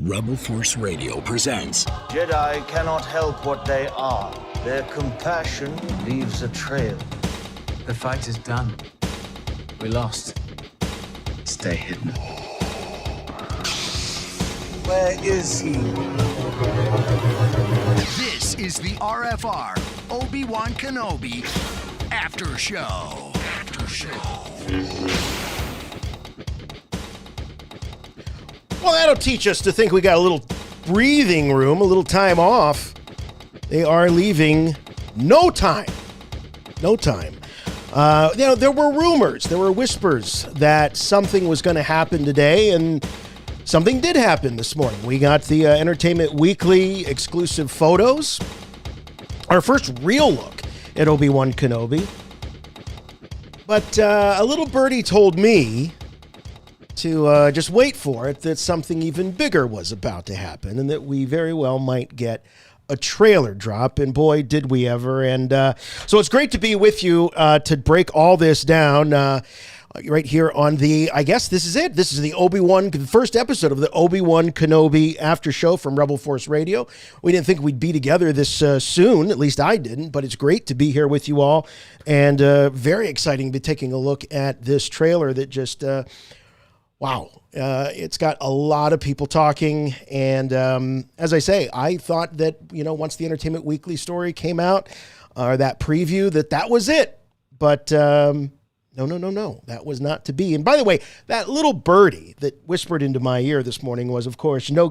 Rebel Force Radio presents Jedi cannot help what they are. Their compassion leaves a trail. The fight is done. We lost. Stay hidden. Where is he? This is the RFR OBI-WAN Kenobi After Show. Well, that'll teach us to think we got a little breathing room, a little time off. They are leaving no time. There were rumors, there were whispers that something was going to happen today, and something did happen this morning. We got the Entertainment Weekly exclusive photos, our first real look at Obi-Wan Kenobi. But a little birdie told me to just wait for it, that something even bigger was about to happen, and that we very well might get a trailer drop, and boy, did we ever. And so it's great to be with you to break all this down right here on the, I guess this is it. This is the the first episode of the Obi-Wan Kenobi After Show from Rebel Force Radio. We didn't think we'd be together this soon, at least I didn't, but it's great to be here with you all, and very exciting to be taking a look at this trailer that just... Wow. It's got a lot of people talking. And as I say, I thought that, once the Entertainment Weekly story came out, or that preview, that was it. But no. That was not to be. And by the way, that little birdie that whispered into my ear this morning was, of course, no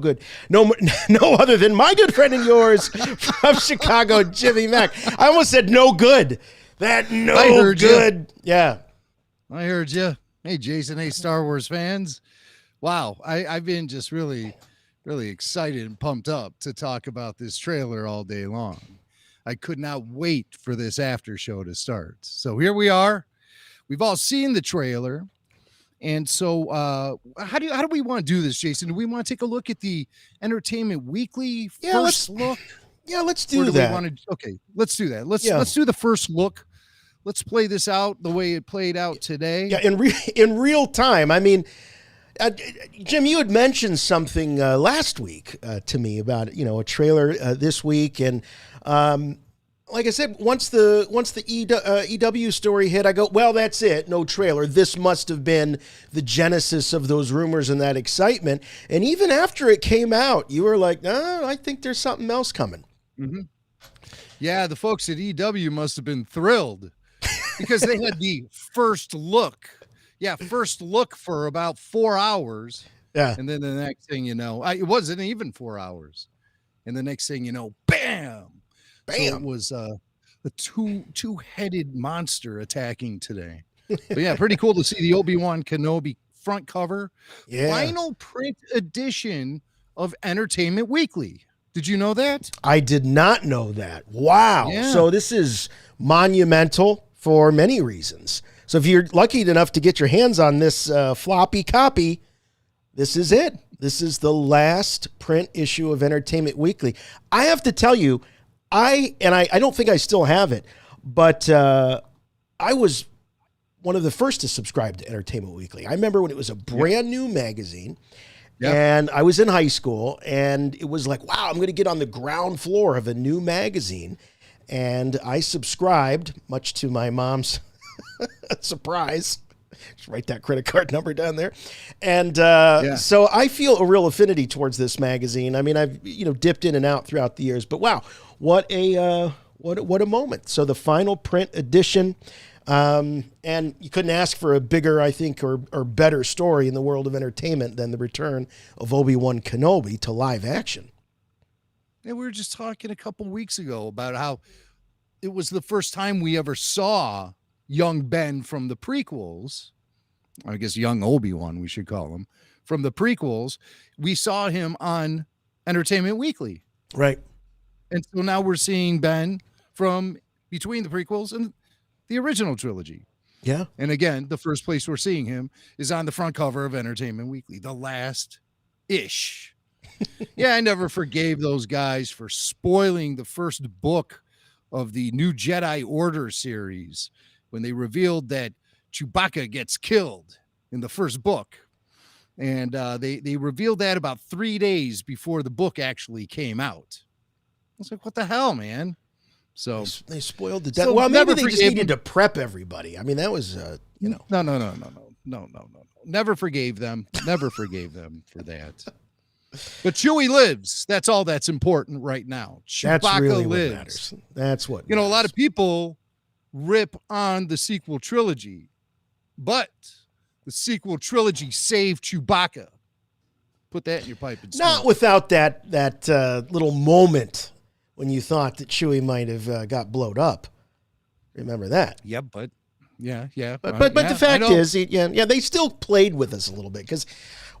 other than my good friend and yours from Chicago, Jimmy Mack. I almost said no good. I heard good. You. Yeah. I heard you. Hey, Jason. Hey, Star Wars fans. Wow. I've been just really, really excited and pumped up to talk about this trailer all day long. I could not wait for this after show to start. So here we are. We've all seen the trailer. And so how do we want to do this, Jason? Do we want to take a look at the Entertainment Weekly first look? Yeah, let's do that. Okay, let's do that. Let's do the first look. Let's play this out the way it played out today. Yeah, in real time. I mean, Jim, you had mentioned something last week to me about a trailer this week, and like I said, once the EW story hit, I go, well, that's it, no trailer. This must have been the genesis of those rumors and that excitement. And even after it came out, you were like, no, I think there's something else coming. Mm-hmm. Yeah, the folks at EW must have been thrilled. Because they had the first look. Yeah, first look for about 4 hours. Yeah. And then the next thing you know, it wasn't even 4 hours. And the next thing you know, bam. So it was a two-headed monster attacking today. But yeah, pretty cool to see the Obi-Wan Kenobi front cover. Yeah. Final print edition of Entertainment Weekly. Did you know that? I did not know that. Wow. Yeah. So this is monumental for many reasons. So if you're lucky enough to get your hands on this floppy copy, this is it. This is the last print issue of Entertainment Weekly. I have to tell you, I don't think I still have it, but I was one of the first to subscribe to Entertainment Weekly. I remember when it was a brand new magazine. Yep. And I was in high school, and it was like, wow, I'm going to get on the ground floor of a new magazine. And I subscribed, much to my mom's surprise. Just write that credit card number down there. And so I feel a real affinity towards this magazine. I mean, I've dipped in and out throughout the years, but wow, what a moment. So the final print edition. And you couldn't ask for a bigger, I think, or better story in the world of entertainment than the return of Obi-Wan Kenobi to live action. Yeah, we were just talking a couple weeks ago about how it was the first time we ever saw young Ben from the prequels. I guess young Obi-Wan, we should call him, from the prequels. We saw him on Entertainment Weekly. Right. And so now we're seeing Ben from between the prequels and the original trilogy. Yeah. And again, the first place we're seeing him is on the front cover of Entertainment Weekly, the last-ish. Yeah, I never forgave those guys for spoiling the first book of the New Jedi Order series when they revealed that Chewbacca gets killed in the first book. And they revealed that about 3 days before the book actually came out. I was like, what the hell, man? So they spoiled the death. So Well, maybe never they just forgave needed them. to prep everybody. I mean, that was, No. Never forgave them. Never forgave them for that. But Chewie lives. That's all that's important right now. Chewbacca That's really lives. what matters. That's what You know, a lot matters. of people rip on the sequel trilogy, but the sequel trilogy saved Chewbacca. Put that in your pipe and smoke. Not without that little moment when you thought that Chewie might have got blowed up. Remember that? Yeah, but yeah. But yeah, the fact I know. is, they still played with us a little bit, because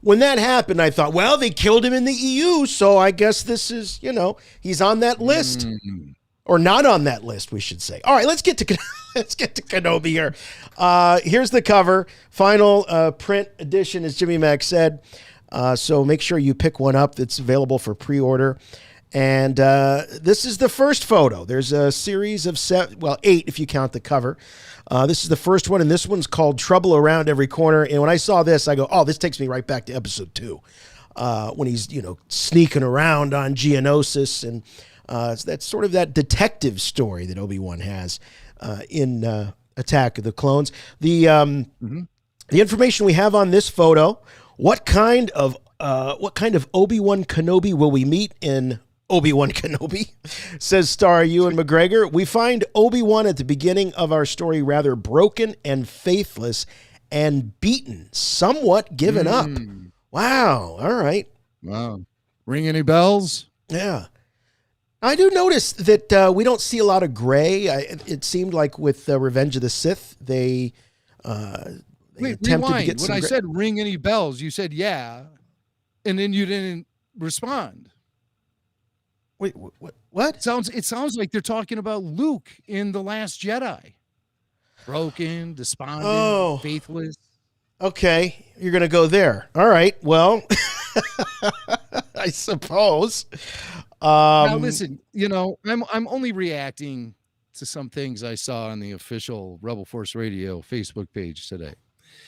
when that happened, I thought, well, they killed him in the EU, so I guess this is, he's on that list. Or not on that list, we should say. All right, let's get to Kenobi here. Here's the cover, final print edition, as Jimmy Mack said. So make sure you pick one up that's available for pre-order. And this is the first photo. There's a series of 8 if you count the cover. This is the first one, and this one's called Trouble Around Every Corner. And when I saw this, I go, oh, this takes me right back to episode 2, when he's, sneaking around on Geonosis. And that's sort of that detective story that Obi-Wan has in Attack of the Clones. The information we have on this photo, what kind of Obi-Wan Kenobi will we meet in Obi-Wan Kenobi, says star Ewan McGregor. We find Obi-Wan at the beginning of our story rather broken and faithless and beaten, somewhat given up. Wow. All right. Wow. Ring any bells? Yeah. I do notice that we don't see a lot of gray. It seemed like with Revenge of the Sith, they Wait, attempted rewind. to get When some I gray. said ring any bells, you said yeah, and then you didn't respond. Wait, what? It sounds like they're talking about Luke in The Last Jedi. Broken, despondent, faithless. Okay, you're going to go there. All right, well, I suppose. Now listen, I'm only reacting to some things I saw on the official Rebel Force Radio Facebook page today.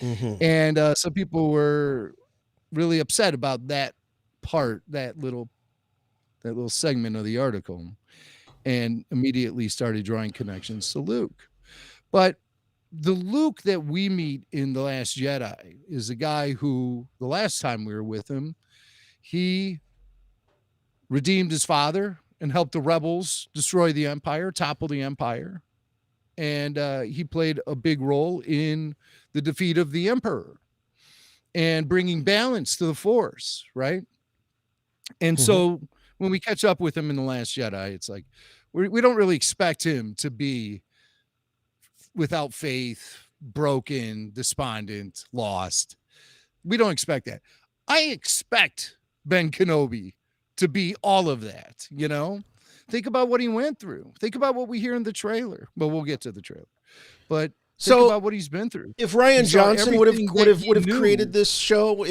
And some people were really upset about that part, that little segment of the article, and immediately started drawing connections to Luke. But the Luke that we meet in The Last Jedi is a guy who, the last time we were with him, he redeemed his father and helped the rebels destroy the Empire, topple the Empire. And he played a big role in the defeat of the Emperor and bringing balance to the Force, right? And so when we catch up with him in The Last Jedi, it's like we don't really expect him to be without faith, broken, despondent, lost. We don't expect that. I expect Ben Kenobi to be all of that, Think about what he went through. Think about what we hear in the trailer. Well, we'll get to the trailer. But think about what he's been through. If Ryan He saw Johnson would have everything that he knew. created this show,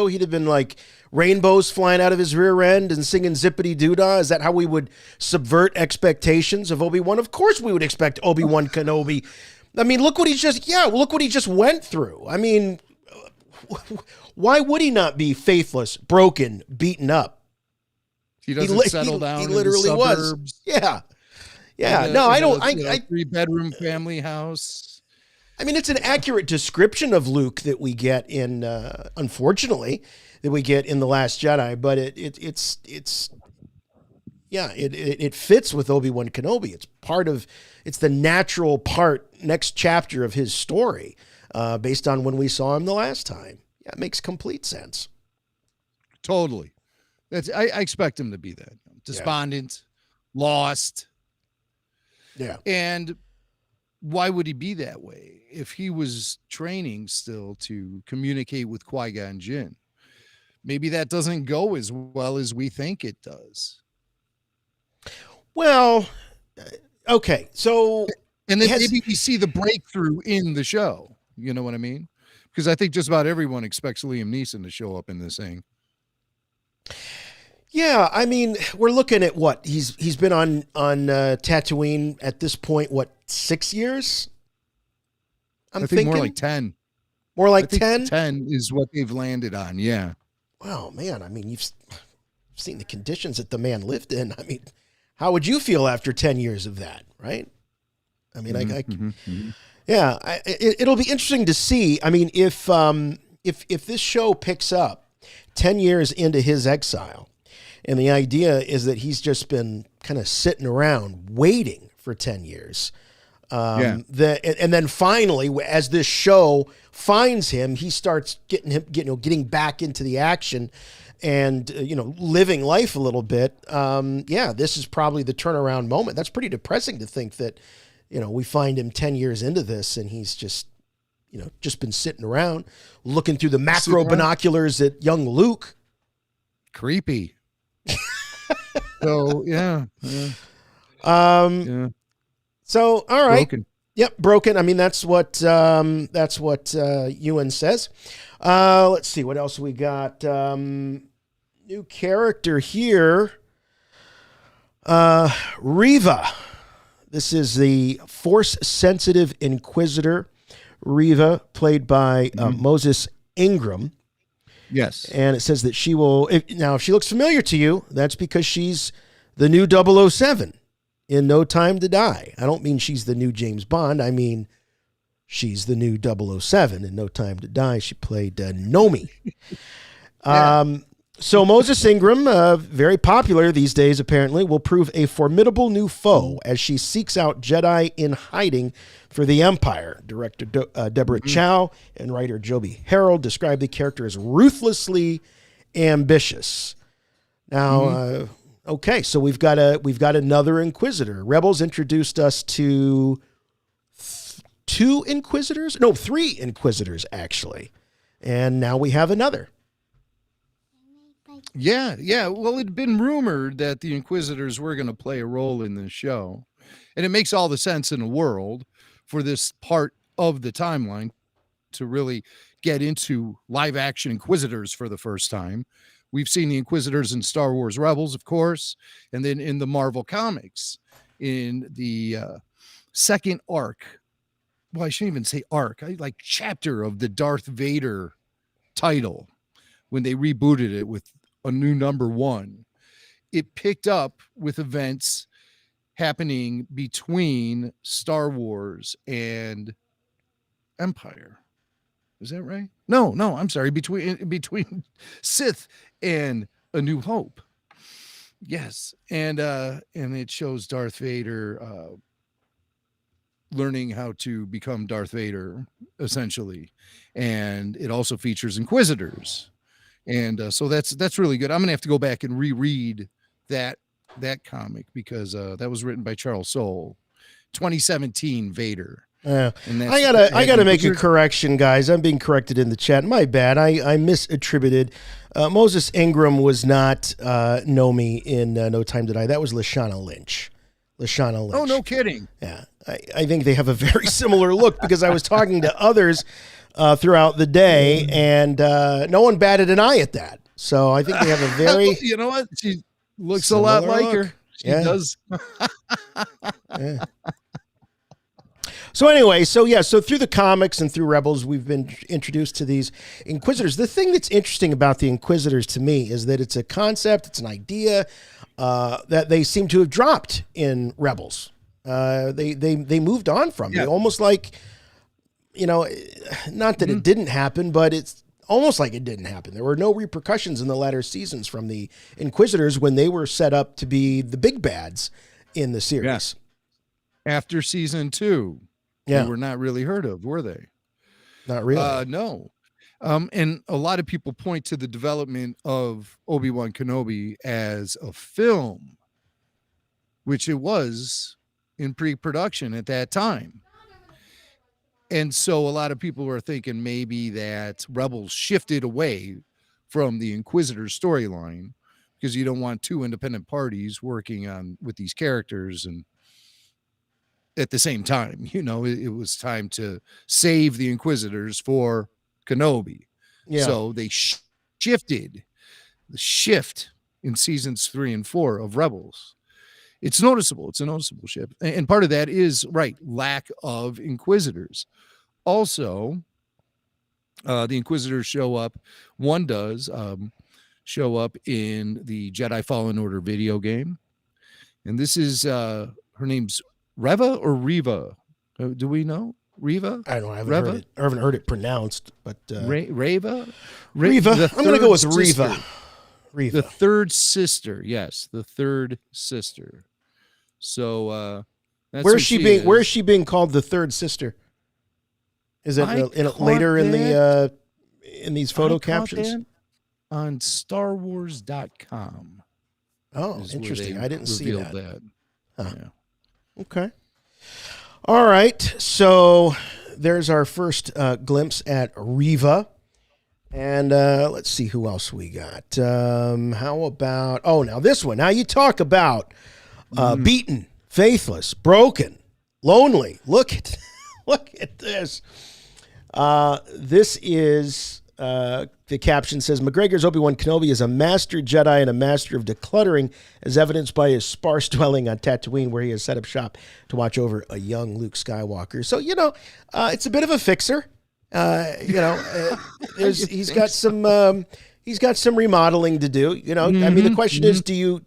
he'd have been like rainbows flying out of his rear end and singing zippity doodah. Is that how we would subvert expectations of Obi-Wan? Of course we would expect Obi-Wan Kenobi. I mean, look what he just went through. I mean, why would he not be faithless, broken, beaten up? He doesn't settle down. He literally in the was. suburbs. Yeah. No, I don't. 3-bedroom family house. I mean, it's an accurate description of Luke that we get in, unfortunately, that we get in The Last Jedi. But it fits with Obi-Wan Kenobi. It's the natural next chapter of his story, based on when we saw him the last time. Yeah, it makes complete sense. Totally. I expect him to be that. Despondent, lost. Yeah. And why would he be that way if he was training still to communicate with Qui-Gon Jinn? Maybe that doesn't go as well as we think it does. Well, okay. So, and then maybe we see the breakthrough in the show. You know what I memean? Because I think just about everyone expects Liam Neeson to show up in this thing. Yeah, I mean, we're looking at what he's been on Tatooine at this point. What, 6 years? I think more like 10. More I like think 10? 10 is what they've landed on. Yeah. Wow, man. I mean, you've seen the conditions that the man lived in. I mean, how would you feel after 10 years of that, right? I mean, yeah, it'll be interesting to see. I mean, if this show picks up 10 years into his exile, and the idea is that he's just been kind of sitting around waiting for 10 years, and then finally, as this show finds him, he starts getting back into the action and living life a little bit. This is probably the turnaround moment. That's pretty depressing to think that we find him 10 years into this and he's just been sitting around looking through the macro binoculars at young Luke. Creepy. So yeah. So all right. Broken. Yep, broken. I mean, that's what Ewan says. Let's see what else we got. New character here. Riva. This is the force-sensitive Inquisitor. Riva, played by Moses Ingram. Yes. And it says that she will... If she looks familiar to you, that's because she's the new 007 in No Time to Die. I don't mean she's the new James Bond. I mean she's the new 007 in No Time to Die. She played Nomi. So Moses Ingram, very popular these days apparently, will prove a formidable new foe as she seeks out Jedi in hiding for the Empire. Director Deborah Chow and writer Joby Harold describe the character as ruthlessly ambitious. Now, okay, so we've got another Inquisitor. Rebels introduced us to three Inquisitors actually, and now we have another. Yeah. Well, it'd been rumored that the Inquisitors were going to play a role in this show, and it makes all the sense in the world for this part of the timeline to really get into live action Inquisitors for the first time. We've seen the Inquisitors in Star Wars Rebels, of course, and then in the Marvel Comics in the second arc. Well, I shouldn't even say arc. I like chapter of the Darth Vader title when they rebooted it with a new number 1. It picked up with events happening between Star Wars and Empire. Is that right? No, I'm sorry. Between Sith and A New Hope. Yes. And it shows Darth Vader learning how to become Darth Vader, essentially. And it also features Inquisitors. And so that's really good. I'm gonna have to go back and reread that comic because that was written by Charles Soule, 2017 Vader. I gotta make a correction, guys. I'm being corrected in the chat. My bad. I misattributed. Moses Ingram was not Nomi in No Time to Die. That was Lashana Lynch. Oh, no kidding. Yeah, I think they have a very similar look because I was talking to others throughout the day, and no one batted an eye at that. So I think they have a very... You know what? She looks a lot like her. She does. Yeah. So anyway, so through the comics and through Rebels, we've been introduced to these Inquisitors. The thing that's interesting about the Inquisitors to me is that it's a concept, it's an idea that they seem to have dropped in Rebels. They moved on from it, almost like, not that it didn't happen, but it's almost like it didn't happen. There were no repercussions in the latter seasons from the Inquisitors when they were set up to be the big bads in the series. Yes. After season 2. They were not really heard of, were they? Not really. No. And a lot of people point to the development of Obi-Wan Kenobi as a film, which it was in pre-production at that time. And so a lot of people were thinking maybe that Rebels shifted away from the Inquisitor storyline because you don't want two independent parties working on with these characters and at the same time, it was time to save the Inquisitors for Kenobi. Yeah. So they shifted the shift in seasons 3 and 4 of Rebels. It's noticeable. It's a noticeable shift. And part of that is lack of Inquisitors. Also, The Inquisitors show up. One does show up in the Jedi Fallen Order video game. And this is, her name's Reva or Reva? Do we know? Reva? I don't know. I haven't heard it pronounced, but Reva? Reva. I'm going to go with sister. Reva. The third sister. Yes, the third sister. So that's where's she being called the third sister? Is it later in these photo captions? On StarWars.com. Oh, interesting. I didn't see that. Huh. Yeah. Okay. All right. So there's our first glimpse at Reva. And let's see who else we got. How about, now this one. Now you talk about beaten, faithless, broken, lonely. Look at this. This is, the caption says, McGregor's Obi-Wan Kenobi is a master Jedi and a master of decluttering, as evidenced by his sparse dwelling on Tatooine, where he has set up shop to watch over a young Luke Skywalker. So, it's a bit of a fixer. He's got some remodeling to do. I mean, the question is, do you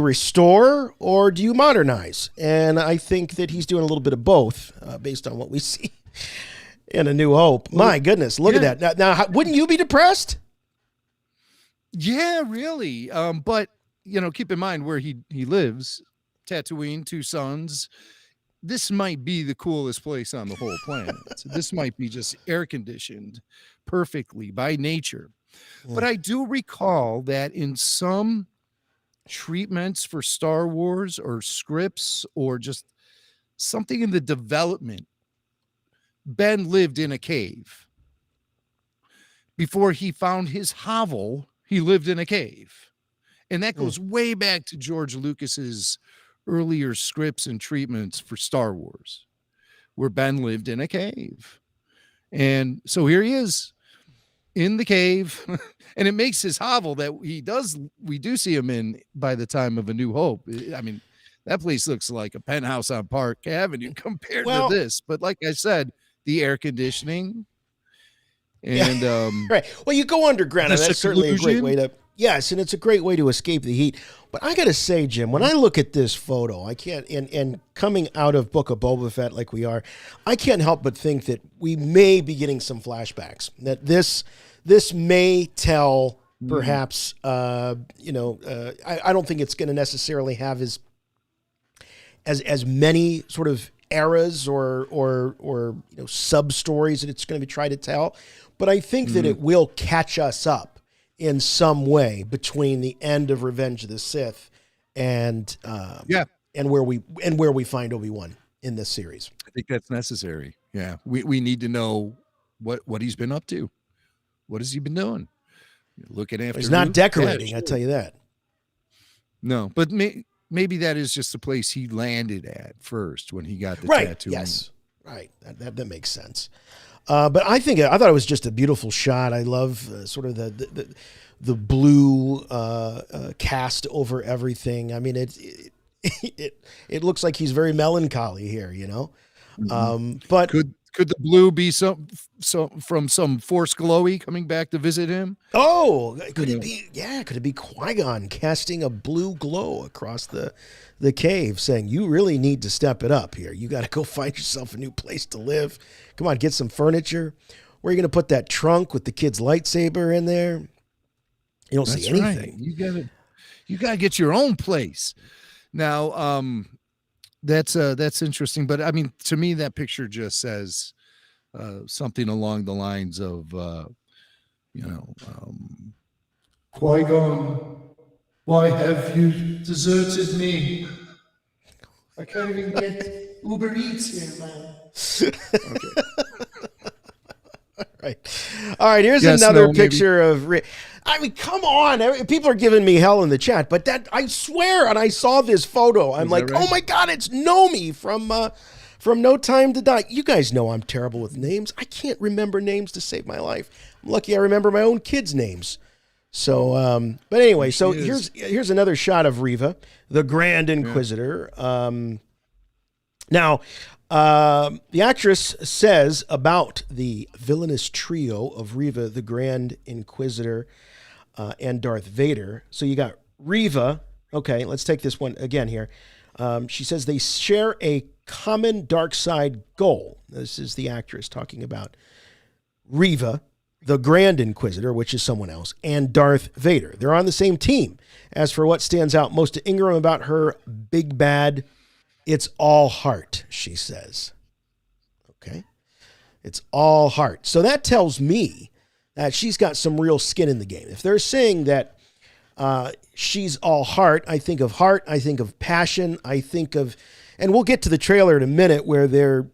restore or do you modernize? And I think that he's doing a little bit of both, based on what we see in A New Hope. My goodness, look at that. Now, wouldn't you be depressed? Yeah, really. But keep in mind where he lives, Tatooine, 2 sons. This might be the coolest place on the whole planet. So this might be just air conditioned perfectly by nature. Yeah. But I do recall that in some treatments for Star Wars or scripts or just something in the development, Ben lived in a cave. Before he found his hovel, he lived in a cave. And that goes way back to George Lucas's earlier scripts and treatments for Star Wars, where Ben lived in a cave. And so here he is in the cave, and it makes his hovel that we do see him in by the time of A New Hope. I mean, that place looks like a penthouse on Park Avenue compared to this. But like I said, the air conditioning and right. Well, you go underground, and that's certainly a great way to. Yes, and it's a great way to escape the heat. But I got to say, Jim, when I look at this photo, I can't, and coming out of Book of Boba Fett like we are, I can't help but think that we may be getting some flashbacks. That this may tell, perhaps, I don't think it's going to necessarily have as many sort of eras or sub stories that it's going to be trying to tell. But I think that it will catch us up in some way between the end of Revenge of the Sith and where we find Obi-Wan in this series. I think that's necessary. Yeah, we need to know what he's been up to. What has he been doing? Looking after. He's not Luke? decorating. Yeah, I tell you that. No, but maybe that is just the place he landed at first when he got the right. tattoo. Yes, right. That makes sense. But I thought it was just a beautiful shot. I love sort of the blue cast over everything. I mean, it looks like he's very melancholy here, But could the blue be some from some Force glowy coming back to visit him? Oh, could it be? Yeah, could it be Qui-Gon casting a blue glow across the cave, saying, "You really need to step it up here. You got to go find yourself a new place to live. Come on, get some furniture. Where are you going to put that trunk with the kid's lightsaber in there? You don't see anything. Right. You gotta get your own place." Now, that's interesting. But I mean, to me, that picture just says something along the lines of, Qui-Gon, why have you deserted me? I can't even get Uber Eats here, man. Okay. All right. Here's another picture of. I mean, come on! People are giving me hell in the chat, but I swear, and I saw this photo. I'm like, oh my god, it's Nomi from No Time to Die. You guys know I'm terrible with names. I can't remember names to save my life. I'm lucky I remember my own kids' names. So, but anyway, so here's another shot of Reva, the Grand Inquisitor. Now Now, the actress says about the villainous trio of Reva, the Grand Inquisitor, and Darth Vader. So you got Reva. Okay, let's take this one again here. She says they share a common dark side goal. This is the actress talking about Reva, the Grand Inquisitor, which is someone else, and Darth Vader. They're on the same team. As for what stands out most to Ingram about her big bad, it's all heart, she says. Okay. It's all heart. So that tells me that she's got some real skin in the game. If they're saying that she's all heart, I think of passion, I think of, and we'll get to the trailer in a minute where they're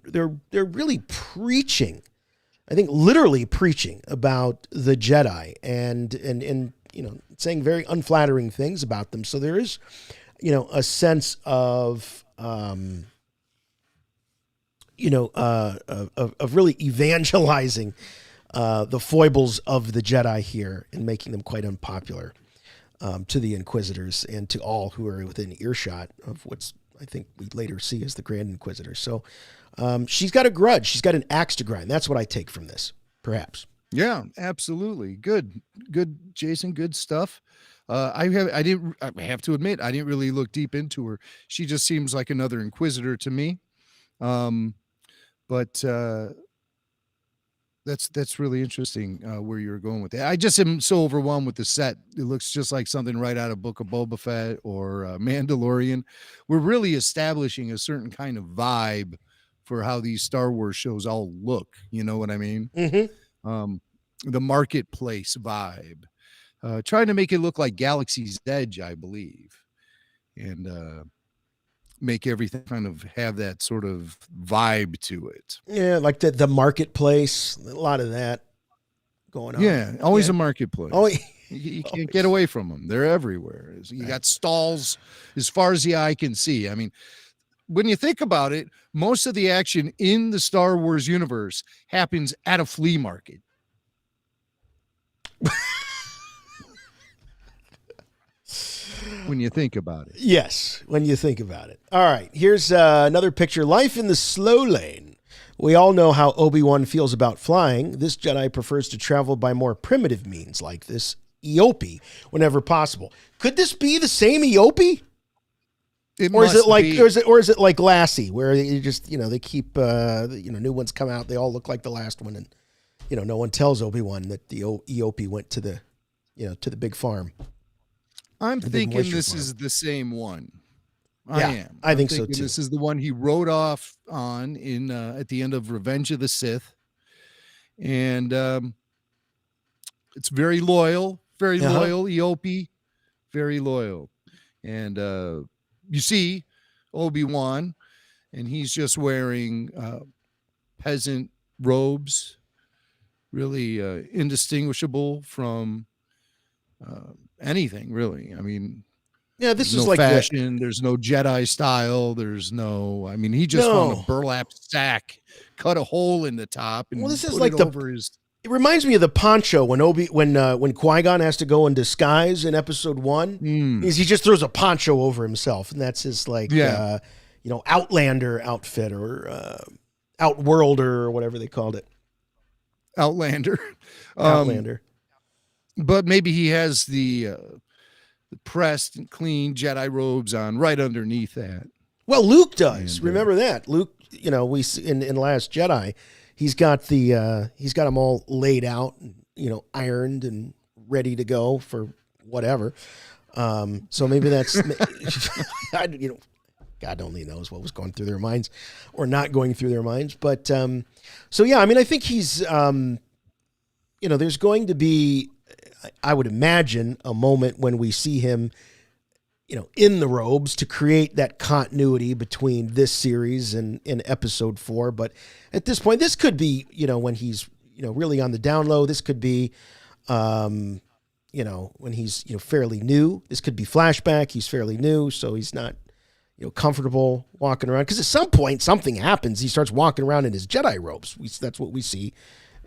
really preaching, I think literally preaching about the Jedi and you know, saying very unflattering things about them. So there is, you know, a sense of of really evangelizing the foibles of the Jedi here and making them quite unpopular to the Inquisitors and to all who are within earshot of what's, I think we later see as the Grand Inquisitor. So she's got a grudge. She's got an axe to grind. That's what I take from this, perhaps. Yeah, absolutely. Good, Jason. Good stuff. I have to admit, I didn't really look deep into her. She just seems like another Inquisitor to me. But that's really interesting where you're going with that. I just am so overwhelmed with the set. It looks just like something right out of Book of Boba Fett or Mandalorian. We're really establishing a certain kind of vibe for how these Star Wars shows all look. You know what I mean? Mm-hmm. The marketplace vibe. Trying to make it look like Galaxy's Edge, I believe. And make everything kind of have that sort of vibe to it. Yeah, like the marketplace, a lot of that going on. Yeah, always a marketplace. Oh, you can't get away from them. They're everywhere. You got stalls as far as the eye can see. I mean, when you think about it, most of the action in the Star Wars universe happens at a flea market. When you think about it. Yes, when you think about it. All right, here's another picture. Life in the slow lane. We all know how Obi-Wan feels about flying. This Jedi prefers to travel by more primitive means like this Eopie whenever possible. Could this be the same Eopie? Or is it like Lassie, where you just, you know, they keep new ones come out, they all look like the last one, and you know, no one tells Obi-Wan that the Eopie went to the big farm. I'm thinking this is the same one. I think so too. This is the one he rode off on in at the end of Revenge of the Sith, and it's very loyal, Eopie, very loyal. And you see Obi-Wan, and he's just wearing peasant robes, really indistinguishable from anything, really. I mean, yeah, this is no like fashion. There's no Jedi style. There's no. I mean, he just found a burlap sack, cut a hole in the top, and this is put like it over his. It reminds me of the poncho when Qui-Gon has to go in disguise in Episode 1. He just throws a poncho over himself, and that's his Outlander outfit or Outworlder or whatever they called it. Outlander. Outlander. But maybe he has the pressed and clean Jedi robes on right underneath that. Well, Luke does. Remember that. Luke, you know, we see in Last Jedi, he's got them all laid out, you know, ironed and ready to go for whatever. So maybe that's God only knows what was going through their minds or not going through their minds. But so yeah, I mean, I think he's there's going to be, I would imagine, a moment when we see him, you know, in the robes to create that continuity between this series and in Episode 4. But at this point, this could be, you know, when he's, you know, really on the down low. This could be, when he's, you know, fairly new. This could be flashback. He's fairly new, so he's not, you know, comfortable walking around. Because at some point, something happens. He starts walking around in his Jedi robes. That's what we see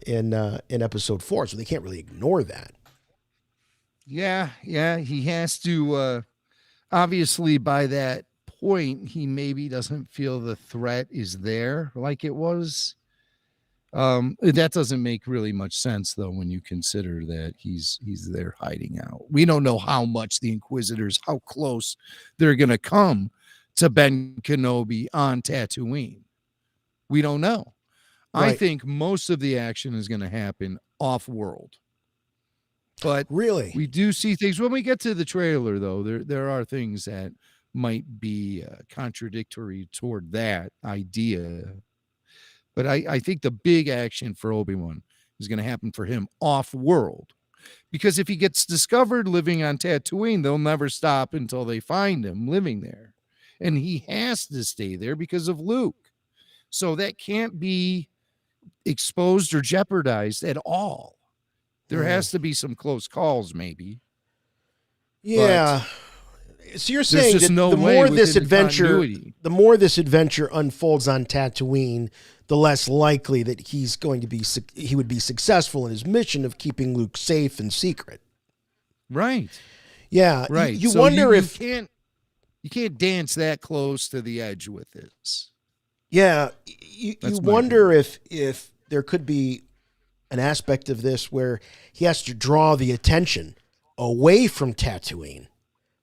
in Episode 4. So they can't really ignore that. Yeah, he has to. Obviously, by that point, he maybe doesn't feel the threat is there like it was. That doesn't make really much sense, though, when you consider that he's there hiding out. We don't know how much the Inquisitors, how close they're going to come to Ben Kenobi on Tatooine. We don't know. Right. I think most of the action is going to happen off-world. But really, we do see things when we get to the trailer, though. There are things that might be contradictory toward that idea. But I think the big action for Obi-Wan is going to happen for him off-world. Because if he gets discovered living on Tatooine, they'll never stop until they find him living there. And he has to stay there because of Luke. So that can't be exposed or jeopardized at all. There has to be some close calls, maybe. Yeah. So you're saying that no the more this continuity. the more this adventure unfolds on Tatooine, the less likely that he would be successful in his mission of keeping Luke safe and secret. Right. Yeah. Right. You so wonder if you can't dance that close to the edge with this. Yeah. You wonder if there could be an aspect of this where he has to draw the attention away from Tatooine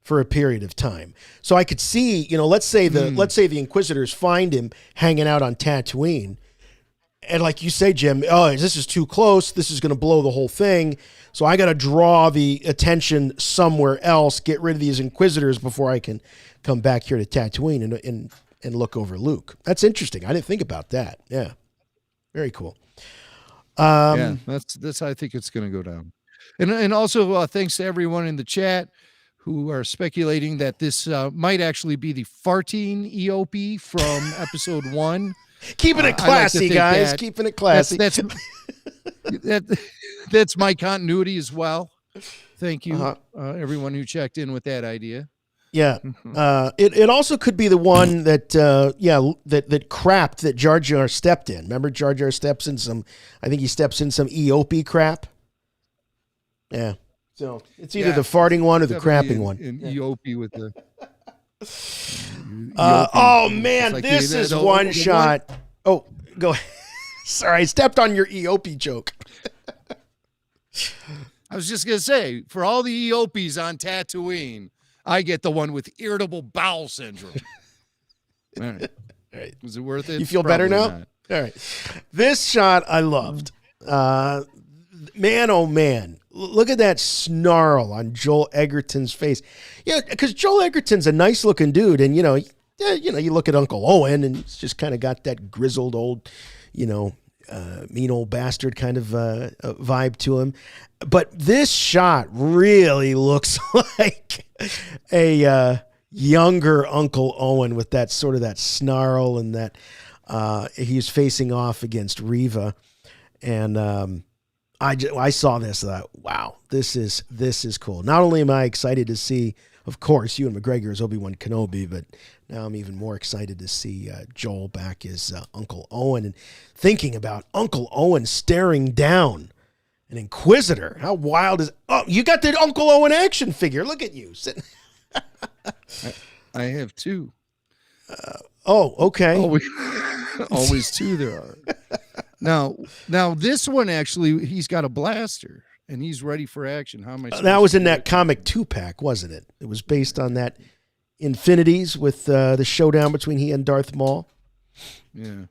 for a period of time. So I could see, let's say the Inquisitors find him hanging out on Tatooine, and like you say, Jim, this is too close. This is going to blow the whole thing. So I got to draw the attention somewhere else, get rid of these Inquisitors before I can come back here to Tatooine and look over Luke. That's interesting. I didn't think about that. Yeah, very cool. Yeah, that's how I think it's going to go down. And also thanks to everyone in the chat who are speculating that this might actually be the farting EOP from episode 1. Keeping it classy, guys. Keeping it classy. That's my continuity as well. Thank you, everyone who checked in with that idea. Yeah. It also could be the one that that crapped that Jar Jar stepped in. Remember Jar Jar steps in some EOP crap. Yeah. So it's either the farting one or the crapping one. An EOP with the oh man, like this is one shot. Oh, go ahead. Sorry, I stepped on your EOP joke. I was just gonna say, for all the EOPs on Tatooine, I get the one with irritable bowel syndrome. All right. Was it worth it? You feel better now? Not. All right. This shot I loved. Man, oh man. Look at that snarl on Joel Egerton's face. Yeah, because Joel Egerton's a nice looking dude. And, you look at Uncle Owen and he's just kind of got that grizzled old, mean old bastard kind of vibe to him. But this shot really looks like a younger Uncle Owen with that sort of that snarl and that he's facing off against Reva. And I saw this and I thought, wow, this is cool. Not only am I excited to see, of course, Ewan McGregor as Obi-Wan Kenobi, but now I'm even more excited to see Joel back as Uncle Owen and thinking about Uncle Owen staring down an Inquisitor. How wild is... Oh, you got the Uncle Owen action figure. Look at you. I have 2. Okay. Always 2 there are. Now this one actually, he's got a blaster and he's ready for action. How am I? That was in that comic 2-pack, wasn't it? It was based on that Infinities with the showdown between he and Darth Maul. Yeah.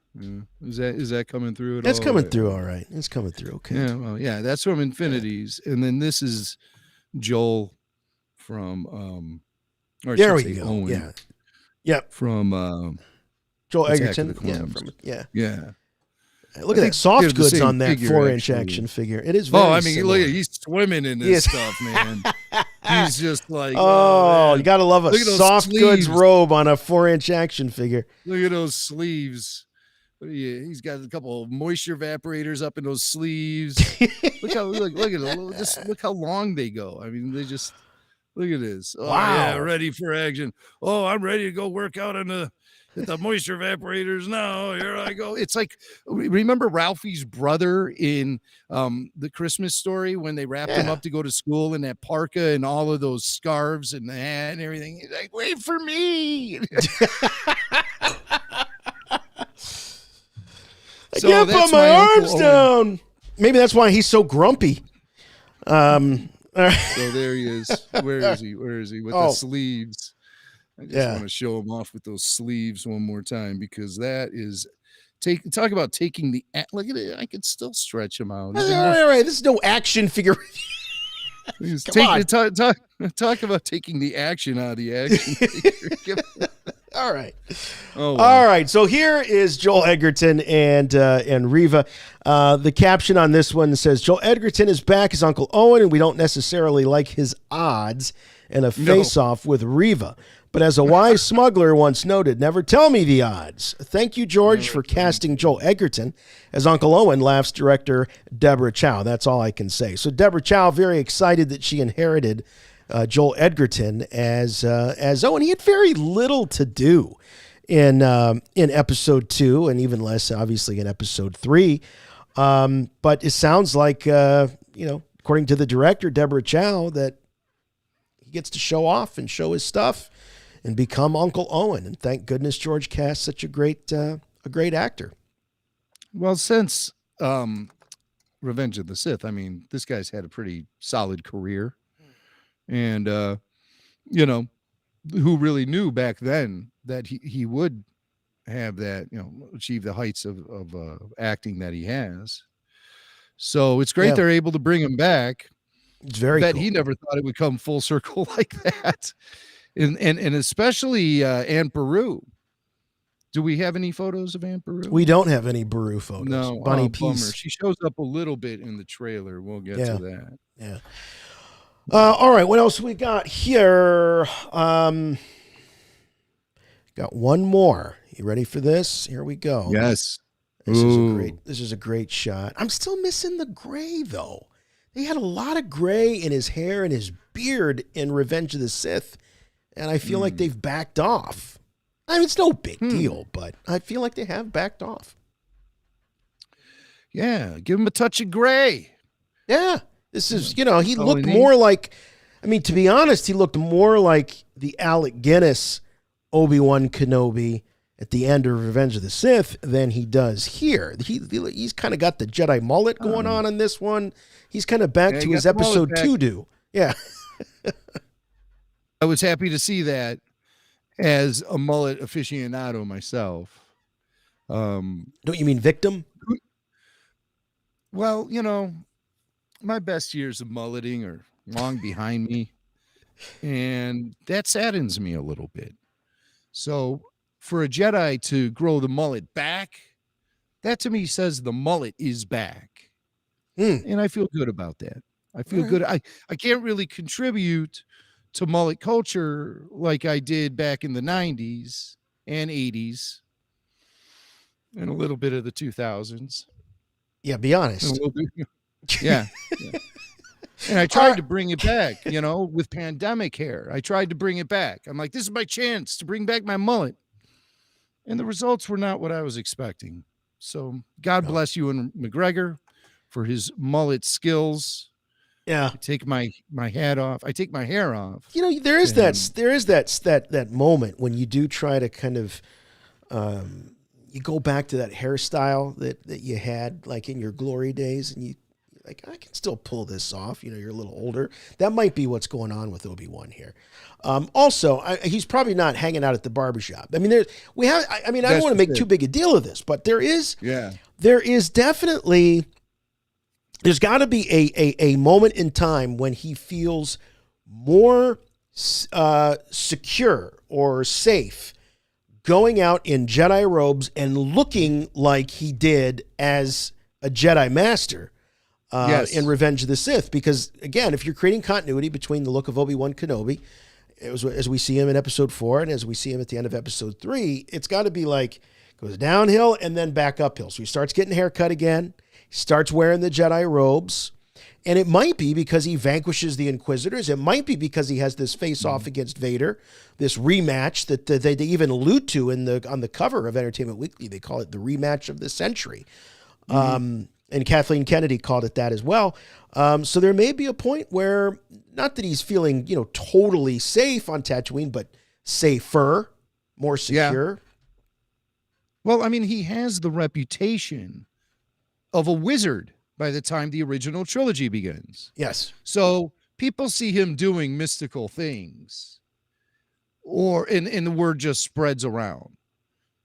Is that coming through? That's coming through. All right. It's coming through. Okay. Yeah. Well, yeah. That's from Infinities, and then this is Joel from. There we go. Owen. Yeah. Yep. From Joel Attack of Egerton. the Clones. Yeah. Look at that soft goods on that 4-inch action figure. It is very similar. Look, he's swimming in this stuff, man. He's just like, you got to love a soft goods robe on a 4-inch action figure. Look at those sleeves. He's got a couple of moisture evaporators up in those sleeves. Look at look how long they go. I mean, they just Look at this. Oh, Wow. yeah, ready for action. Oh, I'm ready to go work out on the moisture evaporators now. Here I go. It's like, remember Ralphie's brother in the Christmas Story when they wrapped him up to go to school in that parka and all of those scarves and the hat and everything? He's like, wait for me. I can't put my arms down. Maybe that's why he's so grumpy. So there he is. Where is he? With the sleeves. I just want to show him off with those sleeves one more time, because that is talk about taking the look at it. I could still stretch him out. All right. This is no action figure. Talk about taking the action out of the action figure. All right. Oh, wow. All right. So here is Joel Edgerton and Riva. The caption on this one says, Joel Edgerton is back as Uncle Owen, and we don't necessarily like his odds in a face-off with Riva. But as a wise smuggler once noted, never tell me the odds. Thank you, George, for casting Joel Edgerton as Uncle Owen, laughs director Deborah Chow. That's all I can say. So Deborah Chow, very excited that she inherited Joel Edgerton as Owen. He had very little to do in episode 2, and even less, obviously, in episode 3. But it sounds like, according to the director, Deborah Chow, that he gets to show off and show his stuff and become Uncle Owen. And thank goodness George cast such a great actor. Well, since Revenge of the Sith, I mean, this guy's had a pretty solid career. And, who really knew back then that he would have that, achieve the heights of acting that he has. So it's great they're able to bring him back. It's very cool. He never thought it would come full circle like that. And especially Aunt Beru. Do we have any photos of Aunt Beru? We don't have any Beru photos. No, Bunny bummer. Peace. She shows up a little bit in the trailer. We'll get to that. Yeah. All right. What else we got here? Got one more. You ready for this? Here we go. Yes. This is a great shot. I'm still missing the gray though. They had a lot of gray in his hair and his beard in Revenge of the Sith, and I feel like they've backed off. I mean, it's no big deal, but I feel like they have backed off. Yeah, give him a touch of gray. Yeah. This is, he looked more like, to be honest, he looked more like the Alec Guinness Obi-Wan Kenobi at the end of Revenge of the Sith than he does here. He's kind of got the Jedi mullet going on in this one. He's kind of back to his episode 2 do. Yeah. I was happy to see that as a mullet aficionado myself. Don't you mean victim? Well, my best years of mulleting are long behind me, and that saddens me a little bit. So for a Jedi to grow the mullet back, that to me says the mullet is back. And I feel good about that. I feel good. I can't really contribute to mullet culture like I did back in the 90s and 80s and a little bit of the 2000s. Yeah, be honest. Yeah. And I tried to bring it back, with pandemic hair. I tried to bring it back. I'm like, this is my chance to bring back my mullet. And the results were not what I was expecting. So God bless Ewan McGregor for his mullet skills. Yeah. I take my hat off. I take my hair off. There is that moment when you do try to kind of you go back to that hairstyle that you had like in your glory days, and you like, I can still pull this off. You're a little older. That might be what's going on with Obi-Wan here. Also, he's probably not hanging out at the barbershop. I don't want to make too big a deal of this, but there is definitely, there's got to be a moment in time when he feels more secure or safe going out in Jedi robes and looking like he did as a Jedi Master in Revenge of the Sith. Because, again, if you're creating continuity between the look of Obi-Wan Kenobi, as we see him in episode 4 and as we see him at the end of episode 3, it's got to be like, goes downhill and then back uphill. So he starts getting haircut again. He starts wearing the Jedi robes. And it might be because he vanquishes the Inquisitors. It might be because he has this face-off against Vader, this rematch that they even allude to on the cover of Entertainment Weekly. They call it the rematch of the century. And Kathleen Kennedy called it that as well. So there may be a point where, not that he's feeling, totally safe on Tatooine, but safer, more secure. Yeah. Well, I mean, he has the reputation of a wizard by the time the original trilogy begins. Yes. So people see him doing mystical things, and the word just spreads around.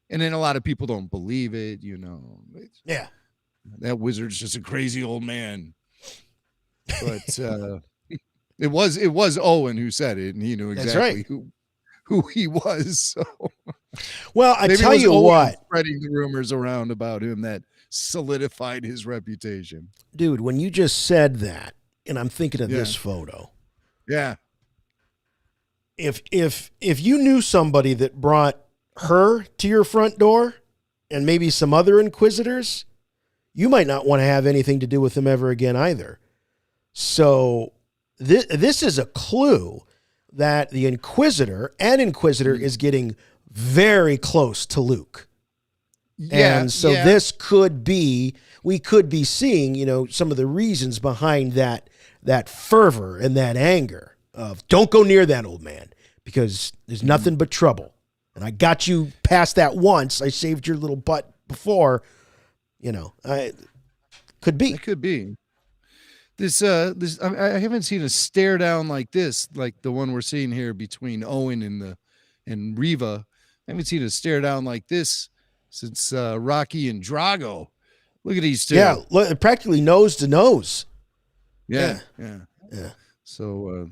And then a lot of people don't believe it, Yeah. That wizard's just a crazy old man. But it was Owen who said it, and he knew exactly who he was. So well, I maybe tell it was you Owen what, spreading the rumors around about him that solidified his reputation. dude, when you just said that, and I'm thinking of this photo. Yeah. If you knew somebody that brought her to your front door and maybe some other Inquisitors, you might not want to have anything to do with them ever again either. So this is a clue that the Inquisitor is getting very close to Luke. Yeah, and so this could be, we could be seeing, some of the reasons behind that fervor and that anger of don't go near that old man because there's nothing but trouble. And I got you past that once. I saved your little butt before, could be. It could be. This I haven't seen a stare down like this, like the one we're seeing here between Owen and Riva. I haven't seen a stare down like this since Rocky and Drago. Look at these two. Yeah, practically nose to nose. Yeah. So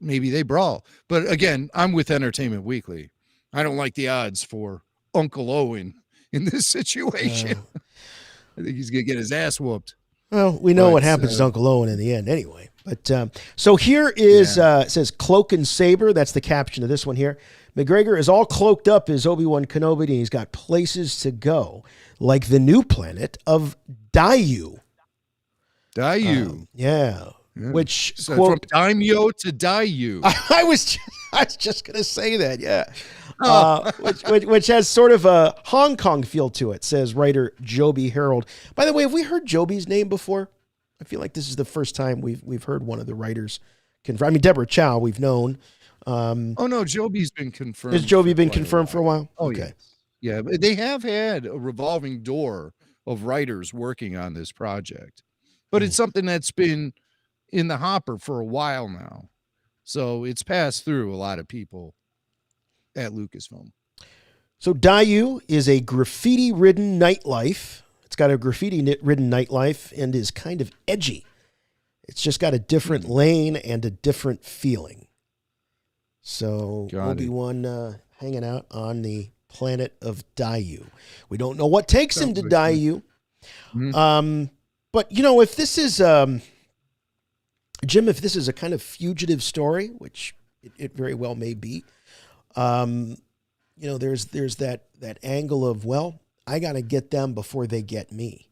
maybe they brawl. But again, I'm with Entertainment Weekly. I don't like the odds for Uncle Owen in this situation. I think he's gonna get his ass whooped. Well, we know what happens to Uncle Owen in the end anyway. But so here is, it says Cloak and Saber. That's the caption of this one here. McGregor is all cloaked up as Obi-Wan Kenobi, and he's got places to go, like the new planet of Dayu. Dayu. Yeah. Which, so quote, from Daimyo to Dayu. I was just going to say that, yeah. Which has sort of a Hong Kong feel to it, says writer Joby Harold. By the way, have we heard Joby's name before? I feel like this is the first time we've heard one of the writers confirm. I mean, Deborah Chow, we've known. Oh no, Joby's been confirmed. Has Joby been confirmed for a while? Oh, okay. Yeah, but they have had a revolving door of writers working on this project, but it's something that's been in the hopper for a while now. So it's passed through a lot of people at Lucasfilm. So Dayu is a graffiti-ridden nightlife. It's got a graffiti-ridden nightlife and is kind of edgy. It's just got a different lane and a different feeling. So Obi-Wan hanging out on the planet of Dayu. We don't know what takes him to Dayu. But, if this is, Jim, if this is a kind of fugitive story, which it very well may be, there's that angle of, well, I got to get them before they get me.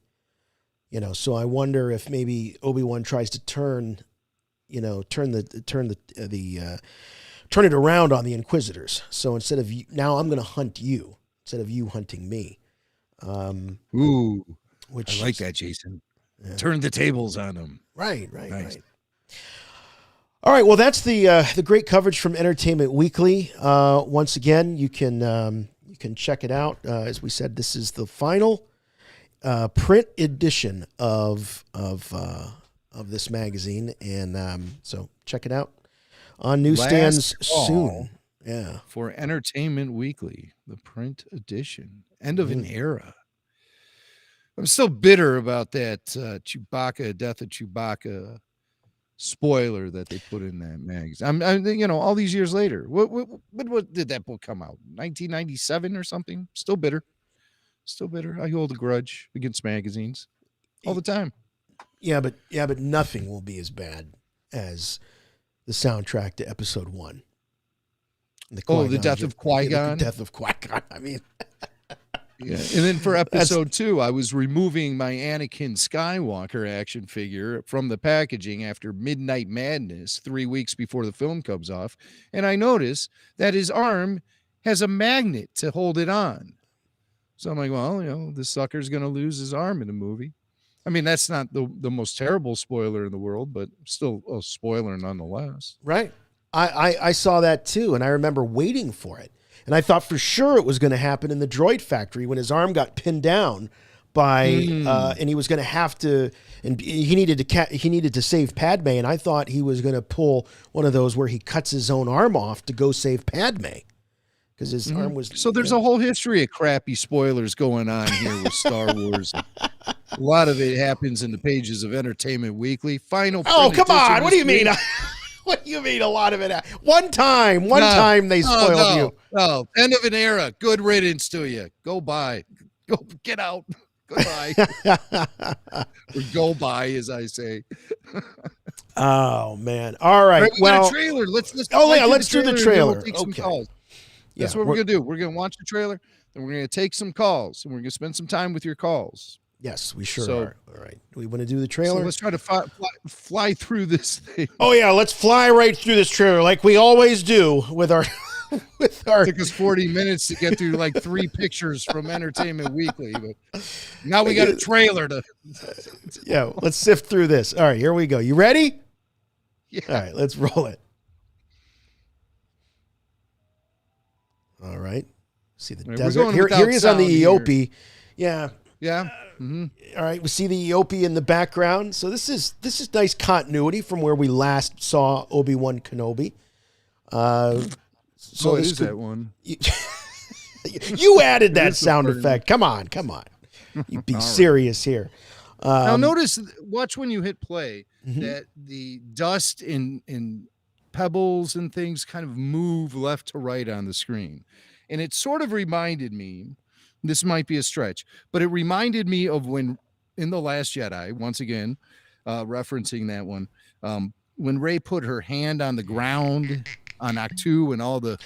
So I wonder if maybe Obi-Wan tries to turn it around on the Inquisitors. So instead of now I'm going to hunt you instead of you hunting me. Which I like that, Jason. Yeah. Turn the tables on them. Right. All right. Well, that's the great coverage from Entertainment Weekly. Once again, you can check it out. As we said, this is the final print edition of this magazine, and so check it out on newsstands soon. Yeah, for Entertainment Weekly, the print edition, end of an era. I'm still bitter about that Chewbacca, Death of Chewbacca spoiler that they put in that magazine. I'm all these years later. What did that book come out? 1997 or something? Still bitter. I hold a grudge against magazines all the time. Yeah, but nothing will be as bad as the soundtrack to Episode 1. The Death of Qui-Gon. The Death of Qui-Gon. I mean, Yeah. And then for episode 2, I was removing my Anakin Skywalker action figure from the packaging after Midnight Madness 3 weeks before the film comes off. And I noticed that his arm has a magnet to hold it on. So I'm like, well, this sucker's going to lose his arm in the movie. I mean, that's not the most terrible spoiler in the world, but still a spoiler nonetheless. Right. I saw that too, and I remember waiting for it. And I thought for sure it was going to happen in the droid factory when his arm got pinned down by, and he was going to have to, and he needed to save Padme. And I thought he was going to pull one of those where he cuts his own arm off to go save Padme because his arm was. So there's a whole history of crappy spoilers going on here with Star Wars. A lot of it happens in the pages of Entertainment Weekly. Final. Oh, come on! What do you mean? What do you mean? A lot of it. One time they spoiled you. Oh, end of an era. Good riddance to you. Go by. Go get out. Goodbye. Or go by, as I say. Oh man! All right. We got a trailer. Let's do the trailer. We'll take some calls. That's what we're gonna do. We're gonna watch the trailer, and we're gonna take some calls, and we're gonna spend some time with your calls. Yes, we sure are. All right. Do we want to do the trailer? So let's try to fly through this thing. Oh yeah, let's fly right through this trailer like we always do with our It took us 40 minutes to get through like 3 pictures from Entertainment Weekly, but now we got a trailer to. Yeah, let's sift through this. All right, here we go. You ready? Yeah. All right, let's roll it. All right. See the desert. Here he is on the Eope. Yeah. Yeah. All right, we see the Eope in the background. So this is nice continuity from where we last saw Obi-Wan Kenobi. So it is that one. You added that sound effect. Come on. You be serious here. Now notice, watch when you hit play that the dust and pebbles and things kind of move left to right on the screen. And it sort of reminded me, this might be a stretch, but it reminded me of when in The Last Jedi, once again, referencing that one, when Rey put her hand on the ground on Actu and all the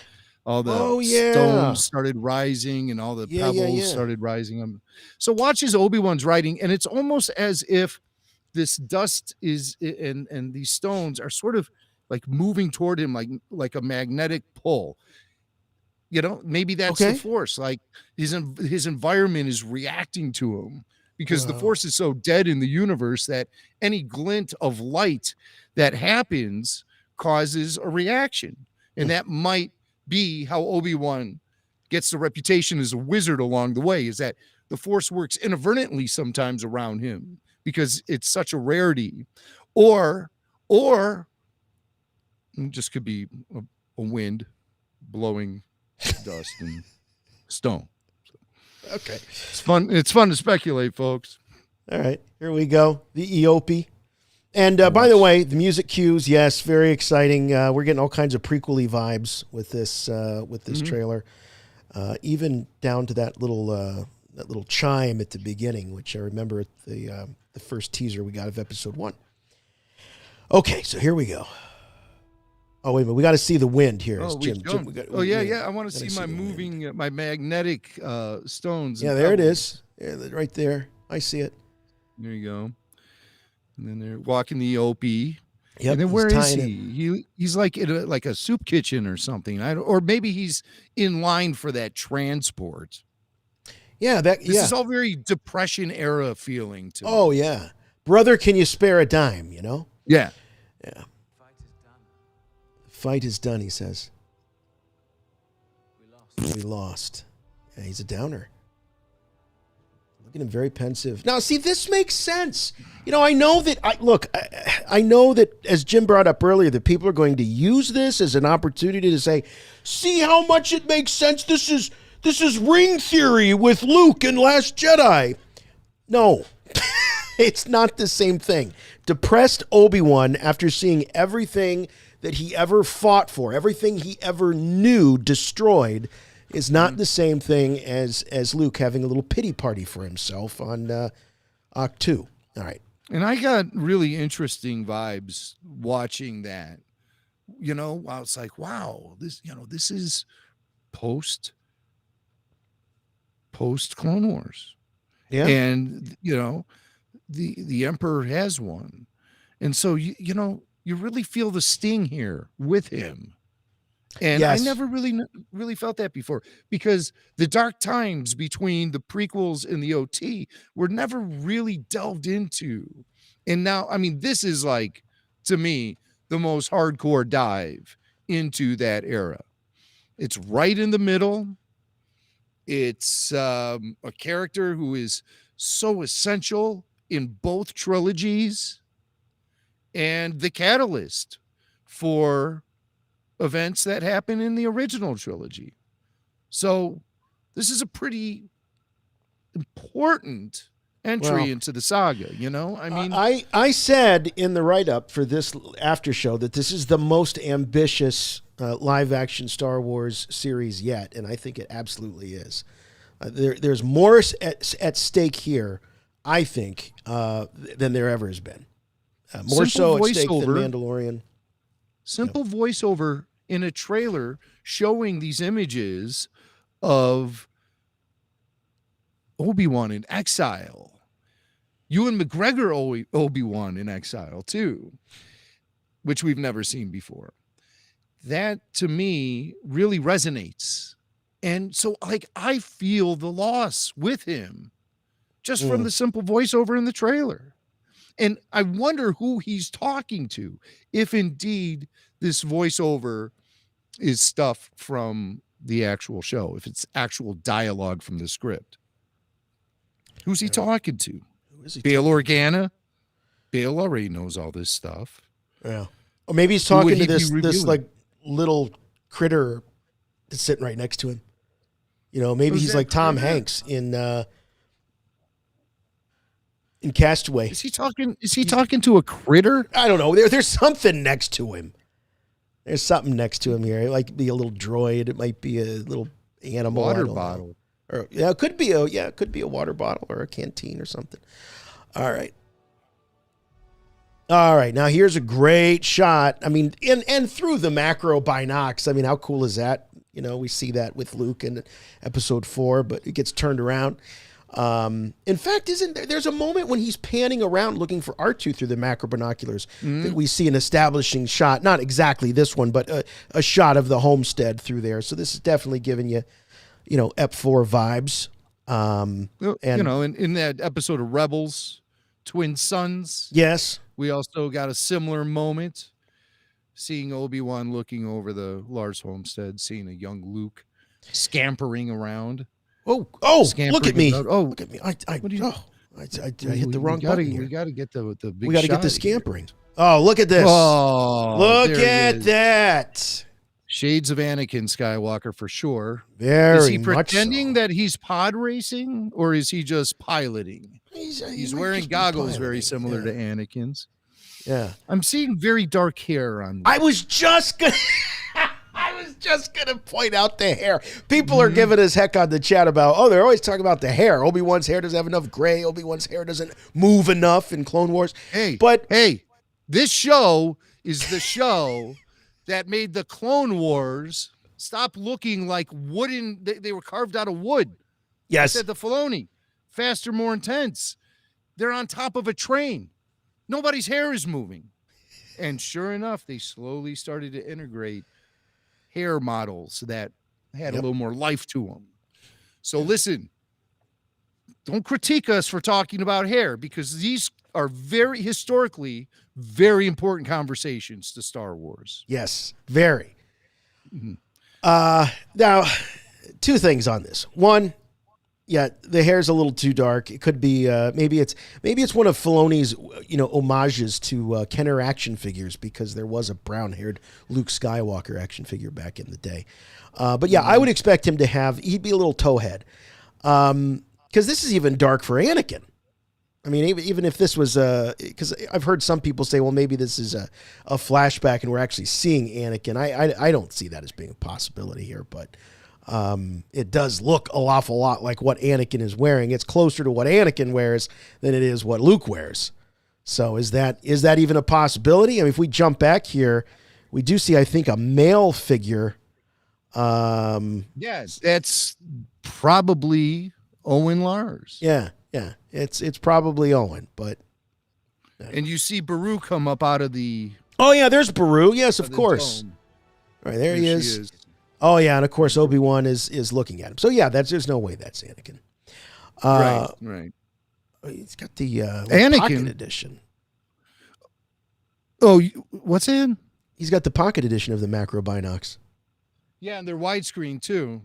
stones started rising and all the pebbles started rising. So watch as Obi-Wan's writing, and it's almost as if this dust is and these stones are sort of like moving toward him like a magnetic pull. Maybe that's the Force. Like his environment is reacting to him because the Force is so dead in the universe that any glint of light that happens causes a reaction. And that might be how Obi-Wan gets the reputation as a wizard along the way, is that the Force works inadvertently sometimes around him because it's such a rarity. Or it just could be a wind blowing dust and stone. Okay. It's fun to speculate, folks. All right, here we go. The Eope. And by the way, the music cues, yes, very exciting. We're getting all kinds of prequel-y vibes with this trailer, even down to that little chime at the beginning, which I remember at the first teaser we got of episode 1. Okay, so here we go. Oh wait a minute, we got to see the wind here. Jim, I want to see my moving, my magnetic stones. Yeah, there it is. Yeah, right there. I see it. There you go. And then they're walking the Eope. Yep, and then where is he? He's like in a soup kitchen or something. Or maybe he's in line for that transport. Yeah, this is all very Depression era feeling to me. Oh yeah, brother, can you spare a dime? Yeah. Fight is done. He says. We lost. Yeah, he's a downer. Look at him, very pensive. Now, see, this makes sense. I know that. I know that, as Jim brought up earlier, that people are going to use this as an opportunity to say, "See how much it makes sense. This is ring theory with Luke and Last Jedi." No, it's not the same thing. Depressed Obi-Wan, after seeing everything that he ever fought for, everything he ever knew destroyed, is not the same thing as Luke having a little pity party for himself on Actu. All right. And I got really interesting vibes watching that. I was like, wow, this is post post Clone Wars. Yeah. And, the Emperor has one. And so, you really feel the sting here with him. And Yes. I never really felt that before, because the dark times between the prequels and the OT were never really delved into. And now, I mean, this is like, to me, the most hardcore dive into that era. It's right in the middle. It's a character who is so essential in both trilogies and the catalyst for events that happen in the original trilogy. So this is a pretty important entry into the saga, I mean, I said in the write-up for this after show that this is the most ambitious live-action Star Wars series yet, and I think it absolutely is. There's more at stake here, I think, than there ever has been. More so at stake than Mandalorian. Simple voiceover in a trailer showing these images of Obi-Wan in exile. Ewan McGregor Obi-Wan in exile too, which we've never seen before. That to me really resonates. And so I feel the loss with him just from the simple voiceover in the trailer. And I wonder who he's talking to, if indeed this voiceover is stuff from the actual show, if it's actual dialogue from the script. Who's he talking to? Bail Organa? Bail already knows all this stuff. Yeah. Or maybe he's talking to this like little critter that's sitting right next to him. Maybe he's like Tom Hanks in Castaway. Is he talking to a critter? I don't know. There's something next to him. There's something next to him here. It might be a little droid. It might be a little animal. Water bottle. Or it could be a water bottle or a canteen or something. All right. Now here's a great shot. I mean, and through the macro binocs. I mean, how cool is that? We see that with Luke in episode 4, but it gets turned around. In fact, there's a moment when he's panning around looking for R2 through the macro binoculars that we see an establishing shot, not exactly this one, but a shot of the homestead through there. So this is definitely giving you, Ep4 vibes. And in that episode of Rebels, Twin Sons. Yes. We also got a similar moment, seeing Obi-Wan looking over the Lars homestead, seeing a young Luke scampering around. Oh! Look at me! Look at me! I hit the wrong button here. We got to get the big. We got to get the scampering. Oh, look at this! Oh, look at that! Shades of Anakin Skywalker for sure. Very Is he much pretending so. that he's pod racing, or is he just piloting? He's wearing goggles very similar to Anakin's. Yeah, I'm seeing very dark hair on. I was just gonna point out the hair. People are giving us heck on the chat about, they're always talking about the hair. Obi-Wan's hair doesn't have enough gray. Obi-Wan's hair doesn't move enough in Clone Wars. Hey, this show is the show that made the Clone Wars stop looking like wooden. They were carved out of wood. Yes. I said the Filoni, faster, more intense. They're on top of a train. Nobody's hair is moving. And sure enough, they slowly started to integrate hair models that had a little more life to them. So listen, don't critique us for talking about hair, because these are very historically very important conversations to Star Wars. Yes, very. Now, two things on this. One, the hair's a little too dark. It could be maybe it's one of Filoni's homages to Kenner action figures, because there was a brown-haired Luke Skywalker action figure back in the day. But I would expect him to he'd be a little towhead, because this is even dark for Anakin. I mean, even if this was because I've heard some people say, well, maybe this is a flashback and we're actually seeing Anakin. I don't see that as being a possibility here, but it does look an awful lot like what Anakin is wearing. It's closer to what Anakin wears than it is what Luke wears. So is that even a possibility? I mean, if we jump back here, we do see, I think, a male figure. Yes, that's probably Owen Lars. Yeah. It's probably Owen, but. And you see Baru come up out of the. Oh yeah, there's Baru. Yes, of course. Dome. All right, there he She is. Oh yeah, and of course Obi-Wan is looking at him. So yeah, there's no way that's Anakin. Right. He's got the Anakin pocket edition. Oh, what's in? He's got the pocket edition of the macro binocs. Yeah, and they're widescreen too,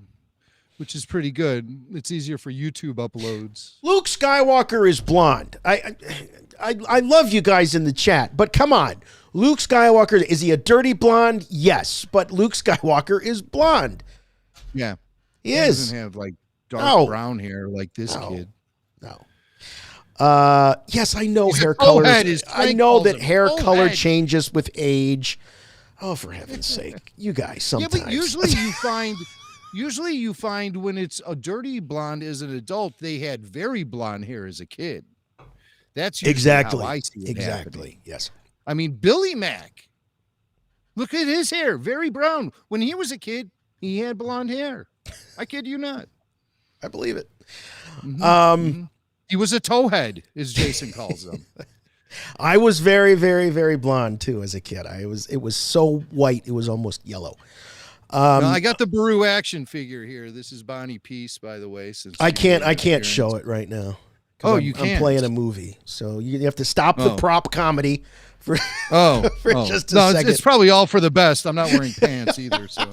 which is pretty good. It's easier for YouTube uploads. Luke Skywalker is blonde. I love you guys in the chat, but come on. Luke Skywalker, is he a dirty blonde? Yes, but Luke Skywalker is blonde. Yeah. He is. Doesn't have like dark brown hair like this kid. No. Yes, I know He's hair a color. towhead, as I Frank know calls that him. hair color Towhead. changes with age. Oh, for heaven's sake. You guys sometimes. Yeah, but usually you find when it's a dirty blonde as an adult, they had very blonde hair as a kid. That's usually how I see it happening. Yes. I mean, Billy Mack. Look at his hair, very brown. When he was a kid, he had blonde hair. I kid you not. I believe it. He was a towhead, as Jason calls them. I was very, very, very blonde too as a kid. It was so white it was almost yellow. Now, I got the Baru action figure here. This is Bonnie Peace, by the way. Since I can't show it right now. Oh, I'm can't. playing a movie, so you have to stop the prop comedy for just a second. It's probably all for the best. I'm not wearing pants either. So.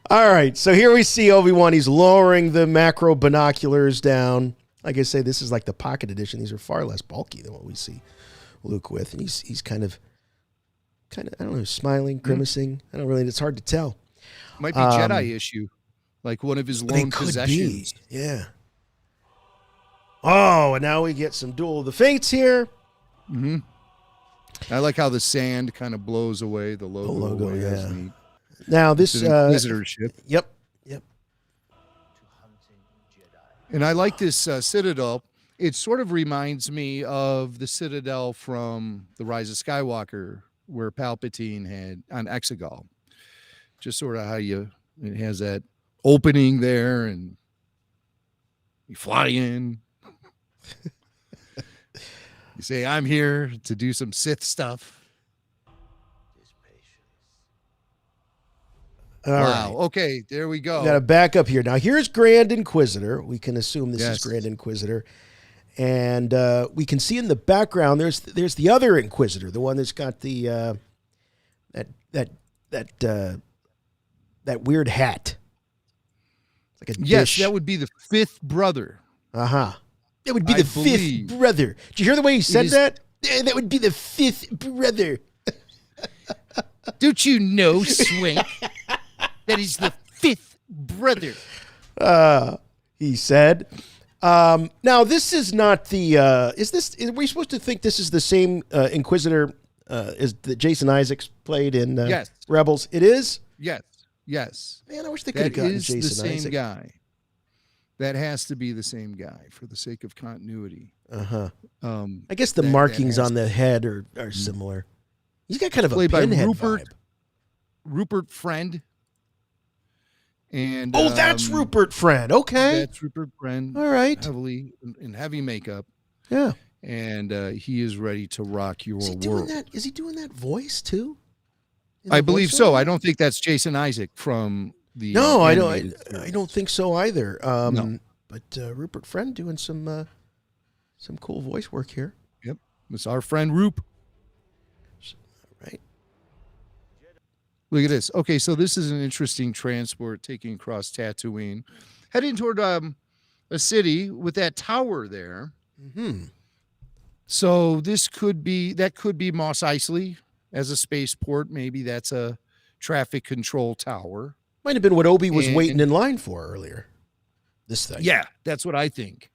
All right, so here we see Obi-Wan. He's lowering the macro binoculars down. Like I say, this is like the pocket edition. These are far less bulky than what we see Luke with, and he's kind of I don't know, smiling, grimacing. I don't really. It's hard to tell. Might be Jedi issue, like one of his lone possessions. Yeah. Oh, and now we get some Duel of the Fates here. Mm-hmm. I like how the sand kind of blows away the logo. Away. Yeah. Now this Inquisitor ship. Yep. And I like this Citadel. It sort of reminds me of the Citadel from The Rise of Skywalker, where Palpatine had on Exegol. Just sort of how it has that opening there, and you fly in. You say, I'm here to do some Sith stuff. All wow. right. Okay, there we go. We got to back up here. Now, here's Grand Inquisitor. We can assume this is Grand Inquisitor. And we can see in the background, there's the other Inquisitor, the one that's got the that weird hat. Like a dish. That would be the fifth brother. Uh-huh. That would be the fifth brother. Did you hear the way he said that? That would be the fifth brother. Don't you know, Swink? That is the fifth brother. He said. Now, this is not the... are we supposed to think this is the same Inquisitor as that Jason Isaacs played in Rebels? It is? Yes. Man, I wish they could have gotten Jason Isaacs. That is the same guy. That has to be the same guy for the sake of continuity. Uh-huh. I guess the markings on the head are similar. He's got kind of a pinhead vibe. Rupert Friend. And that's Rupert Friend. Okay. That's Rupert Friend. All right. Heavily in heavy makeup. Yeah. And he is ready to rock your world. Is he doing that voice too? I believe so. I don't think that's Jason Isaac from the. No, I don't think so either. No. But Rupert Friend doing some cool voice work here. Yep. It's our friend Roop. Right. Look at this. Okay, so this is an interesting transport taking across Tatooine, heading toward a city with that tower there. Mm-hmm. So that could be Mos Eisley as a spaceport. Maybe that's a traffic control tower. Might have been what Obi was waiting in line for earlier. This thing. Yeah, that's what I think.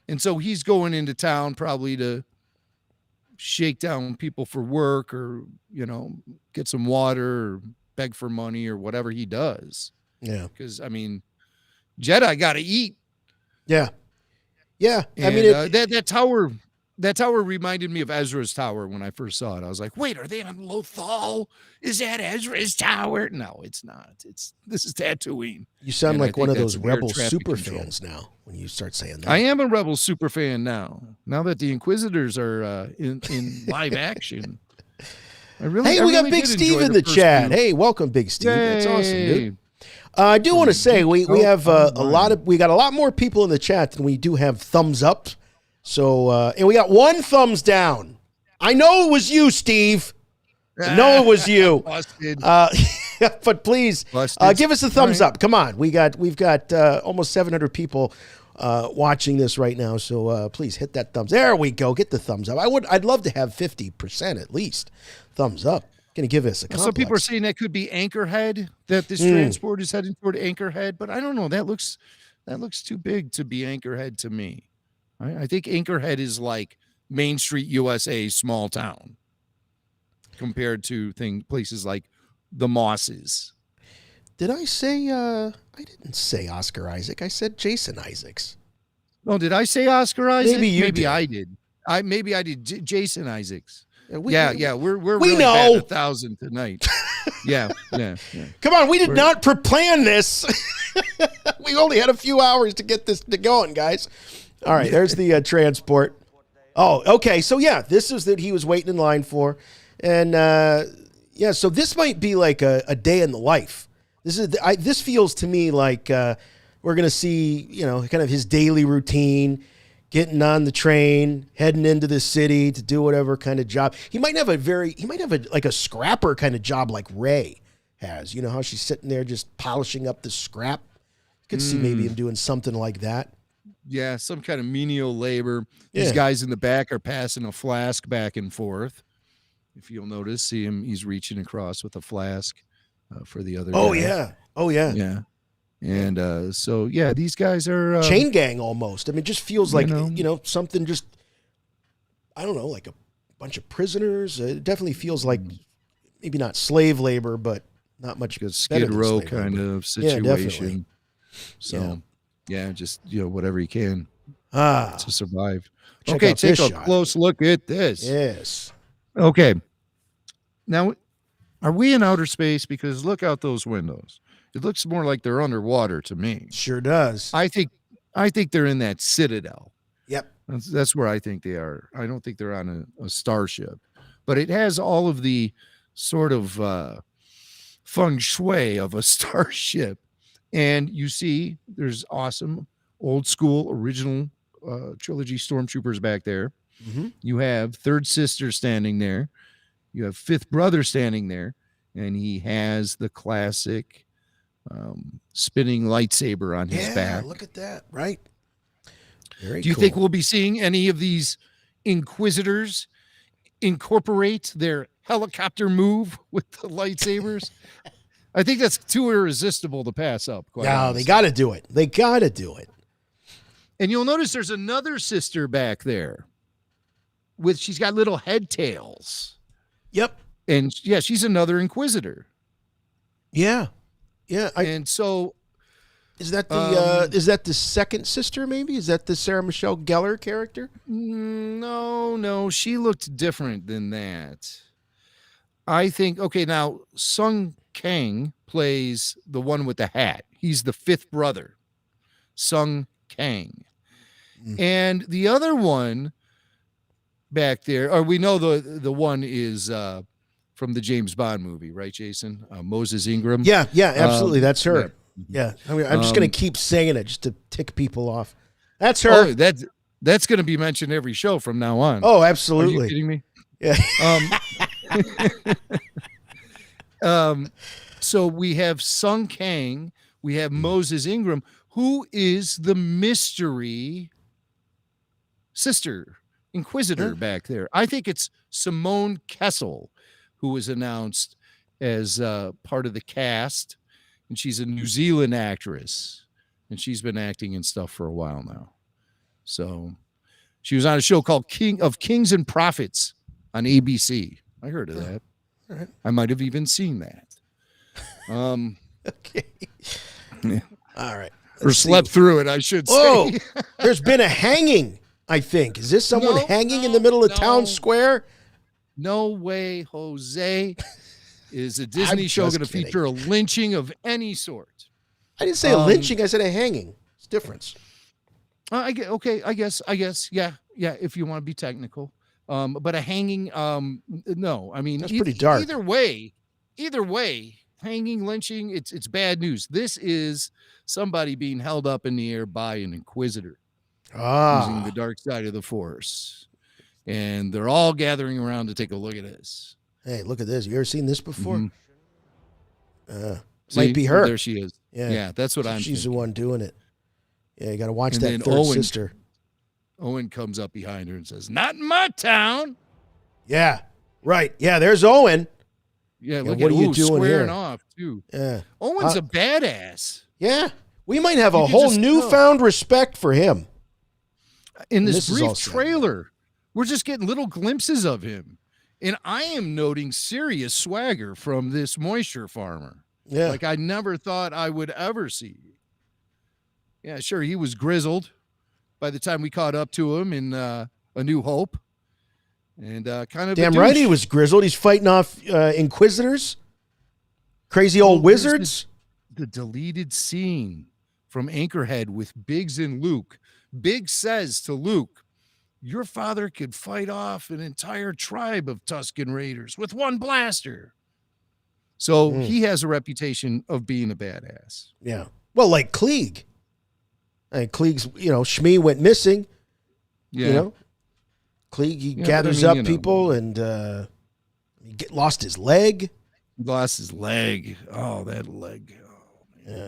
And so he's going into town probably to shake down people for work, or get some water, or beg for money, or whatever he does. Yeah, because I mean, Jedi got to eat. Yeah. And, I mean that tower that tower reminded me of Ezra's tower when I first saw it. I was like, wait, are they on Lothal? Is that Ezra's tower? No, it's not. This is Tatooine. You sound And like one of those Rebel traffic super control. fans now when you start saying that. I am a Rebel super fan now. Now that the Inquisitors are in live action. Hey, we got Big Steve in the chat. Hey, welcome, Big Steve. That's awesome, dude. I do want to say we have we got a lot more people in the chat than we do have thumbs up. So and we got 1 thumbs down. I know it was you, Steve. I know it was you. But please give us a thumbs up. Come on, we've got almost 700 people watching this right now. So please hit that thumbs. There we go. Get the thumbs up. I'd love to have 50% at least thumbs up. Going to give us a complex. Some people are saying that could be Anchorhead, that this transport is heading toward Anchorhead, but I don't know. That looks too big to be Anchorhead to me. I think Anchorhead is like Main Street, USA, small town, compared to places like the Mosses. Did I say? I didn't say Oscar Isaac. I said Jason Isaacs. Oh, did I say Oscar Isaac? Maybe I did. Maybe I did. Jason Isaacs. We're we really know 1,000 tonight. Yeah. Come on, we did not pre-plan this. We only had a few hours to get this going, guys. All right, there's the transport. Oh, okay. So yeah, this is that he was waiting in line for, and so this might be like a day in the life. This feels to me like we're gonna see kind of his daily routine. Getting on the train, heading into the city to do whatever kind of job. He might have a scrapper kind of job like Rey has. You know how she's sitting there just polishing up the scrap? You could see maybe him doing something like that. Yeah, some kind of menial labor. These guys in the back are passing a flask back and forth. If you'll notice, he's reaching across with a flask for the other guy. Oh, yeah. Yeah. And these guys are chain gang almost. I mean, it just feels like something just I don't know, like a bunch of prisoners. It definitely feels like maybe not slave labor, but not much a Skid Row kind of situation. So just whatever you can to survive. Take a close look at this. Yes. Okay. Now, are we in outer space? Because look out those windows. It looks more like they're underwater to me. Sure does. I think they're in that citadel. Yep. That's where I think they are. I don't think they're on a starship, but it has all of the sort of feng shui of a starship. And you see there's awesome old school original trilogy stormtroopers back there. Mm-hmm. You have third sister standing there. You have fifth brother standing there. And he has the classic spinning lightsaber on his back. Look at that, right? Very Do you think we'll be seeing any of these Inquisitors incorporate their helicopter move with the lightsabers? I think that's too irresistible to pass up. No, they got to do it. They got to do it. And you'll notice there's another sister back there she's got little head tails. Yep. And she's another Inquisitor. Yeah. And so is that the second sister? Maybe is that the Sarah Michelle Gellar character? No, she looked different than that. I think now Sung Kang plays the one with the hat. He's the fifth brother, Sung Kang, and the other one back there, or we know the one is from the James Bond movie, right, Jason? Moses Ingram. Yeah, absolutely. That's her. Yeah. I mean, I'm just going to keep saying it just to tick people off. That's her. Oh, that's going to be mentioned every show from now on. Oh, absolutely. Are you kidding me? Yeah. So we have Sung Kang, we have Moses Ingram, who is the mystery sister Inquisitor back there. I think it's Simone Kessel, who was announced as part of the cast, and she's a New Zealand actress, and she's been acting and stuff for a while now. So she was on a show called King of Kings and Prophets on ABC. I heard of that. All right. I might have even seen that. Okay. Yeah. All right. Or slept through it, I should say. Oh, there's been a hanging I think. Is this someone No, hanging in no, the middle of no. town square? No way, Jose. Is a Disney I'm show just going to kidding. feature a lynching of any sort? I didn't say a lynching. I said a hanging. It's difference. I guess, yeah, if you want to be technical. But a hanging, no. I mean, That's pretty dark. Either way, hanging, lynching, it's bad news. This is somebody being held up in the air by an Inquisitor using the dark side of the Force. And they're all gathering around to take a look at this. Hey, look at this. You ever seen this before? See, Might be her. There she is. Yeah, that's what I'm She's thinking. the one doing it. Yeah, you got to watch And that then third sister. Owen comes up behind her and says, "Not in my town." Yeah, right. Yeah, there's Owen. Yeah, look what at are you doing squaring here? off too. Yeah. Owen's a badass. Yeah. We might have a You could whole just newfound respect for him. In And this this is all brief said. trailer, we're just getting little glimpses of him. And I am noting serious swagger from this moisture farmer. Yeah. Like I never thought I would ever see. Yeah, sure, he was grizzled by the time we caught up to him in A New Hope. And kind of Damn a right douche. he was grizzled. He's fighting off Inquisitors. Crazy old Well, there's wizards. The deleted scene from Anchorhead with Biggs and Luke. Biggs says to Luke, "Your father could fight off an entire tribe of Tusken Raiders with one blaster." So he has a reputation of being a badass. Yeah. Well, like Klieg. Klieg's, Shmi went missing. Yeah. Klieg, he Yeah, but gathers I mean, up people and lost his leg. He lost his leg. Oh, that leg. Oh, man. Yeah.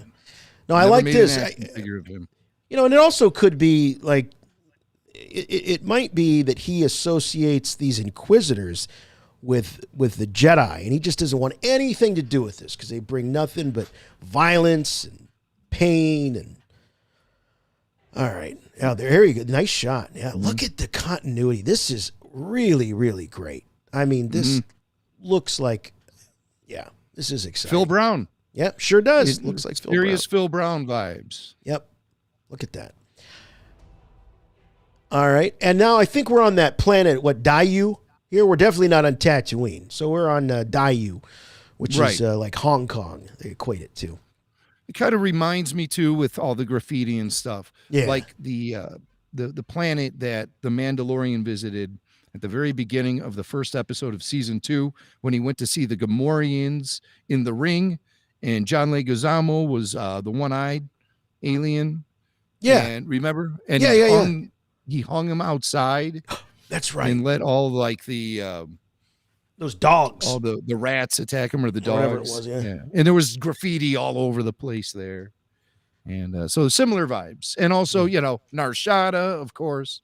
No, I Never like made this. an action figure of him. And it also could be like, it might be that he associates these Inquisitors with the Jedi, and he just doesn't want anything to do with this because they bring nothing but violence and pain. And all right, there you go. Nice shot. Yeah, look at the continuity. This is really, really great. I mean, this looks like, this is exciting. Phil Brown. Yep, sure does. Looks like Phil Brown. Serious Phil Brown vibes. Yep. Look at that. All right. And now I think we're on that planet, Dayu? Here, we're definitely not on Tatooine. So we're on Dayu, which is like Hong Kong, they equate it to. It kind of reminds me, too, with all the graffiti and stuff. Yeah. Like the planet that the Mandalorian visited at the very beginning of the first episode of season 2, when he went to see the Gamorreans in the ring, and John Leguizamo was the one-eyed alien. Yeah. And remember? And he hung him outside. That's right. And let all like the those dogs, all the rats attack him, or the dogs. Whatever it was, yeah. And there was graffiti all over the place there. And so similar vibes. And also, Narshada, of course,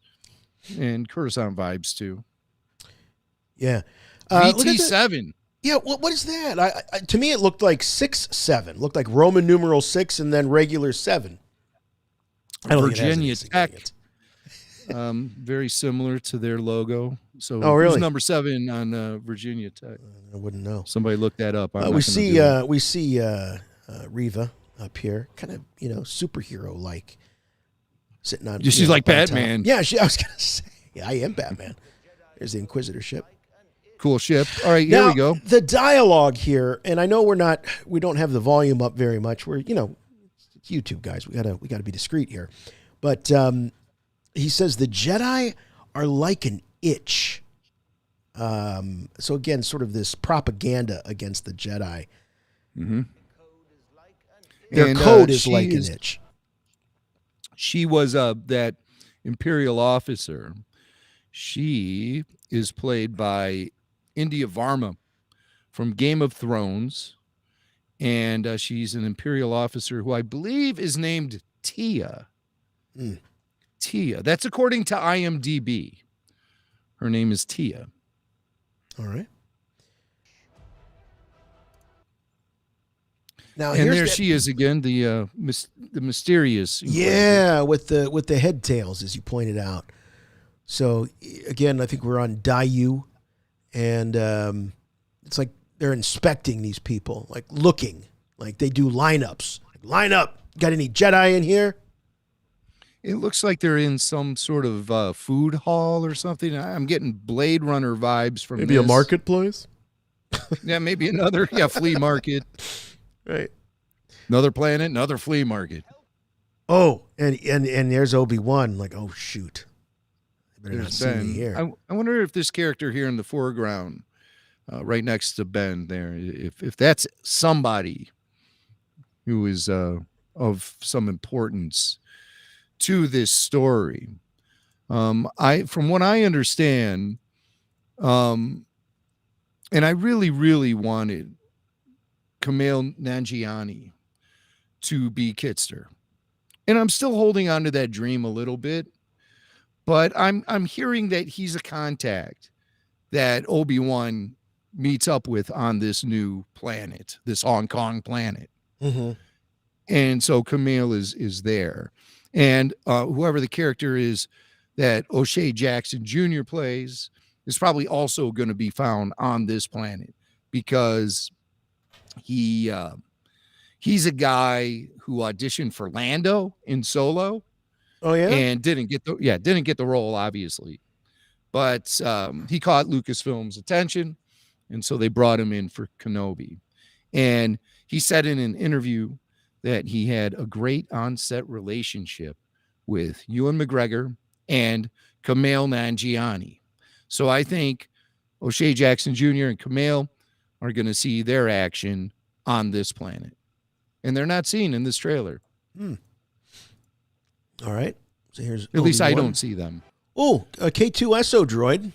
and Coruscant vibes too. Yeah. VT7. Yeah, what is that? To me, it looked like 6-7. Looked like Roman numeral 6 and then regular 7. I don't think it has any Virginia Tech. Very similar to their logo. So really? who's number 7 on Virginia Tech? I wouldn't know. Somebody look that up. We see Reva up here, kind of superhero like, sitting on. She's like on top. Batman. Yeah, I was gonna say, I am Batman. There's the Inquisitor ship. Cool ship. All right, Now, here we go. The dialogue here, and I know we don't have the volume up very much. We're it's YouTube guys. We gotta be discreet here, but he says the Jedi are like an itch. So again, sort of this propaganda against the Jedi. Mm-hmm. Their code is like an itch. She was that Imperial officer. She is played by India Varma from Game of Thrones, and she's an Imperial officer who I believe is named Tia. Tia. That's according to IMDb. Her name is Tia. All right. Now And there she is again, the mysterious. Yeah, with the head tails, as you pointed out. So again, I think we're on Dayu, and it's like they're inspecting these people, like looking, like they do lineups. Line up. Got any Jedi in here? It looks like they're in some sort of food hall or something. I'm getting Blade Runner vibes from Maybe a this. marketplace. Yeah, maybe another flea market. Right. Another planet, another flea market. Oh, and there's Obi-Wan. Like, oh shoot, I better not see me here. I wonder if this character here in the foreground, right next to Ben, there, if that's somebody who is of some importance to this story. From what I understand, and I really, really wanted Kumail Nanjiani to be Kitster. And I'm still holding on to that dream a little bit, but I'm hearing that he's a contact that Obi-Wan meets up with on this new planet, this Hong Kong planet. Mm-hmm. And so Kumail is there. And whoever the character is that O'Shea Jackson Jr. plays is probably also going to be found on this planet because he's a guy who auditioned for Lando in Solo. Oh yeah, and didn't get the role, obviously, but he caught Lucasfilm's attention, and so they brought him in for Kenobi. And he said in an interview that he had a great on-set relationship with Ewan McGregor and Kumail Nanjiani. So I think O'Shea Jackson Jr. and Kumail are going to see their action on this planet. And they're not seen in this trailer. All right. So here's at least I Obi-Wan. don't see them. Oh, a K2SO droid.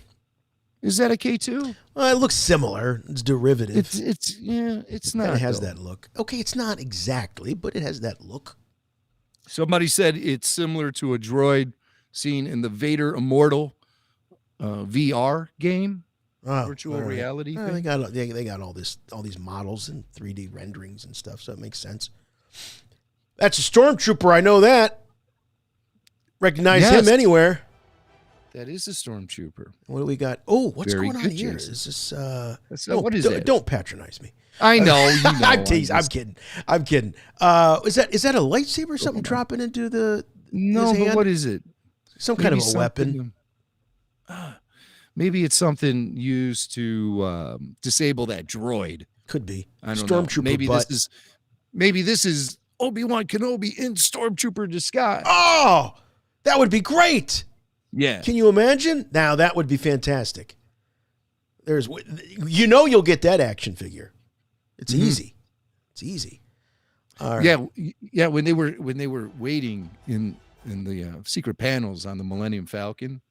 Is that a K2? Well, it looks similar. It's derivative. It's not. It has though. that look. Okay, it's not exactly, but it has that look. Somebody said it's similar to a droid seen in the Vader Immortal VR game, virtual reality thing. They got all these models and 3D renderings and stuff, so it makes sense. That's a stormtrooper. I know that. Recognize him anywhere. That is a stormtrooper. What do we got? Oh, what's Very going on good, here? Jason. Is this what is that? Don't patronize me. I know. You know I'm teasing. I'm kidding. Is that a lightsaber or something dropping into the No, his but hand? what is it? Some kind of a weapon. Maybe it's something used to disable that droid. Could be. I don't Stormtrooper know. Maybe this is Obi-Wan Kenobi in Stormtrooper disguise. Oh, that would be great. Yeah. Can you imagine? Now that would be fantastic. You'll get that action figure. It's easy. It's easy. All right. Yeah. When they were waiting in the secret panels on the Millennium Falcon,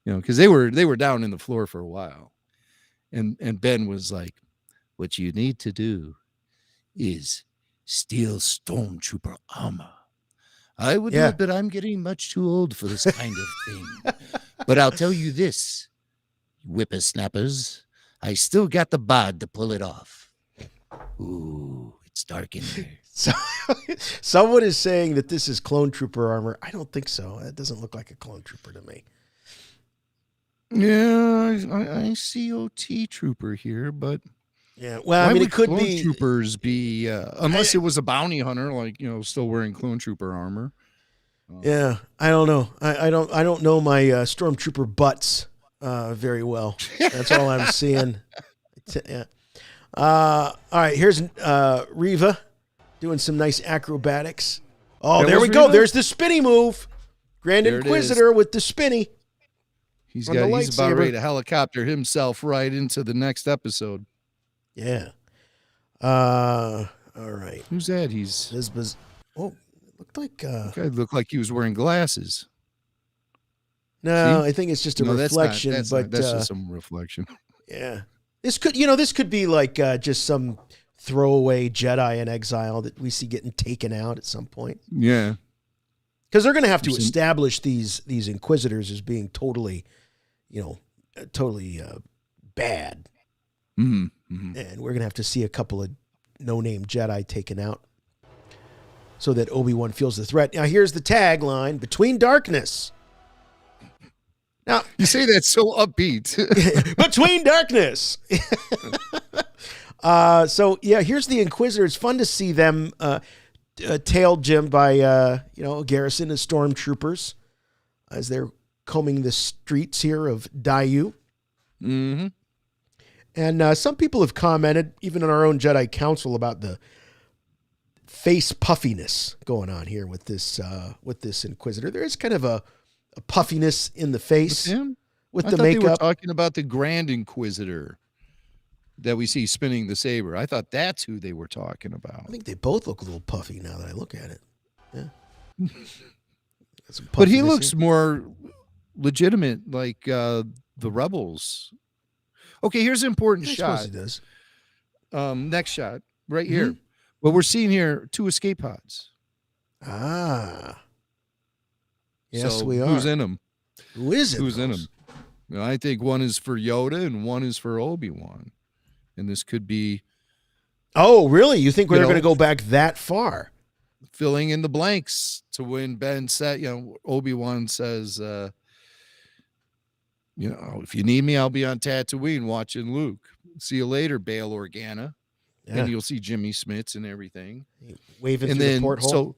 because they were down in the floor for a while, and Ben was like, "What you need to do is steal Stormtrooper armor. I would do it, but I'm getting much too old for this kind of thing. But I'll tell you this, whippersnappers, I still got the bod to pull it off. Ooh, it's dark in here." So, someone is saying that this is clone trooper armor. I don't think so. It doesn't look like a clone trooper to me. Yeah, I see OT trooper here, but yeah, well, I mean, it could clone be troopers be unless it was a bounty hunter, like still wearing clone trooper armor. Yeah, I don't know. I don't know my stormtrooper butts very well. That's all I'm seeing. Yeah. All right, here's Reva doing some nice acrobatics. Oh, there we go. There's the spinny move. Grand Inquisitor with the spinny. He's about ready to helicopter himself right into the next episode. Yeah. All right. Who's that? Looked like guy looked like he was wearing glasses. No, See? I think it's just a reflection. That's just some reflection. Yeah. This could be like just some throwaway Jedi in exile that we see getting taken out at some point. Yeah. Because they're going to have to establish these Inquisitors as being totally bad. Mm-hmm. Mm-hmm. And we're going to have to see a couple of no-name Jedi taken out so that Obi-Wan feels the threat. Now, here's the tagline, Between Darkness. Now, you say that so upbeat. Between Darkness. So, yeah, here's the Inquisitor. It's fun to see them tailed Jim by a garrison of stormtroopers as they're combing the streets here of Daiyu. Mm-hmm. And some people have commented, even in our own Jedi Council, about the face puffiness going on here with this Inquisitor. There is kind of a puffiness in the face with the makeup. They were talking about the Grand Inquisitor that we see spinning the saber. I thought that's who they were talking about. I think they both look a little puffy now that I look at it. Yeah. But he looks more legitimate, like the Rebels. Okay, here's an important shot. He does. Next shot, right here. What we're seeing here, 2 escape pods. Ah. Yes, so we are. Who's in them? Who is it? Who's in them? I think one is for Yoda and one is for Obi-Wan. And this could be... Oh, really? You think we're going to go back that far? Filling in the blanks to when Ben said, Obi-Wan says, if you need me, I'll be on Tatooine watching Luke. See you later, Bail Organa. Yeah. And you'll see Jimmy Smits and everything. Waving through the porthole.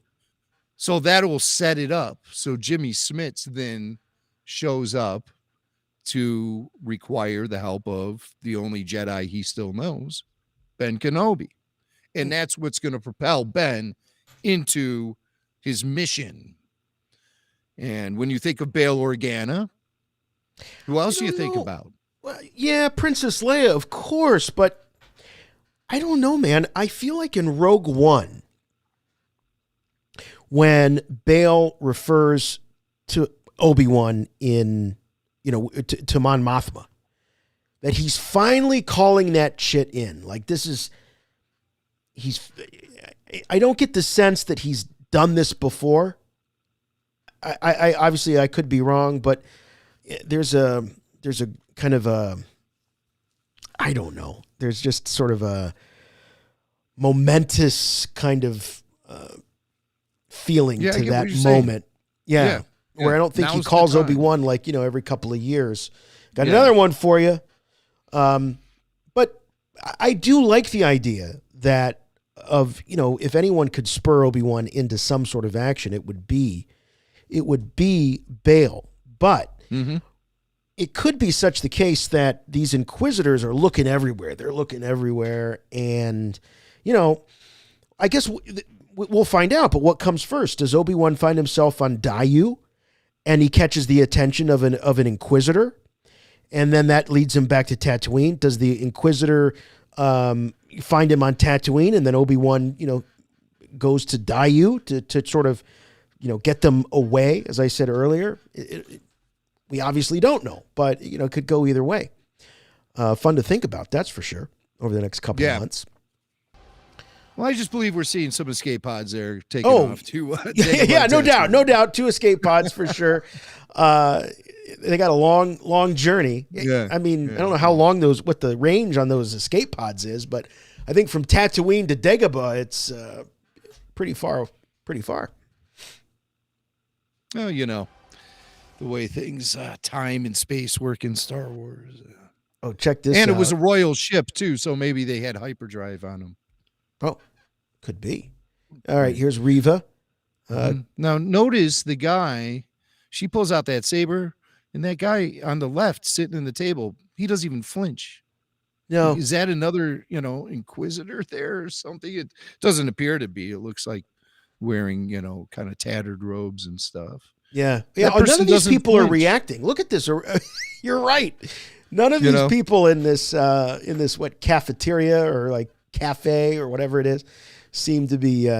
So that will set it up. So Jimmy Smits then shows up to require the help of the only Jedi he still knows, Ben Kenobi. And that's what's going to propel Ben into his mission. And when you think of Bail Organa, who else do you think about? Well, yeah, Princess Leia, of course, but I don't know, man. I feel like in Rogue One, when Bail refers to Obi-Wan to Mon Mothma, that he's finally calling that shit in. Like I don't get the sense that he's done this before. I obviously I could be wrong, but there's a kind of a, I don't know. There's just sort of a momentous kind of feeling to that moment. Yeah. Where I don't think he calls Obi-Wan every couple of years. Got another one for you. But I do like the idea that if anyone could spur Obi-Wan into some sort of action, it would be Bail. But it could be such the case that these Inquisitors are looking everywhere. They're looking everywhere. And, I guess we'll find out. But what comes first? Does Obi-Wan find himself on Daiyu and he catches the attention of an Inquisitor? And then that leads him back to Tatooine. Does the Inquisitor find him on Tatooine and then Obi-Wan, goes to Daiyu to sort of, get them away, as I said earlier? We obviously don't know, but, it could go either way. Fun to think about, that's for sure, over the next couple of months. Well, I just believe we're seeing some escape pods there taking off to no doubt. 2 escape pods for sure. They got a long journey. Yeah. I mean, I don't know how long what the range on those escape pods is, but I think from Tatooine to Dagobah, it's pretty far. Well, the way things, time and space work in Star Wars. Oh, check this out. And it was a royal ship, too, so maybe they had hyperdrive on them. Oh, could be. All right, here's Reva. Now, notice the guy, she pulls out that saber, and that guy on the left sitting in the table, he doesn't even flinch. No. Is that another, Inquisitor there or something? It doesn't appear to be. It looks like wearing, kind of tattered robes and stuff. Yeah. None of these people are reacting. Look at this. You're right. None of these people in this cafeteria or like cafe or whatever it is seem to be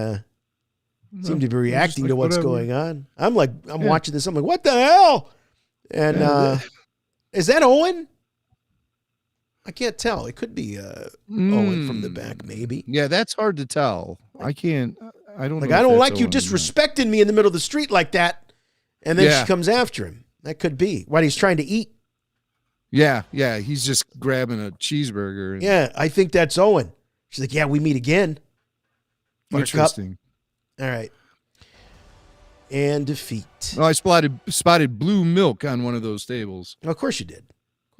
reacting to what's going on. I'm watching this. I'm like, what the hell? And is that Owen? I can't tell. It could be Owen from the back, maybe. Yeah, that's hard to tell. I don't know. I don't like you disrespecting me in the middle of the street like that. And then she comes after him. That could be what he's trying to eat. Yeah. He's just grabbing a cheeseburger. Yeah, I think that's Owen. She's like, yeah, we meet again. Interesting. All right. And defeat. Oh, I spotted blue milk on one of those tables. Oh, of course you did.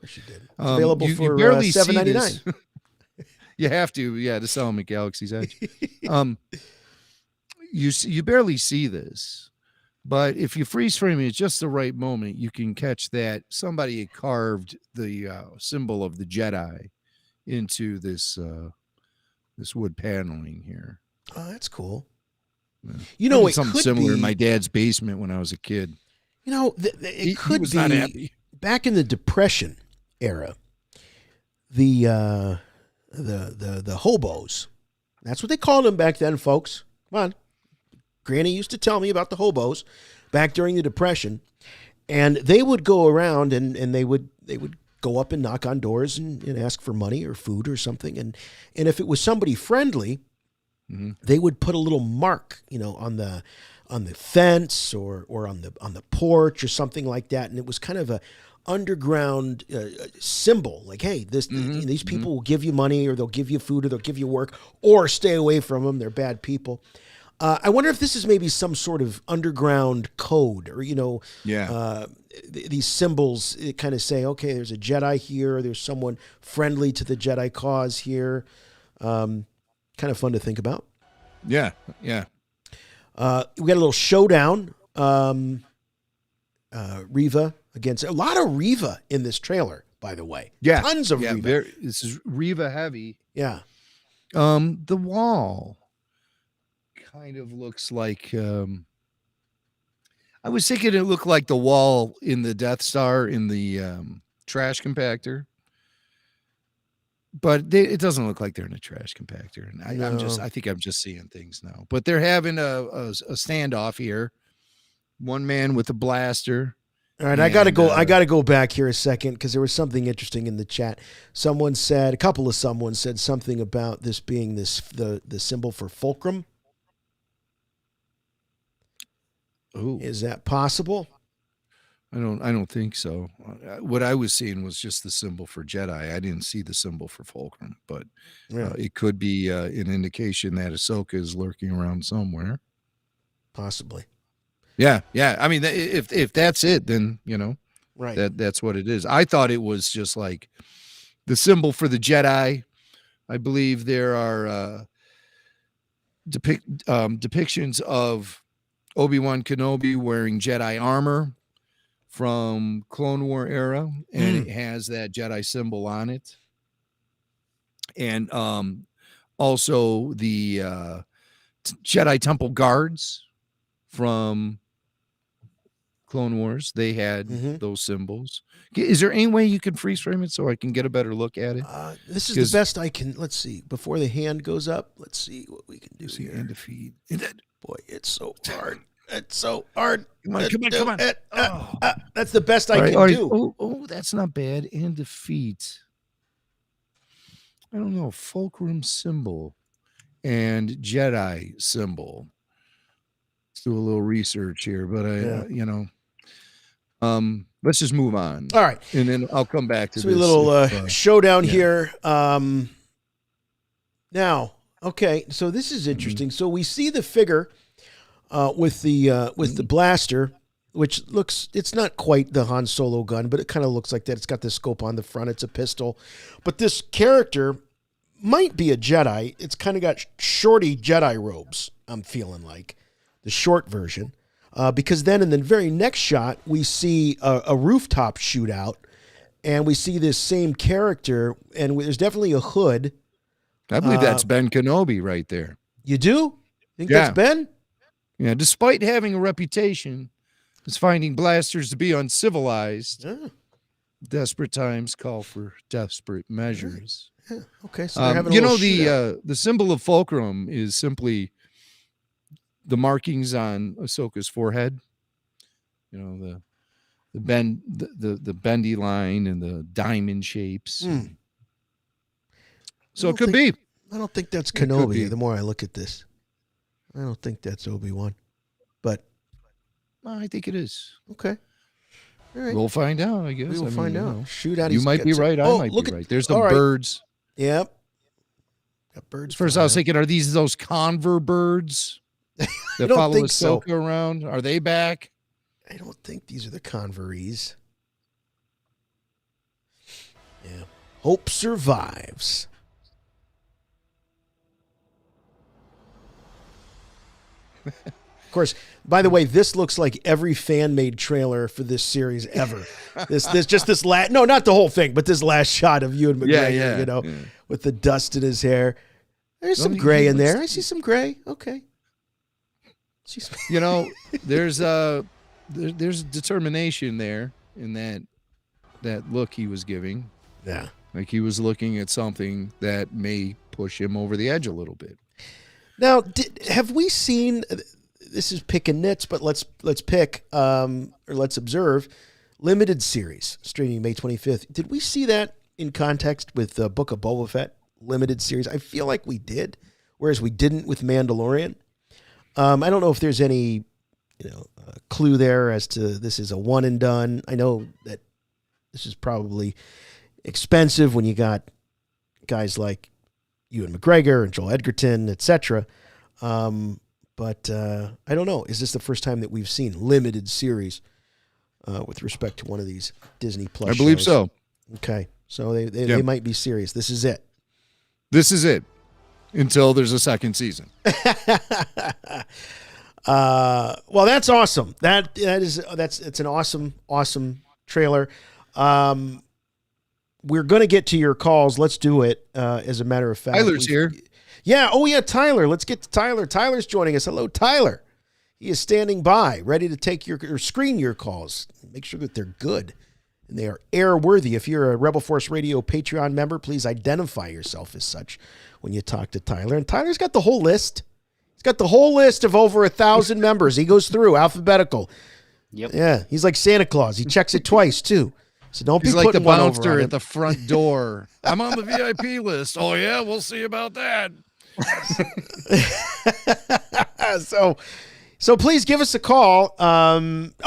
It's available for $7.99. You have to, to sell them at Galaxy's Edge. you barely see this, but if you freeze frame it at just the right moment, you can catch that somebody had carved the symbol of the Jedi into this wood paneling here. Oh, that's cool. Yeah. You know, it something could similar be in my dad's basement when I was a kid. You know, it could was be not happy. Back in the Depression era. The hobos. That's what they called them back then, folks. Come on. Granny used to tell me about the hobos back during the Depression. And they would go around and they would go up and knock on doors and ask for money or food or something. And if it was somebody friendly, they would put a little mark, on the fence or on the porch or something like that. And it was kind of a underground symbol, like, hey, these people will give you money, or they'll give you food, or they'll give you work, or stay away from them. They're bad people. I wonder if this is maybe some sort of underground code, or these symbols kind of say, okay, there's a Jedi here, there's someone friendly to the Jedi cause here. Kind of fun to think about. Yeah. We got a little showdown. Reva against a lot of Reva in this trailer, by the way. Yeah, tons of Reva. This is Reva heavy. Yeah. The wall kind of looks like. I was thinking it looked like the wall in the Death Star in the trash compactor. But it doesn't look like they're in a trash compactor, and I think I'm just seeing things now. But they're having a standoff here. One man with a blaster. All right, I gotta go back here a second because there was something interesting in the chat. Someone said something about this being the symbol for fulcrum. Oh, is that possible? I don't think so. What I was seeing was just the symbol for Jedi. I didn't see the symbol for fulcrum, but it could be an indication that Ahsoka is lurking around somewhere. Possibly. Yeah. I mean, if that's it, then right. That's what it is. I thought it was just like the symbol for the Jedi. I believe there are depictions of Obi-Wan Kenobi wearing Jedi armor from Clone War era, and it has that Jedi symbol on it. And also the Jedi Temple guards from Clone Wars, they had those symbols. Is there any way you can freeze frame it so I can get a better look at it? This is the best I can. Let's see. Before the hand goes up, let's see what we can do here. And defeat. Boy, it's so hard. It's so hard. Come on. That's the best I can do. Oh, that's not bad. And defeat. I don't know. Fulcrum symbol and Jedi symbol. Let's do a little research here, but let's just move on. All right. And then I'll come back to this. A little showdown here. Now, okay, so this is interesting. So we see the figure with the blaster, which it's not quite the Han Solo gun, but it kind of looks like that. It's got the scope on the front. It's a pistol. But this character might be a Jedi. It's kind of got shorty Jedi robes, I'm feeling like. The short version. Because then in the very next shot, we see a rooftop shootout, and we see this same character, and there's definitely a hood. I believe that's Ben Kenobi right there. You do? Think that's Ben? Yeah, despite having a reputation as finding blasters to be uncivilized, desperate times call for desperate measures. Yeah. Okay, so they're having the symbol of fulcrum is simply the markings on Ahsoka's forehead. The bendy line and the diamond shapes. So it could be. I don't think that's Kenobi. The more I look at this, I don't think that's Obi-Wan, but I think it is. Okay. All right. We'll find out, I guess. We'll find out. Shoot out. You might be right. I might be right. There's the birds. Yep. Got birds. First, I was thinking, are these those Conver birds that follow Ahsoka around? Are they back? I don't think these are the Converies. Yeah. Hope survives. Of course, by the way, this looks like every fan-made trailer for this series ever. This last, no, not the whole thing, but this last shot of Ewan McGregor, with the dust in his hair. There's some gray in there. I see some gray. Okay. There's determination there in that look he was giving. Yeah. Like he was looking at something that may push him over the edge a little bit. Now, have we seen, this is picking nits, but let's pick, or let's observe, limited series streaming May 25th. Did we see that in context with the Book of Boba Fett limited series? I feel like we did, whereas we didn't with Mandalorian. I don't know if there's any, clue there as to this is a one and done. I know that this is probably expensive when you got guys like Ewan McGregor and Joel Edgerton, etc. But I don't know. Is this the first time that we've seen limited series with respect to one of these Disney Plus? I believe shows? so. Okay, so they might be serious. This is it. This is it until there's a second season. Well, that's awesome. It's an awesome trailer. We're going to get to your calls. Let's do it. As a matter of fact, Tyler's here. Yeah. Oh yeah, Tyler. Let's get to Tyler. Tyler's joining us. Hello, Tyler. He is standing by, ready to take or screen your calls. Make sure that they're good and they are airworthy. If you're a Rebel Force Radio Patreon member, please identify yourself as such when you talk to Tyler. And Tyler's got the whole list. He's got the whole list of over 1,000 members. He goes through alphabetical. Yep. Yeah, he's like Santa Claus. He checks it twice too. So don't He's be like the putting one over bouncer on at him. the front door. I'm on the VIP list. Oh yeah, we'll see about that. So please give us a call.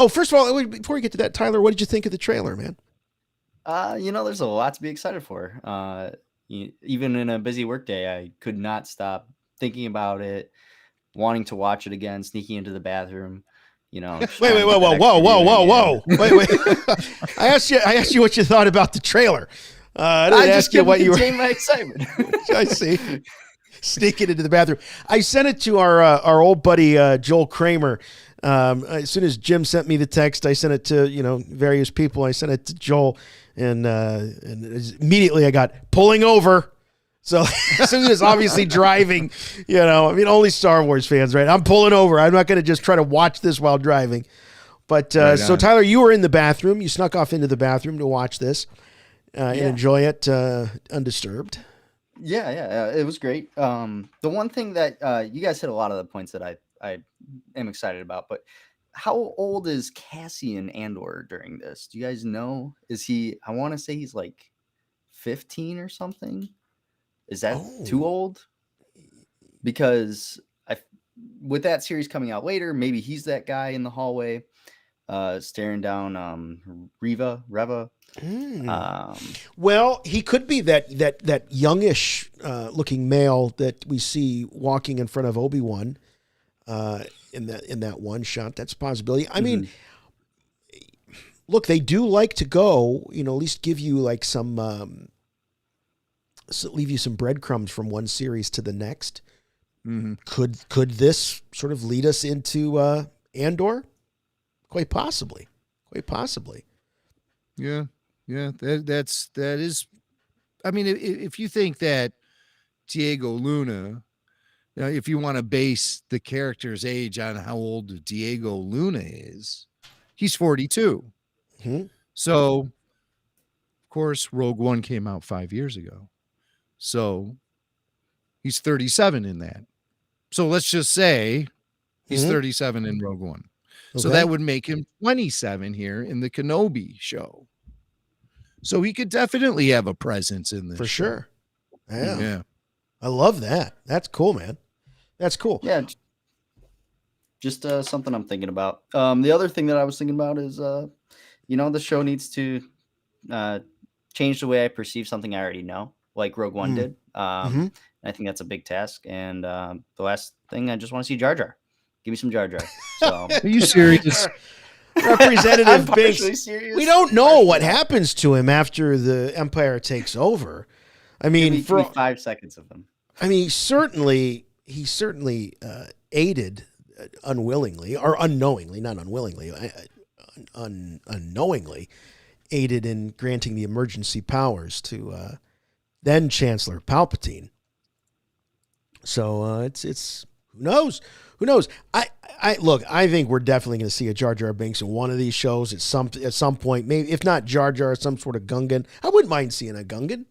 First of all, before we get to that, Tyler, what did you think of the trailer, man? There's a lot to be excited for. Even in a busy workday, I could not stop thinking about it, wanting to watch it again, sneaking into the bathroom. Wait, whoa. Wait. I asked you what you thought about the trailer. I didn't ask you what you were. My excitement. I see. Sneaking into the bathroom. I sent it to our old buddy Joel Kramer. As soon as Jim sent me the text, I sent it to various people. I sent it to Joel, and immediately I got pulling over. So as soon as obviously driving, only Star Wars fans, right? I'm pulling over. I'm not going to just try to watch this while driving. But so Tyler, you were in the bathroom. You snuck off into the bathroom to watch this and enjoy it undisturbed. Yeah, it was great. The one thing that you guys hit a lot of the points that I am excited about, but how old is Cassian Andor during this? Do you guys know? Is he? I want to say he's like 15 or something. Is that too old? Because with that series coming out later, maybe he's that guy in the hallway, staring down Reva. Well, he could be that youngish looking male that we see walking in front of Obi-Wan in that one shot. That's a possibility. I mean, look, they do like to go, at least give you like some. Leave you some breadcrumbs from one series to the next. Mm-hmm. Could this sort of lead us into Andor? Quite possibly. Yeah. That is. I mean, if you think that Diego Luna, if you want to base the character's age on how old Diego Luna is, he's 42. Mm-hmm. So, of course, Rogue One came out 5 years ago. So he's 37 in that. So let's just say he's 37 in Rogue One. Okay. So that would make him 27 here in the Kenobi show. So he could definitely have a presence in this. For show. Sure. Yeah. I love that. That's cool, man. That's cool. Yeah. Just something I'm thinking about. The other thing that I was thinking about is, the show needs to change the way I perceive something I already know, like Rogue One did. I think that's a big task. And the last thing, I just want to see Jar Jar. Give me some Jar Jar. So. Are you serious? Representative Binks. Serious. We don't know what happens to him after the Empire takes over. I mean, give me 5 seconds of him. I mean, he certainly aided unwillingly or unknowingly, not unwillingly, unknowingly aided in granting the emergency powers to then Chancellor Palpatine. So it's who knows? Who knows? I think we're definitely going to see a Jar Jar Binks in one of these shows at some point. Maybe if not Jar Jar, some sort of Gungan. I wouldn't mind seeing a Gungan.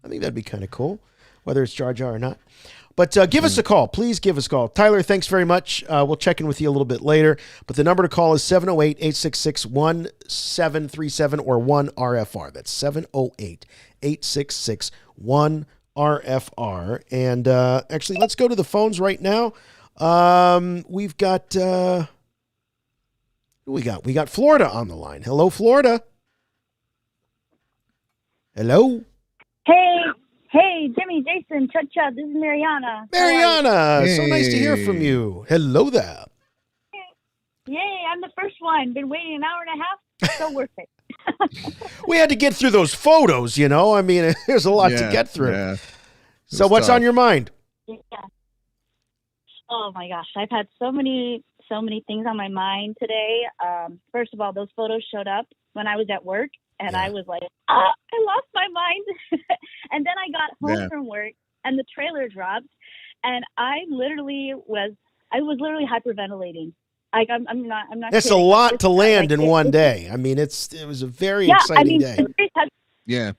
I think that'd be kind of cool, whether it's Jar Jar or not. But give us a call. Please give us a call. Tyler, thanks very much. We'll check in with you a little bit later. But the number to call is 708-866-1737 or 1RFR. That's 708-866-1RFR. And actually, let's go to the phones right now. We've got... who we got? We got Florida on the line. Hello, Florida. Hello. Hey, Jimmy, Jason, Chud, this is Mariana. Mariana, so nice to hear from you. Hello there. Yay, I'm the first one. Been waiting an hour and a half. So worth it. We had to get through those photos, you know. I mean, there's a lot to get through. Yeah. So what's on your mind? Yeah. Oh my gosh, I've had so many things on my mind today. First of all, those photos showed up when I was at work. And I was like, I lost my mind. And then I got home from work and the trailer dropped. And I was literally hyperventilating. Like I'm not. That's kidding. a lot to land in one day. I mean, it was a very exciting day. The series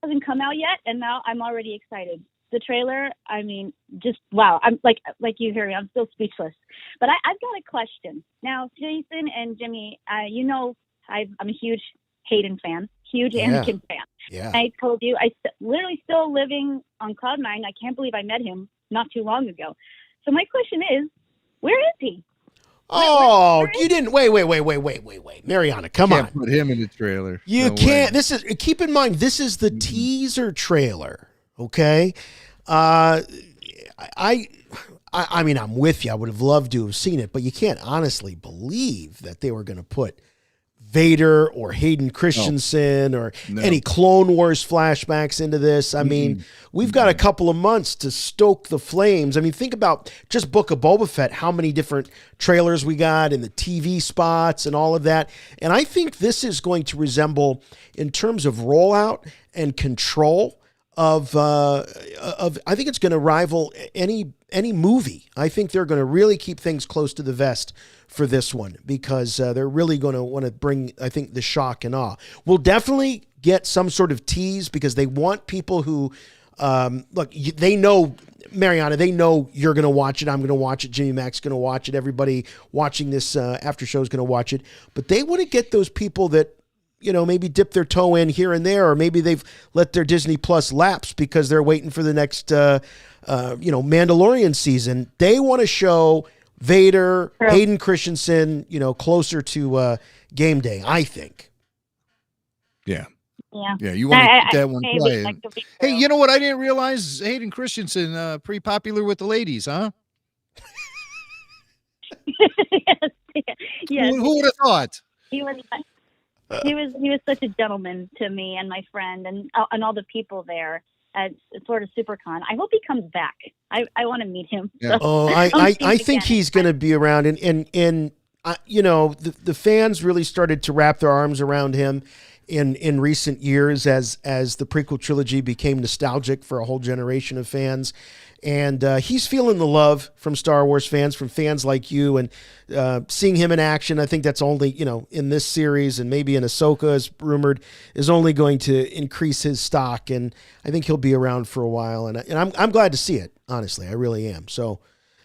hasn't come out yet, and now I'm already excited. The trailer, I mean, just wow. I'm like you hear me. I'm still speechless. But I've got a question now, Jason and Jimmy. You know, I'm a huge Hayden fan, huge Anakin fan. Yeah. I told you, literally still living on Cloud 9. I can't believe I met him not too long ago. So my question is, where is he? Where you didn't wait. Mariana, come on. Put him in the trailer. You can't. Keep in mind, this is the teaser trailer. Okay. I mean, I'm with you. I would have loved to have seen it, but you can't honestly believe that they were going to put Vader or Hayden Christensen or any Clone Wars flashbacks into this. I mean, we've got a couple of months to stoke the flames. I mean, think about just Book of Boba Fett, how many different trailers we got and the TV spots and all of that. And I think this is going to resemble, in terms of rollout and control of I think it's going to rival any movie. I think they're going to really keep things close to the vest for this one because they're really going to want to bring, I think, the shock and awe. We'll definitely get some sort of tease because they want people who, look, they know, Mariana, they know you're going to watch it. I'm going to watch it. Jimmy Mac's going to watch it. Everybody watching this after show is going to watch it. But they want to get those people that, you know, maybe dip their toe in here and there, or maybe they've let their Disney Plus lapse because they're waiting for the next, Mandalorian season. They want to show Vader, Hayden Christensen, closer to game day, I think. Yeah. Yeah. You want to keep that one playing. Hey, you know what? I didn't realize Hayden Christensen, pretty popular with the ladies, huh? Yes. Who would have thought? He was such a gentleman to me and my friend and all the people there at sort of SuperCon. I hope he comes back. I want to meet him. Yeah. So I think he's going to be around, and the fans really started to wrap their arms around him in recent years as the prequel trilogy became nostalgic for a whole generation of fans. And he's feeling the love from Star Wars fans, from fans like you, and seeing him in action. I think that's only, in this series and maybe in Ahsoka, as rumored, is only going to increase his stock. And I think he'll be around for a while. And I'm glad to see it, honestly. I really am. So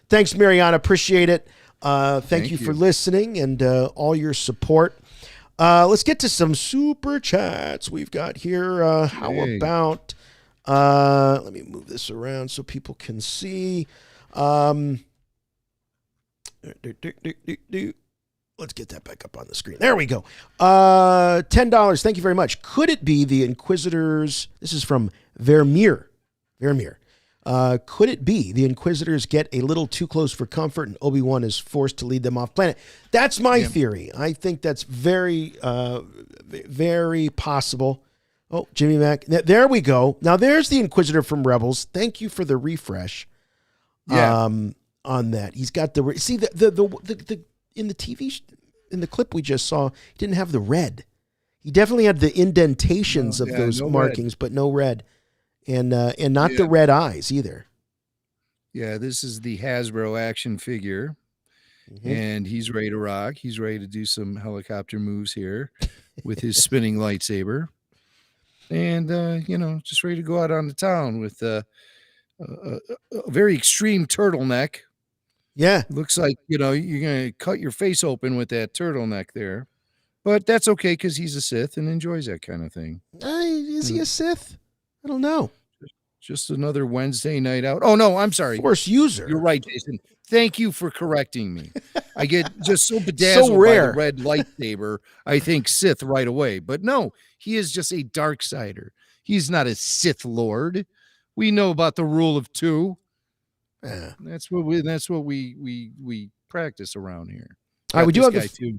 thanks, Mariana. Appreciate it. Thank you for listening and all your support. Let's get to some super chats we've got here. How about... let me move this around so people can see. Let's get that back up on the screen. There we go. $10. Thank you very much. Could it be the Inquisitors? This is from Vermeer. Could it be the Inquisitors get a little too close for comfort and Obi-Wan is forced to lead them off planet? That's my theory. I think that's very, very possible. Oh, Jimmy Mac. There we go. Now there's the Inquisitor from Rebels. Thank you for the refresh. Yeah. on that. He's got the see the in the in the clip we just saw, he didn't have the red. He definitely had the indentations of those markings, but no red, and not the red eyes either. Yeah, this is the Hasbro action figure, and he's ready to rock. He's ready to do some helicopter moves here with his spinning lightsaber, and just ready to go out on the town with a very extreme turtleneck. Yeah, looks like you're gonna cut your face open with that turtleneck there. But that's okay because he's a Sith and enjoys that kind of thing. Is he a Sith? I don't know. Just another Wednesday night out. Oh, no, I'm sorry. Force user. You're right, Jason. Thank you for correcting me. I get just so bedazzled by the red lightsaber, I think Sith right away. But no, he is just a dark sider. He's not a Sith Lord. We know about the rule of two. That's what we practice around here. All right, we do have guy too.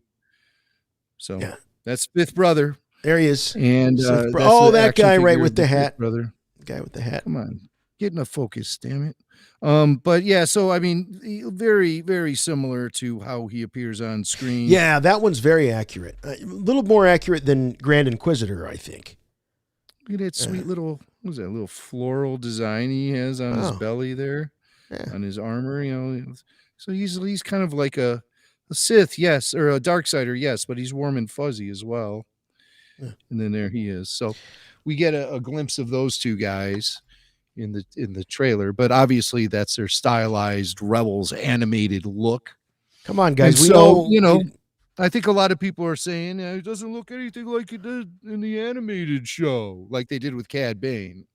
So that's fifth brother. There he is. And that guy right with the hat. Brother. The guy with the hat. Come on. Get in a focus, damn it. But yeah, so I mean, very, very similar to how he appears on screen. Yeah, that one's very accurate. A little more accurate than Grand Inquisitor, I think. Look at that sweet little, what is that, little floral design he has on his belly there, on his armor, So he's kind of like a Sith, yes, or a Darksider, yes, but he's warm and fuzzy as well. Yeah. And then there he is. So we get a glimpse of those two guys in the trailer, but obviously that's their stylized Rebels animated look. Come on, guys. I think a lot of people are saying it doesn't look anything like it did in the animated show, like they did with Cad Bane.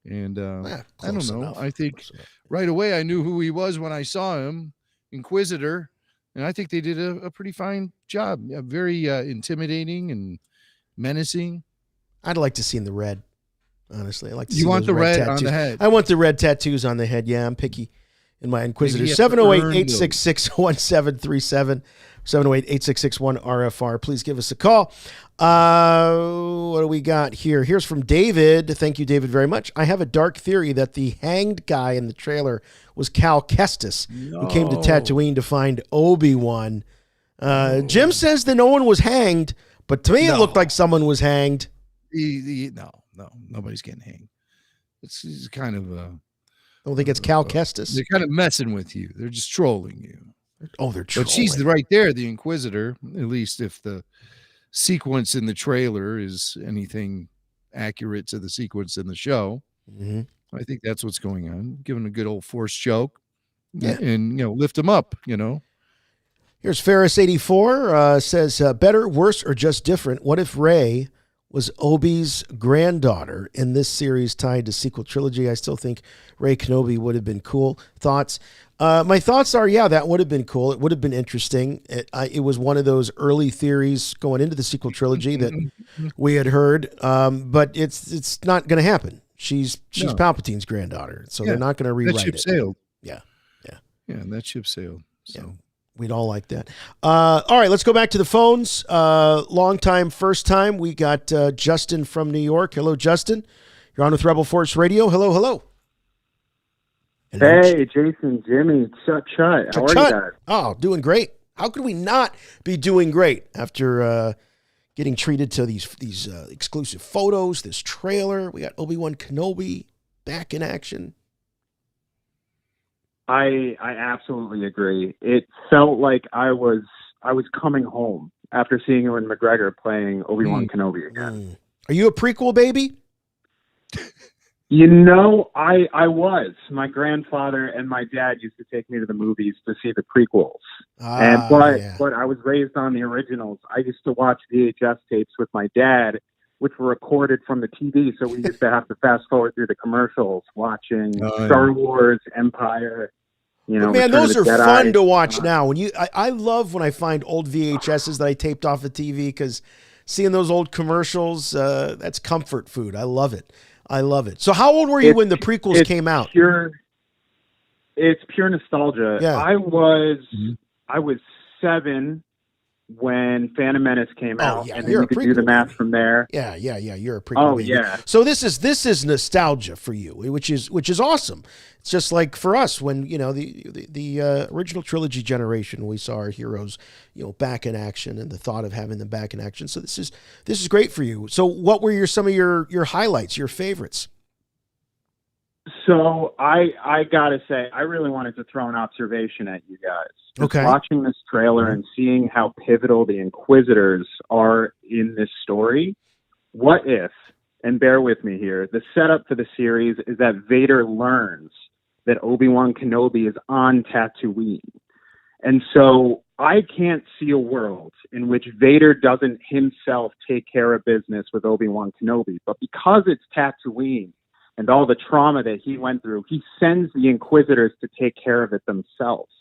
And I don't know. Enough. I think right away I knew who he was when I saw him, Inquisitor. And I think they did a pretty fine job. Very intimidating and menacing. I'd like to see in the red, honestly. I like to see you want the red tattoos on the head. I want the red tattoos on the head. Yeah, I'm picky in my Inquisitor. 708-866-1737. 708-8661-RFR. Please give us a call. What do we got here? Here's from David. Thank you, David, very much. I have a dark theory that the hanged guy in the trailer was Cal Kestis, who came to Tatooine to find Obi-Wan. Jim says that no one was hanged, but to me it looked like someone was hanged. No, nobody's getting hanged. It's kind of I don't think it's Cal Kestis. They're kind of messing with you. They're just trolling you. Oh, they're trolling. But she's right there, the Inquisitor, at least if the sequence in the trailer is anything accurate to the sequence in the show. Mm-hmm. I think that's what's going on. Giving a good old Force joke and, lift them up, Here's Ferris84 says, better, worse, or just different? What if Rey was Obi's granddaughter in this series tied to sequel trilogy? I still think Rey Kenobi would have been cool. Thoughts? My thoughts are, that would have been cool. It would have been interesting. It was one of those early theories going into the sequel trilogy that we had heard, but it's not going to happen. She's Palpatine's granddaughter, so they're not going to rewrite it. That ship sailed. Yeah, that ship sailed. So. Yeah. We'd all like that. All right, let's go back to the phones. Long time, first time. We got Justin from New York. Hello, Justin. You're on with Rebel Force Radio. Hello. Hey, Jason, Jimmy, Chut. How are you guys? Oh, doing great. How could we not be doing great after getting treated to these exclusive photos, this trailer? We got Obi-Wan Kenobi back in action. I absolutely agree. It felt like I was coming home after seeing Ewan McGregor playing Obi-Wan Kenobi again. Are you a prequel baby? I was. My grandfather and my dad used to take me to the movies to see the prequels. But I was raised on the originals. I used to watch VHS tapes with my dad, which were recorded from the TV, so we used to have to fast forward through the commercials, watching Star Wars, Empire. Man, those are fun to watch now. I love when I find old VHSs that I taped off the TV, because seeing those old commercials, that's comfort food. I love it. So how old were you when the prequels came out? It's pure nostalgia. Yeah. I was 7 when Phantom Menace came out, yeah, and then you're you a could do the prequel math baby. from there. Yeah, you're a prequel. Yeah. Yeah, you're a prequel. Oh, baby. yeah. So this is nostalgia for you, which is awesome. It's just like for us when the original trilogy generation, we saw our heroes back in action, and the thought of having them back in action. So this is great for you. So what were some of your highlights, your favorites? So I gotta say, I really wanted to throw an observation at you guys. Just Okay. watching this trailer and seeing how pivotal the Inquisitors are in this story. What if, and bear with me here, the setup for the series is that Vader learns that Obi-Wan Kenobi is on Tatooine. And so I can't see a world in which Vader doesn't himself take care of business with Obi-Wan Kenobi. But because it's Tatooine, and all the trauma that he went through, he sends the Inquisitors to take care of it themselves.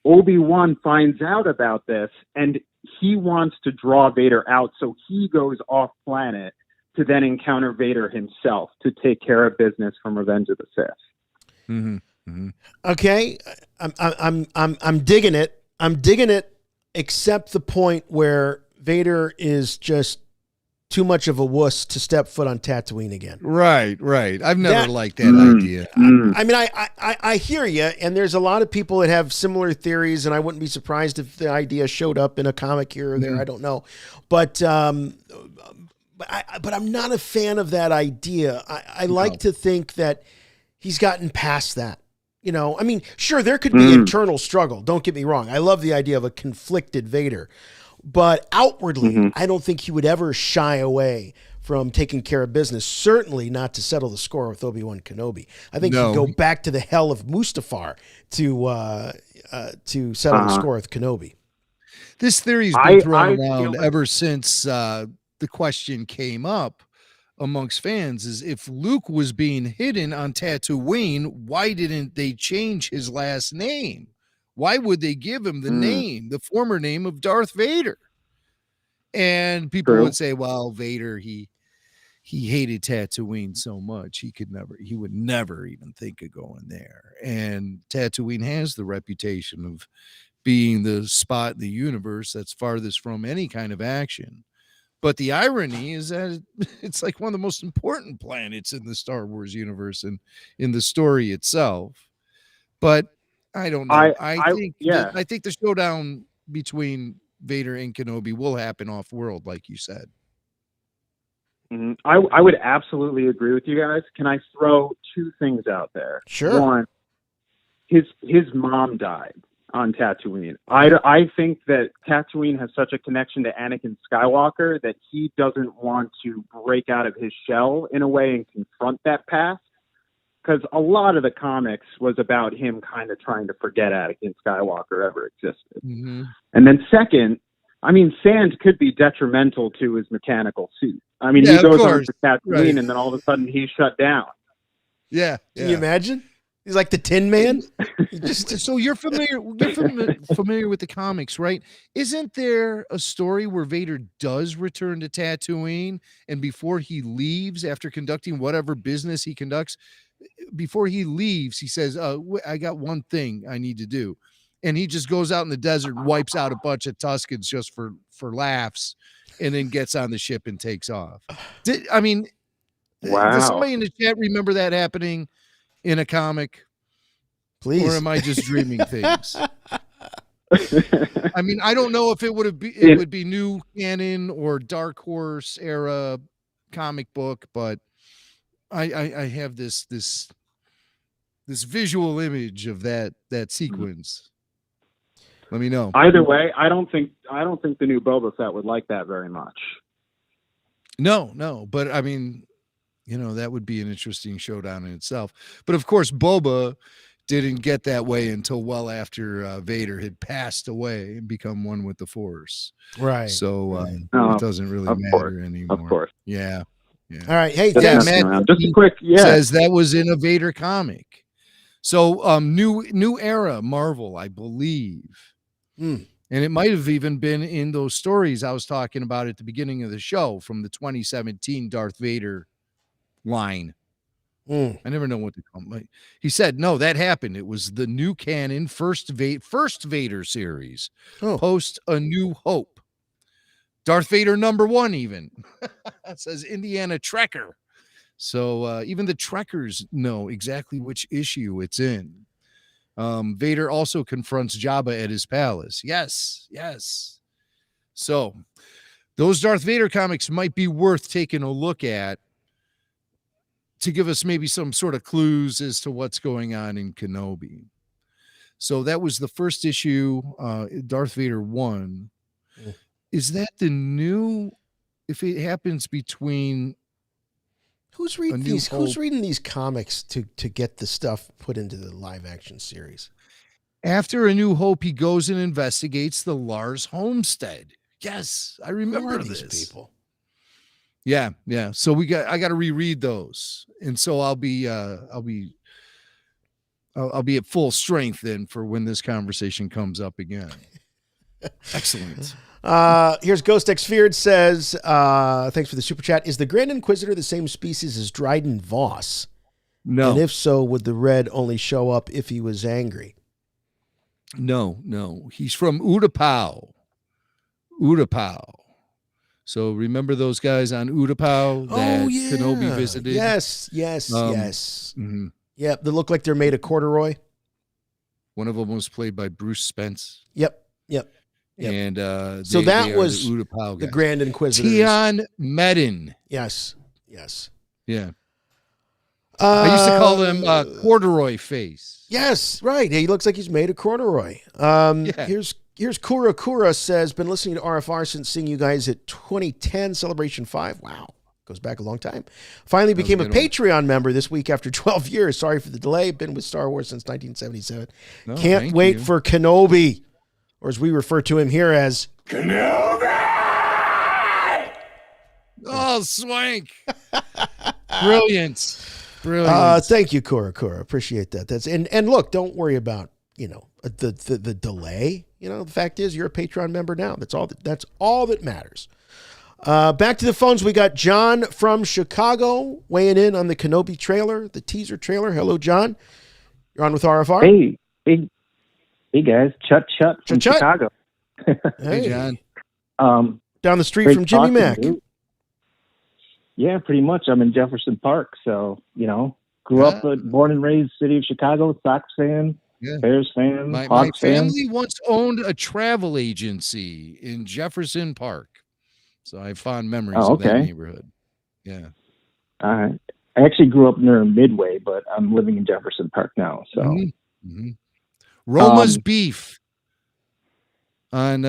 Obi-Wan finds out about this, and he wants to draw Vader out, so he goes off planet to then encounter Vader himself to take care of business from Revenge of the Sith. Mm-hmm. Mm-hmm. Okay, I'm digging it. I'm digging it, except the point where Vader is just too much of a wuss to step foot on Tatooine again. Right. I've never liked that idea. I mean, I hear you, and there's a lot of people that have similar theories, and I wouldn't be surprised if the idea showed up in a comic here or there. I don't know, but I'm not a fan of that idea. I like to think that he's gotten past that. I mean, sure, there could be internal struggle. Don't get me wrong. I love the idea of a conflicted Vader. But outwardly, I don't think he would ever shy away from taking care of business, certainly not to settle the score with Obi-Wan Kenobi. I think he'd go back to the hell of Mustafar to settle the score with Kenobi. This theory's been thrown around ever since the question came up amongst fans, is if Luke was being hidden on Tatooine, why didn't they change his last name? Why would they give him the name, the former name of Darth Vader? And people would say, well, Vader, he hated Tatooine so much, he would never even think of going there. And Tatooine has the reputation of being the spot in the universe that's farthest from any kind of action. But the irony is that it's like one of the most important planets in the Star Wars universe and in the story itself. But I don't know. I think the showdown between Vader and Kenobi will happen off world, like you said. I would absolutely agree with you guys. Can I throw two things out there? Sure. One, his mom died on Tatooine. I think that Tatooine has such a connection to Anakin Skywalker that he doesn't want to break out of his shell in a way and confront that past. Because a lot of the comics was about him kind of trying to forget Anakin Skywalker ever existed. Mm-hmm. And then second, I mean, sand could be detrimental to his mechanical suit. I mean, he goes on to Tatooine and then all of a sudden he's shut down. Yeah. Can you imagine? He's like the Tin Man. So you're familiar with the comics, right? Isn't there a story where Vader does return to Tatooine, and before he leaves, after conducting whatever business he conducts, before he leaves, he says, I got one thing I need to do. And he just goes out in the desert and wipes out a bunch of Tuskens just for laughs, and then gets on the ship and takes off. Does somebody in the chat remember that happening in a comic? Please. Or am I just dreaming things? I mean, I don't know if it would be new canon or Dark Horse era comic book, but I have this visual image of that sequence. Let me know. Either way, I don't think the new Boba Fett would like that very much. No, but I mean, that would be an interesting showdown in itself. But of course, Boba didn't get that way until well after Vader had passed away and become one with the Force. Right. So it doesn't really matter anymore. Of course. Yeah. All right. Hey, Matt just a quick says that was in a Vader comic. So new era Marvel, I believe. And it might have even been in those stories I was talking about at the beginning of the show from the 2017 Darth Vader line. I never know what to call him. He said, no, that happened. It was the new canon first Vader series, post A New Hope. Darth Vader #1 even. It says Indiana Trekker. So even the Trekkers know exactly which issue it's in. Vader also confronts Jabba at his palace. Yes. So those Darth Vader comics might be worth taking a look at to give us maybe some sort of clues as to what's going on in Kenobi. So that was the first issue, Darth Vader 1. Is that the new, if it happens between... Who's reading these comics to get the stuff put into the live action series? After A New Hope, he goes and investigates the Lars homestead. Yes, I remember these people. Yeah. So I got to reread those, and so I'll be at full strength then for when this conversation comes up again. Excellent. Here's Ghost X Feared says, thanks for the super chat. Is the Grand Inquisitor the same species as Dryden Voss? No. And if so, would the red only show up if he was angry? No. He's from Utapau. So remember those guys on Utapau that Kenobi visited? Yes. Mm-hmm. Yeah, they look like they're made of corduroy. One of them was played by Bruce Spence. Yep. And so that was the Grand Inquisitor. Tion Medin. Yes. Yeah. I used to call him corduroy face. Yes, right. He looks like he's made of corduroy. Here's Kura Kura says, been listening to RFR since seeing you guys at 2010 Celebration 5. Wow. Goes back a long time. Finally became a Patreon member this week after 12 years. Sorry for the delay. Been with Star Wars since 1977. Can't wait for Kenobi, or as we refer to him here as Kenobi. Oh, swank. Brilliant. Thank you, Kura Kura. Appreciate that. And look, don't worry about, the delay. The fact is you're a Patreon member now. That's all that matters. Back to the phones. We got John from Chicago weighing in on the Kenobi trailer, the teaser trailer. Hello, John. You're on with RFR. Hey guys. Chut from Chicago. Hey, John. Down the street from Jimmy Mack. Yeah, pretty much. I'm in Jefferson Park, so grew up, born and raised, city of Chicago, Sox fan, Bears fan, my Hawks fan. family once owned a travel agency in Jefferson Park, so I have fond memories of that neighborhood. Yeah. All right. I actually grew up near Midway, but I'm living in Jefferson Park now. So, Roma's Beef on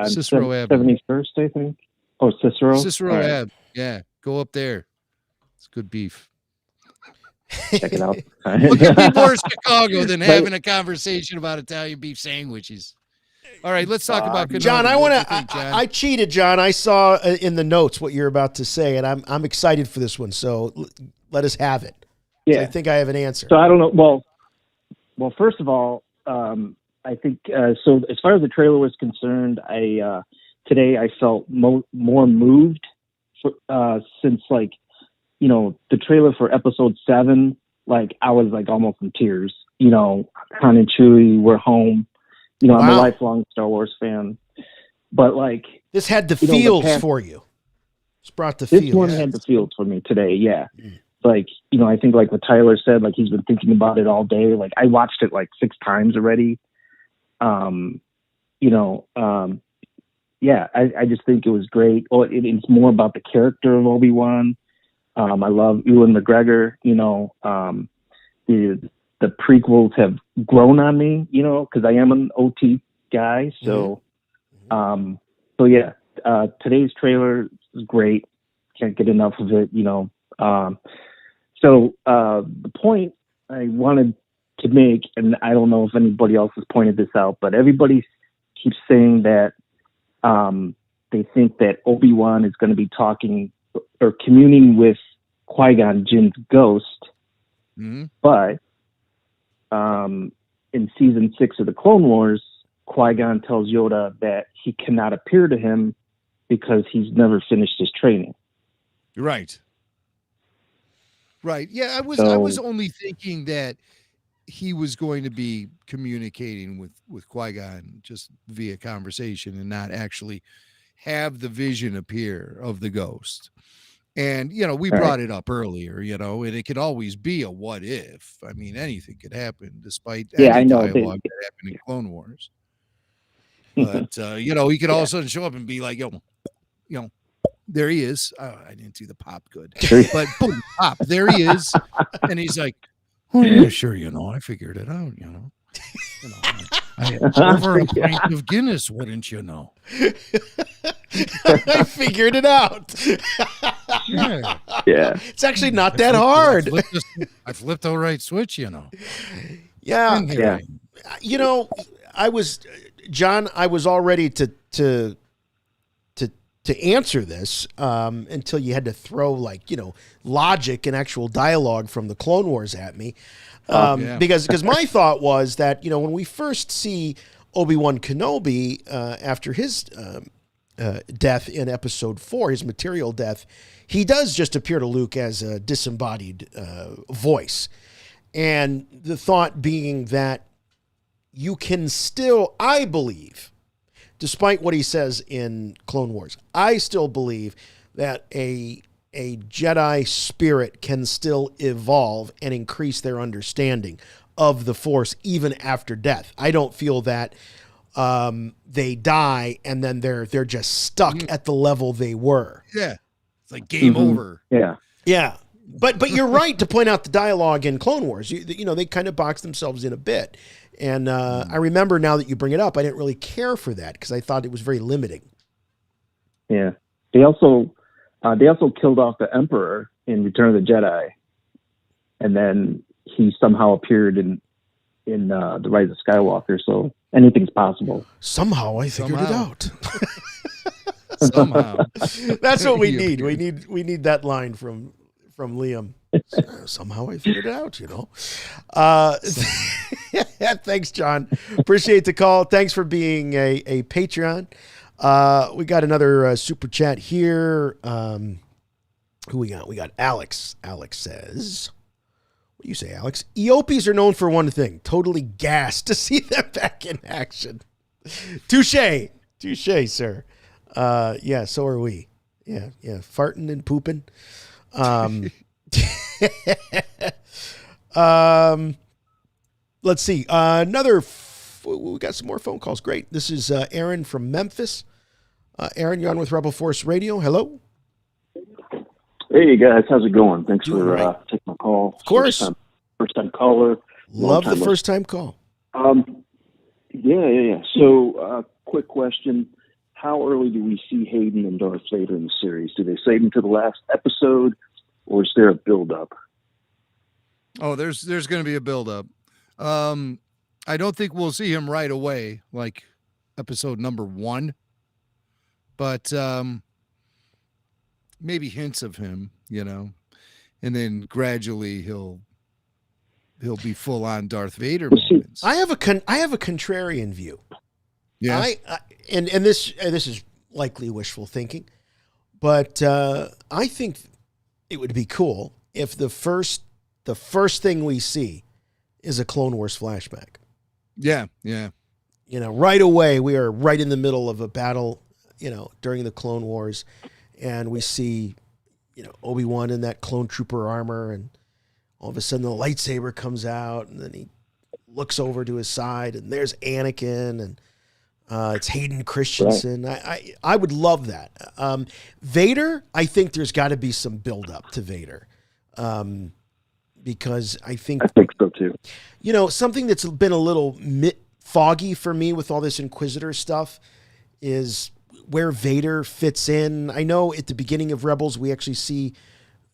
Cicero Ave. 71st, I think. Oh, Cicero. Cicero Ave. Yeah, go up there. It's good beef. Check it out. What could be more Chicago than having a conversation about Italian beef sandwiches? All right, let's talk about Kenobi. John. I cheated, John. I saw in the notes what you're about to say, and I'm excited for this one. So let us have it. Yeah, I think I have an answer. So I don't know. Well, first of all, I think so. As far as the trailer was concerned, today I felt more moved since the trailer for episode 7, I was almost in tears. Han and Chewie, we're home. I'm a lifelong Star Wars fan, but this had the feels for you. It's brought the feels. This one had the feels for me today. Yeah. I think what Tyler said, he's been thinking about it all day. I watched it 6 times already. Yeah, I just think it was great. Well, it's more about the character of Obi-Wan. I love Ewan McGregor. The prequels have grown on me, because I am an OT guy. So, yeah, today's trailer is great. Can't get enough of it, So the point I wanted to make, and I don't know if anybody else has pointed this out, but everybody keeps saying that they think that Obi-Wan is going to be talking or communing with Qui-Gon Jinn's ghost. But in season 6 of the Clone Wars, Qui-Gon tells Yoda that he cannot appear to him because he's never finished his training. Right. Right. Yeah, I was only thinking that he was going to be communicating with Qui-Gon just via conversation and not actually have the vision appear of the ghost. And we brought it up earlier, and it could always be a what if. I mean, anything could happen despite any dialogue that happened in Clone Wars. But he could all of a sudden show up and be like, there he is. Oh, I didn't do the pop good. But boom, pop, there he is. And he's like, oh, yeah, sure, I figured it out, I over a pint of Guinness, wouldn't you know? I figured it out. Yeah. It's actually not that hard. I flipped the right switch, Yeah. I was all ready to answer this until you had to throw logic and actual dialogue from the Clone Wars at me. Because my thought was that, when we first see Obi-Wan Kenobi after his death in episode 4, his material death, he does just appear to Luke as a disembodied voice. And the thought being that you can still, I believe, despite what he says in Clone Wars, I still believe that a Jedi spirit can still evolve and increase their understanding of the Force even after death. I don't feel that they die and then they're just stuck at the level they were. Yeah. It's like game over. Yeah. Yeah. But you're right to point out the dialogue in Clone Wars. They kind of box themselves in a bit. And I remember now that you bring it up, I didn't really care for that because I thought it was very limiting. Yeah. They also killed off the Emperor in Return of the Jedi. And then he somehow appeared in The Rise of Skywalker. So anything's possible. Somehow I figured it out. Somehow. That's what we need. We need that line from Liam. Somehow I figured it out, Thanks, John. Appreciate the call. Thanks for being a Patreon. We got another super chat here. Who we got? We got Alex. Alex says, what do you say, Alex? Eopies are known for one thing, totally gassed to see them back in action. Touche, sir. Yeah, so are we. Yeah, farting and pooping. Let's see. We got some more phone calls. Great. This is Aaron from Memphis. Aaron, you're on with Rebel Force Radio. Hello. Hey guys, how's it going? Thanks for taking my call. Of course. First time caller. Love the first time call. Yeah. So, quick question. How early do we see Hayden and Darth Vader in the series? Do they save him to the last episode, or is there a build-up? Oh, there's going to be a build-up. I don't think we'll see him right away, like episode number 1, but maybe hints of him, and then gradually he'll be full on Darth Vader moments. I have a contrarian view. Yeah, and this is likely wishful thinking, but I think it would be cool if the first thing we see is a Clone Wars flashback. Yeah. Right away we are right in the middle of a battle, during the Clone Wars, and we see, Obi-Wan in that clone trooper armor, and all of a sudden the lightsaber comes out, and then he looks over to his side, and there's Anakin, and it's Hayden Christensen. Right. I would love that. Vader, I think there's got to be some build up to Vader. Because I think so too. Something that's been a little foggy for me with all this Inquisitor stuff is where Vader fits in. I know at the beginning of Rebels, we actually see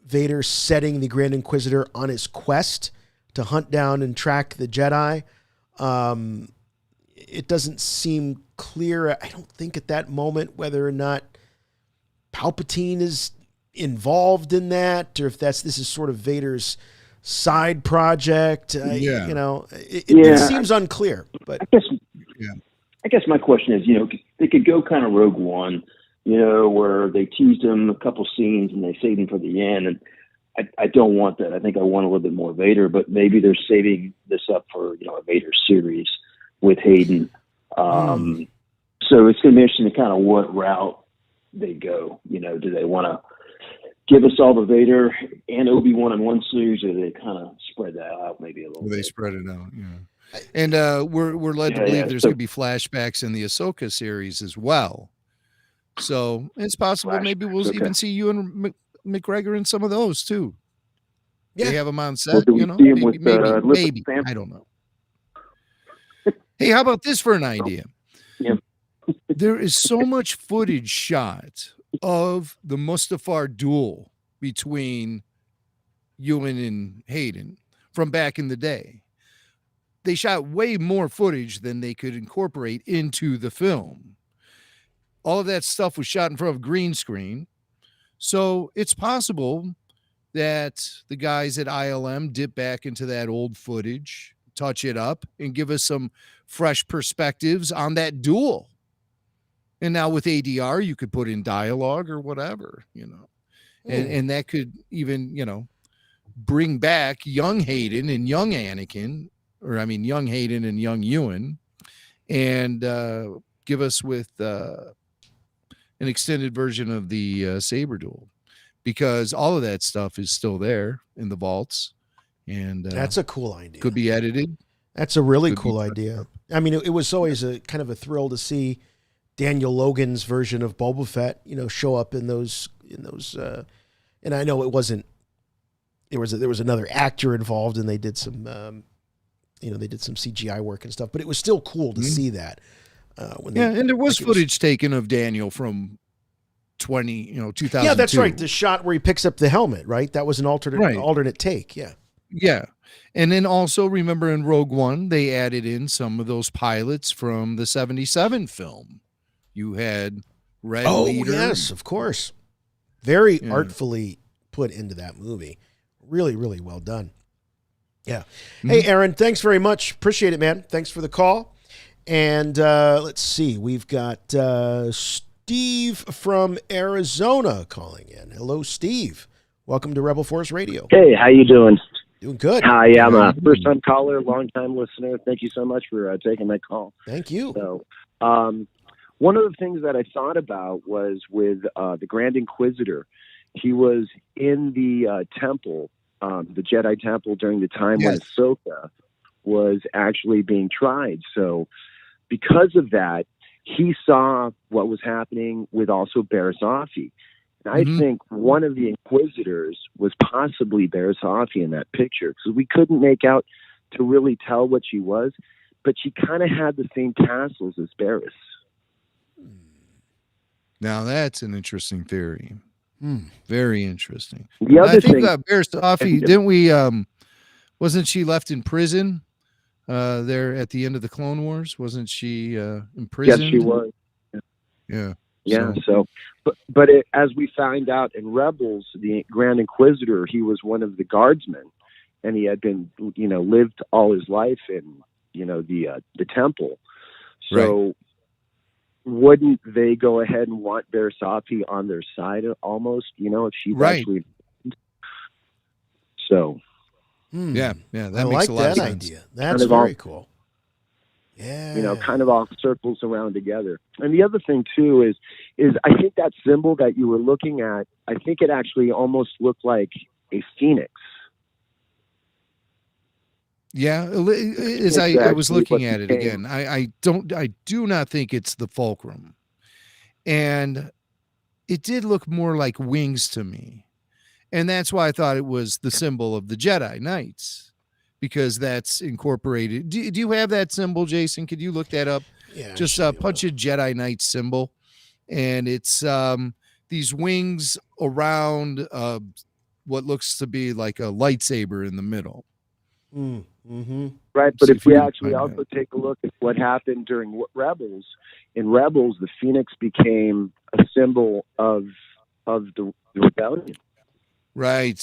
Vader setting the Grand Inquisitor on his quest to hunt down and track the Jedi. It doesn't seem clear, I don't think at that moment, whether or not Palpatine is involved in that, or if this is sort of Vader's side project. It seems unclear. But I guess my question is, they could go kind of Rogue One, where they teased him a couple scenes and they saved him for the end. And I don't want that. I think I want a little bit more Vader, but maybe they're saving this up for a Vader series with Hayden. So it's going to be interesting to kind of what route they go. Do they want to give us all the Vader and Obi-Wan in one series, or do they kind of spread that out maybe a little bit? They spread it out, yeah. And we're led to believe there's going to be flashbacks in the Ahsoka series as well. So it's possible maybe we'll even see you and McGregor in some of those too. Yeah. They have them on set, maybe, maybe. I don't know. Hey, how about this for an idea? Yeah. There is so much footage shot of the Mustafar duel between Ewan and Hayden from back in the day. They shot way more footage than they could incorporate into the film. All of that stuff was shot in front of green screen. So it's possible that the guys at ILM dip back into that old footage, touch it up, and give us some fresh perspectives on that duel. And now with ADR, you could put in dialogue or whatever, and that could even, bring back young Hayden and young Anakin, young Hayden and young Ewan, and give us with an extended version of the saber duel, because all of that stuff is still there in the vaults, and that's a cool idea. Could be edited. That's a really cool idea. I mean, it was always a kind of a thrill to see Daniel Logan's version of Boba Fett, show up in those, and I know it wasn't. There was another actor involved, and they did some, they did some CGI work and stuff. But it was still cool to see that. And there was footage taken of Daniel from 2002. Yeah, that's right. The shot where he picks up the helmet, right? That was an alternate take. Yeah. Yeah. And then also remember in Rogue One, they added in some of those pilots from the 77 film. You had Red Leader. Yes, of course. Very artfully put into that movie. Really, really well done. Yeah. Hey, Aaron, thanks very much. Appreciate it, man. Thanks for the call. And let's see. We've got Steve from Arizona calling in. Hello, Steve. Welcome to Rebel Force Radio. Hey, how you doing? Doing good. Hi, I'm a first-time caller, long-time listener. Thank you so much for taking my call. Thank you. So, one of the things that I thought about was with the Grand Inquisitor. He was in the temple, the Jedi temple, during the time when Ahsoka was actually being tried. So because of that, he saw what was happening with also Barisafi. And I think one of the Inquisitors was possibly Barisafi in that picture, because we couldn't make out to really tell what she was, but she kind of had the same tassels as Barris. Now that's an interesting theory. Very interesting. The other thing, Barisafi, didn't we? Wasn't she left in prison there at the end of the Clone Wars? Wasn't she imprisoned? Yes, she was. Yeah. Yeah. So as we find out in Rebels, the Grand Inquisitor, he was one of the guardsmen, and he had been, lived all his life in, the temple. So wouldn't they go ahead and want Barisafi on their side almost, if she's actually. So. Yeah. That I makes like a lot that of sense. idea. That's very cool. Yeah. Kind of all circles around together. And the other thing too is I think that symbol that you were looking at, I think it actually almost looked like a phoenix. Yeah, as I was looking at it again, I do not think it's the fulcrum, and it did look more like wings to me, and that's why I thought it was the symbol of the Jedi Knights, because that's incorporated. Do you have that symbol, Jason? Could you look that up? Yeah, just punch a Jedi Knight symbol, and it's these wings around what looks to be like a lightsaber in the middle. Right, but if we actually also take a look at what happened during Rebels, in Rebels, the Phoenix became a symbol of the rebellion. Right.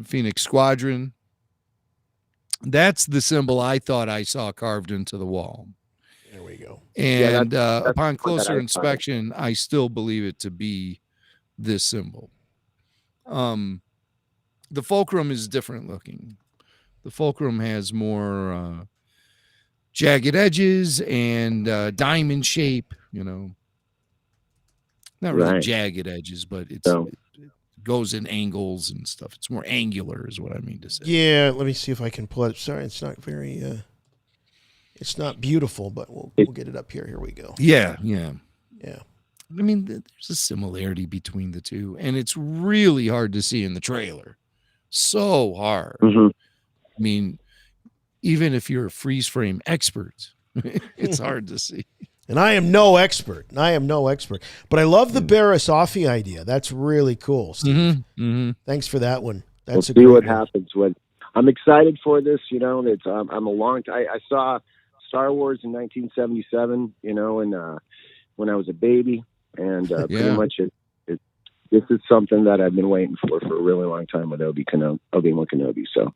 Phoenix Squadron. That's the symbol I thought I saw carved into the wall. There we go. And upon closer inspection, I still believe it to be this symbol. The fulcrum is different looking. The fulcrum has more jagged edges and diamond shape, not really jagged edges, but it goes in angles and stuff. It's more angular is what I mean to say. Yeah, let me see if I can pull it. Sorry, it's not very it's not beautiful, but we'll get it up here. Here we go. Yeah. I mean, there's a similarity between the two, and it's really hard to see in the trailer. So hard. Mm-hmm. I mean, even if you're a freeze frame expert, it's hard to see. And I am no expert. But I love the Barasafi idea. That's really cool, Steve. Thanks for that one. That's we'll see what happens when. I'm excited for this. It's I'm a long. I saw Star Wars in 1977. And when I was a baby, and pretty much this is something that I've been waiting for a really long time with Obi-Wan Kenobi. So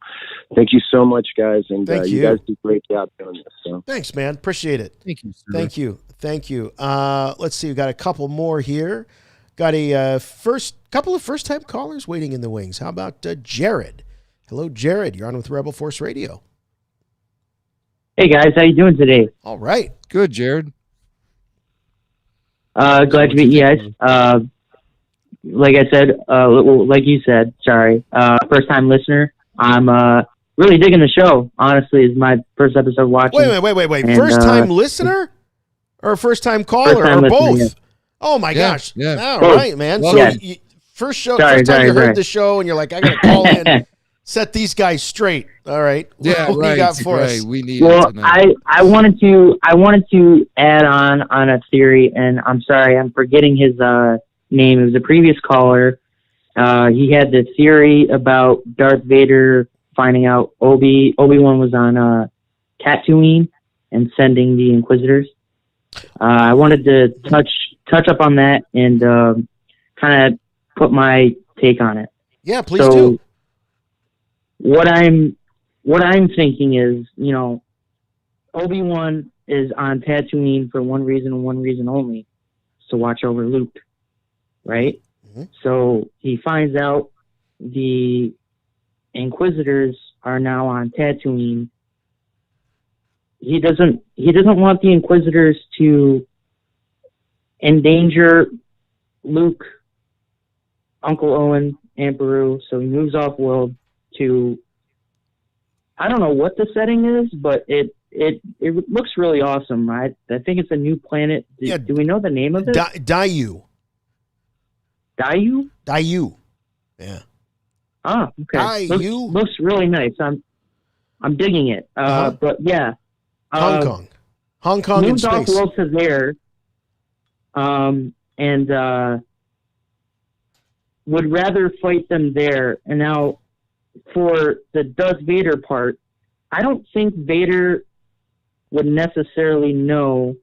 thank you so much, guys. And you guys do a great job doing this. So. Thanks, man. Appreciate it. Thank you, sir. Thank you. Let's see. We've got a couple more here. Got a couple of first-time callers waiting in the wings. How about Jared? Hello, Jared. You're on with Rebel Force Radio. Hey, guys. How you doing today? All right. Good, Jared. Glad to meet you guys. Like I said, like you said, sorry, first time listener. I'm really digging the show. Honestly, it's my first episode watching. Wait. First time listener or first time caller or both? Yeah. Oh my gosh! Yeah. All right, man. So first time you heard the show, and you're like, I gotta call in, set these guys straight. All right. Yeah, what you got for us? We need. Well, I wanted to add on a theory, and I'm sorry, I'm forgetting his name. It was a previous caller. He had the theory about Darth Vader finding out Obi-Wan was on Tatooine and sending the Inquisitors. I wanted to touch up on that and kind of put my take on it. Yeah, please do. What I'm thinking is, Obi-Wan is on Tatooine for one reason and one reason only, to watch over Luke. Right? Mm-hmm. So he finds out the Inquisitors are now on Tatooine. He doesn't want the Inquisitors to endanger Luke, Uncle Owen, Aunt Beru, so he moves off world to, I don't know what the setting is, but it looks really awesome. I think it's a new planet. Do we know the name of it? Dayu. Dayu. Yeah. Ah, okay. Looks really nice. I'm digging it. But yeah. Hong Kong in space. Moves off to there. And would rather fight them there. And now for the Darth Vader part, I don't think Vader would necessarily know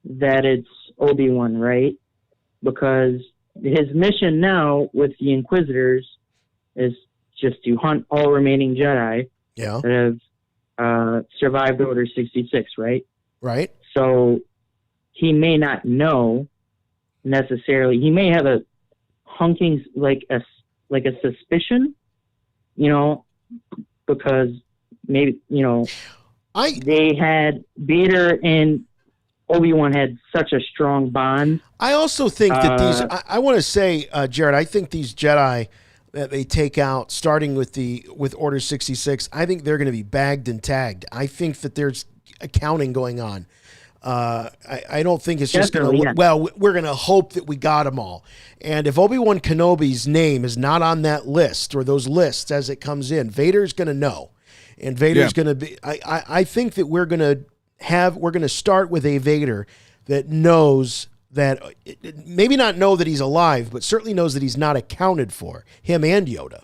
that it's Obi-Wan, right? Because his mission now with the Inquisitors is just to hunt all remaining Jedi that have survived Order 66, right? Right. So he may not know necessarily. He may have a hunking, like a suspicion, because maybe, they had Vader and Obi-Wan had such a strong bond. I also think that these, I want to say, Jared, I think these Jedi that they take out, starting with Order 66, I think they're going to be bagged and tagged. I think that there's accounting going on. I don't think it's just going to, we're going to hope that we got them all. And if Obi-Wan Kenobi's name is not on that list or those lists as it comes in, Vader's going to know. And Vader's going to be, I think that we're going to start with a Vader that knows that, maybe not know that he's alive, but certainly knows that he's not accounted for, him and Yoda.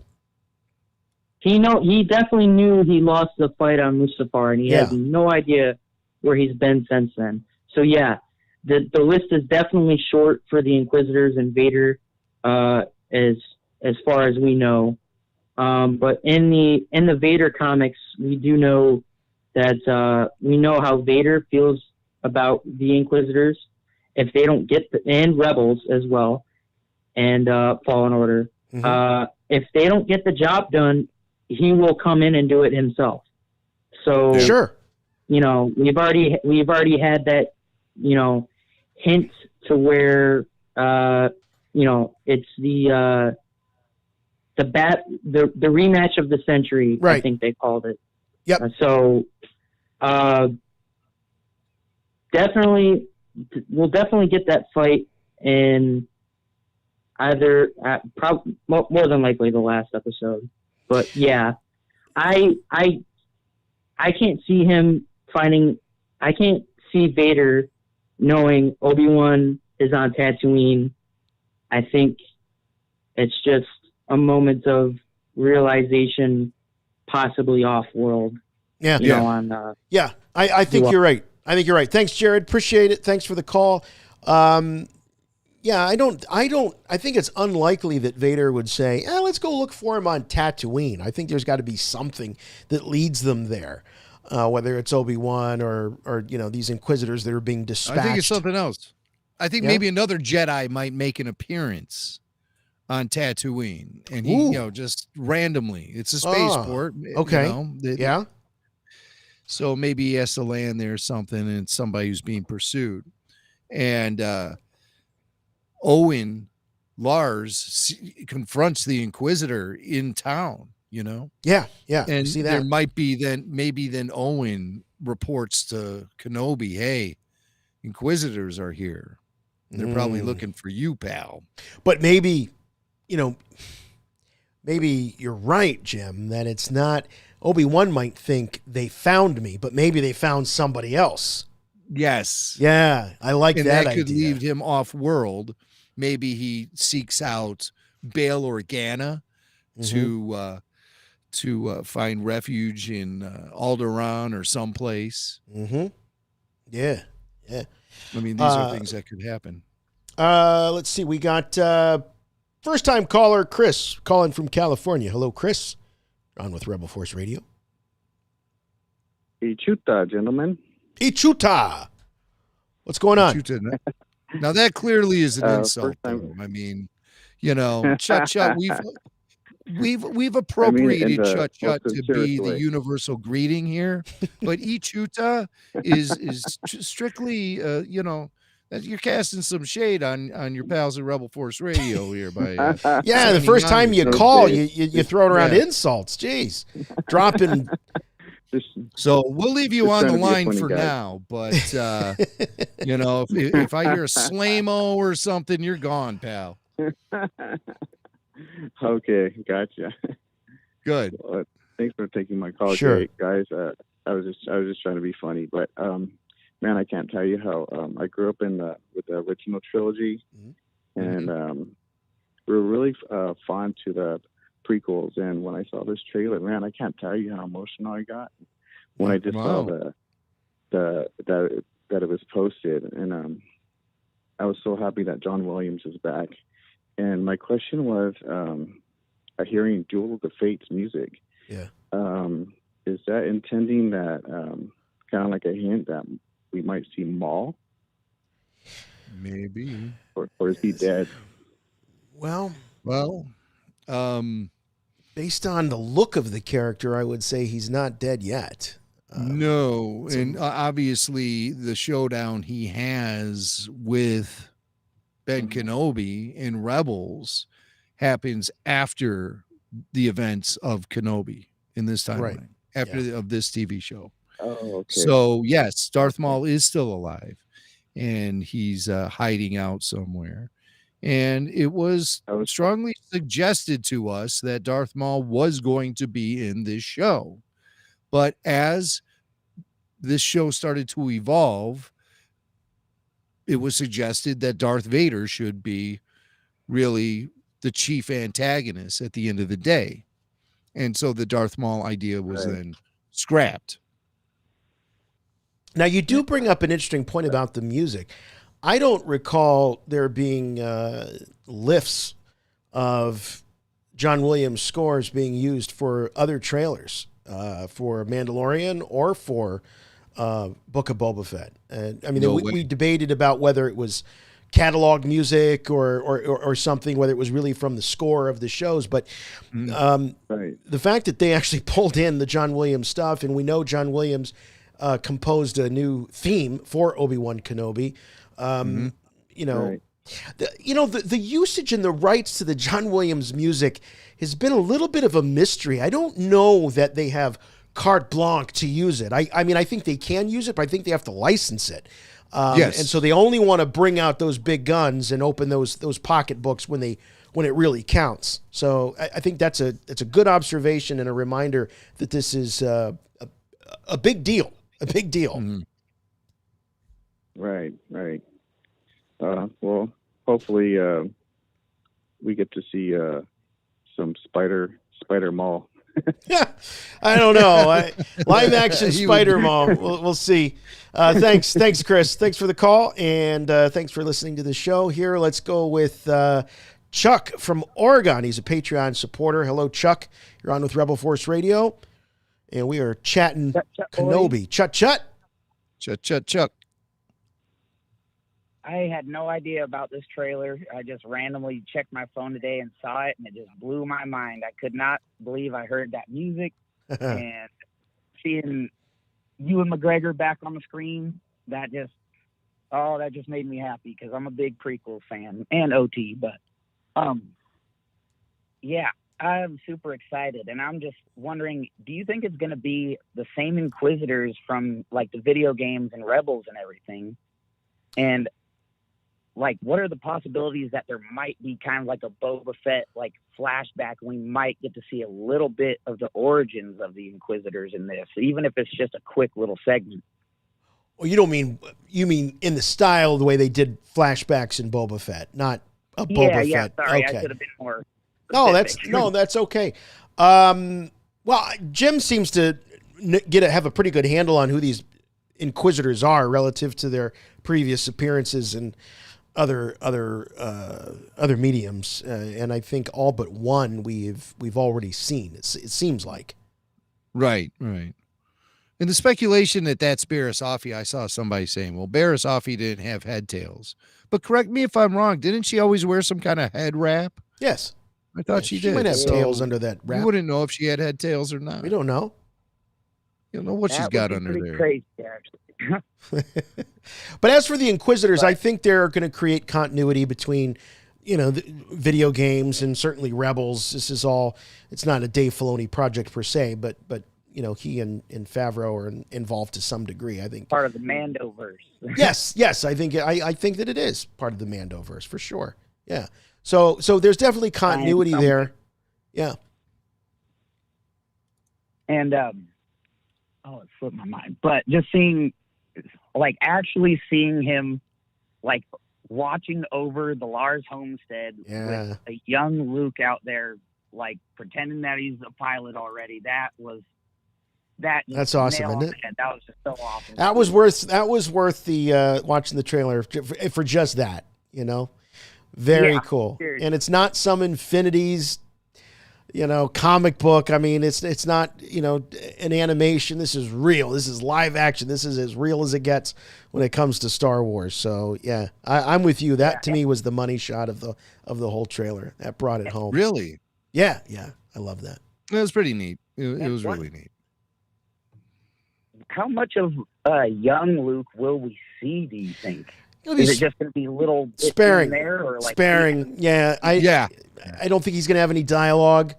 He definitely knew he lost the fight on Mustafar, and he has no idea where he's been since then. So yeah, the list is definitely short for the Inquisitors and Vader, as far as we know. But in the Vader comics, we do know that we know how Vader feels about the Inquisitors if they don't get and Rebels as well, and Fallen Order. Mm-hmm. if they don't get the job done, he will come in and do it himself. So sure, you know, we've already had that, you know, hint to where you know, it's the rematch of the century, right. I think they called it. Yep. We'll definitely get that fight in either more than likely the last episode. But yeah, I can't see him finding. I can't see Vader knowing Obi-Wan is on Tatooine. I think it's just a moment of realization, possibly off-world. Yeah. You know, I think you're right. I think you're right. Thanks, Jared. Appreciate it. Thanks for the call. Yeah, I think it's unlikely that Vader would say, let's go look for him on Tatooine. I think there's got to be something that leads them there, whether it's Obi-Wan or you know, these Inquisitors that are being dispatched. I think it's something else. I think maybe another Jedi might make an appearance on Tatooine, and he, you know, just randomly. It's a spaceport. Okay. You know, so maybe he has to land there or something, and it's somebody who's being pursued. And Owen Lars confronts the Inquisitor in town, you know? Yeah. And see that. there might be then Owen reports to Kenobi, hey, Inquisitors are here. They're probably looking for you, pal. But maybe, you know, maybe you're right, Jim, that it's not. Obi-Wan might think they found me, but maybe they found somebody else. Yes. Yeah, I like and that that could idea. leave him off world. Maybe he seeks out Bail Organa to find refuge in Alderaan or someplace. Mm-hmm. Yeah. I mean, these are things that could happen. Let's see. We got first-time caller Chris calling from California. Hello, Chris. On with Rebel Force Radio. Ichuta, gentlemen. Ichuta. What's going on? Now that clearly is an insult. I mean, you know, chut-chut. We've appropriated chut-chut to be the universal greeting here, but Ichuta is strictly, you know, you're casting some shade on your pals at Rebel Force Radio here. By yeah, the first time you call, you throw around insults. Jeez, dropping. So we'll leave you on the line for now, but you know, if I hear a slammo or something, you're gone, pal. Okay, gotcha. Good. Well, thanks for taking my call, sure, guys. I was just trying to be funny, but man, I can't tell you how I grew up with the original trilogy, and we were really fond to the prequels. And when I saw this trailer, man, I can't tell you how emotional I got when I just saw that it was posted, and I was so happy that John Williams is back. And my question was, hearing Duel of the Fates music, is that intending that kind of like a hint that we might see Maul? Maybe. Or is he dead? Well, based on the look of the character, I would say he's not dead yet. No, and obviously the showdown he has with Ben Kenobi in Rebels happens after the events of Kenobi in this timeline, of this TV show. Oh, okay. So yes, Darth Maul is still alive, and he's hiding out somewhere. And it was strongly suggested to us that Darth Maul was going to be in this show. But as this show started to evolve, it was suggested that Darth Vader should be really the chief antagonist at the end of the day. And so the Darth Maul idea was then scrapped. Now, you do bring up an interesting point about the music. I don't recall there being lifts of John Williams scores being used for other trailers, for Mandalorian or for Book of Boba Fett. And I mean, we debated about whether it was catalog music or something, whether it was really from the score of the shows. But the fact that they actually pulled in the John Williams stuff, and we know John Williams composed a new theme for Obi-Wan Kenobi. You know, the usage and the rights to the John Williams music has been a little bit of a mystery. I don't know that they have carte blanche to use it. I mean, I think they can use it, but I think they have to license it. And so they only want to bring out those big guns and open those pocketbooks when it really counts. So I think that's a good observation and a reminder that this is a big deal. A big deal. Right. Well, hopefully we get to see some Spider Mall. Yeah, I don't know. Live action Spider Mall. We'll see. Thanks, Chris. Thanks for the call, and thanks for listening to the show. Here, let's go with Chuck from Oregon. He's a Patreon supporter. Hello, Chuck. You're on with Rebel Force Radio, and we are chatting Kenobi. Chuck. I had no idea about this trailer. I just randomly checked my phone today and saw it, and it just blew my mind. I could not believe I heard that music. And seeing Ewan McGregor back on the screen, that just made me happy because I'm a big prequel fan and OT. But yeah, I'm super excited, and I'm just wondering, do you think it's going to be the same Inquisitors from like the video games and Rebels and everything? And like, what are the possibilities that there might be kind of like a Boba Fett like flashback? We might get to see a little bit of the origins of the Inquisitors in this, even if it's just a quick little segment. Well, you mean in the style, the way they did flashbacks in Boba Fett, not a Boba Fett. Yeah, sorry, okay. I could have been more specific. That's okay. Well, Jim seems to have a pretty good handle on who these Inquisitors are relative to their previous appearances and other mediums, and I think all but one we've already seen. It seems like. Right. And the speculation that's Barriss Offee, I saw somebody saying, well, Barriss Offee didn't have head tails. But correct me if I'm wrong, didn't she always wear some kind of head wrap? Yes. I thought she did. She might have tails under that wrap. You wouldn't know if she had head tails or not. We don't know. You don't know what she's got under there. Crazy, actually. But as for the Inquisitors, I think they're going to create continuity between, the video games and certainly Rebels. This is all, it's not a Dave Filoni project per se, but he and Favreau are involved to some degree, I think. Part of the Mandoverse. Yes, I think that it is part of the Mandoverse for sure. Yeah. So there's definitely continuity there. Yeah. And it slipped my mind. But just actually seeing him, like, watching over the Lars homestead with a young Luke out there, like, pretending that he's a pilot already, that's awesome, isn't it? That was just so awesome. That was worth the watching the trailer for just that, Very cool. Seriously. And it's not some Infinities, comic book. I mean, it's not, an animation. This is real. This is live action. This is as real as it gets when it comes to Star Wars. So yeah, I'm with you. That to me was the money shot of the whole trailer. That brought it home. Really? Yeah. I love that. It was pretty neat. It was really neat. How much of young Luke will we see, do you think? Is it just going to be little bits sparing there, or like sparing? Yeah, I don't think he's going to have any dialogue.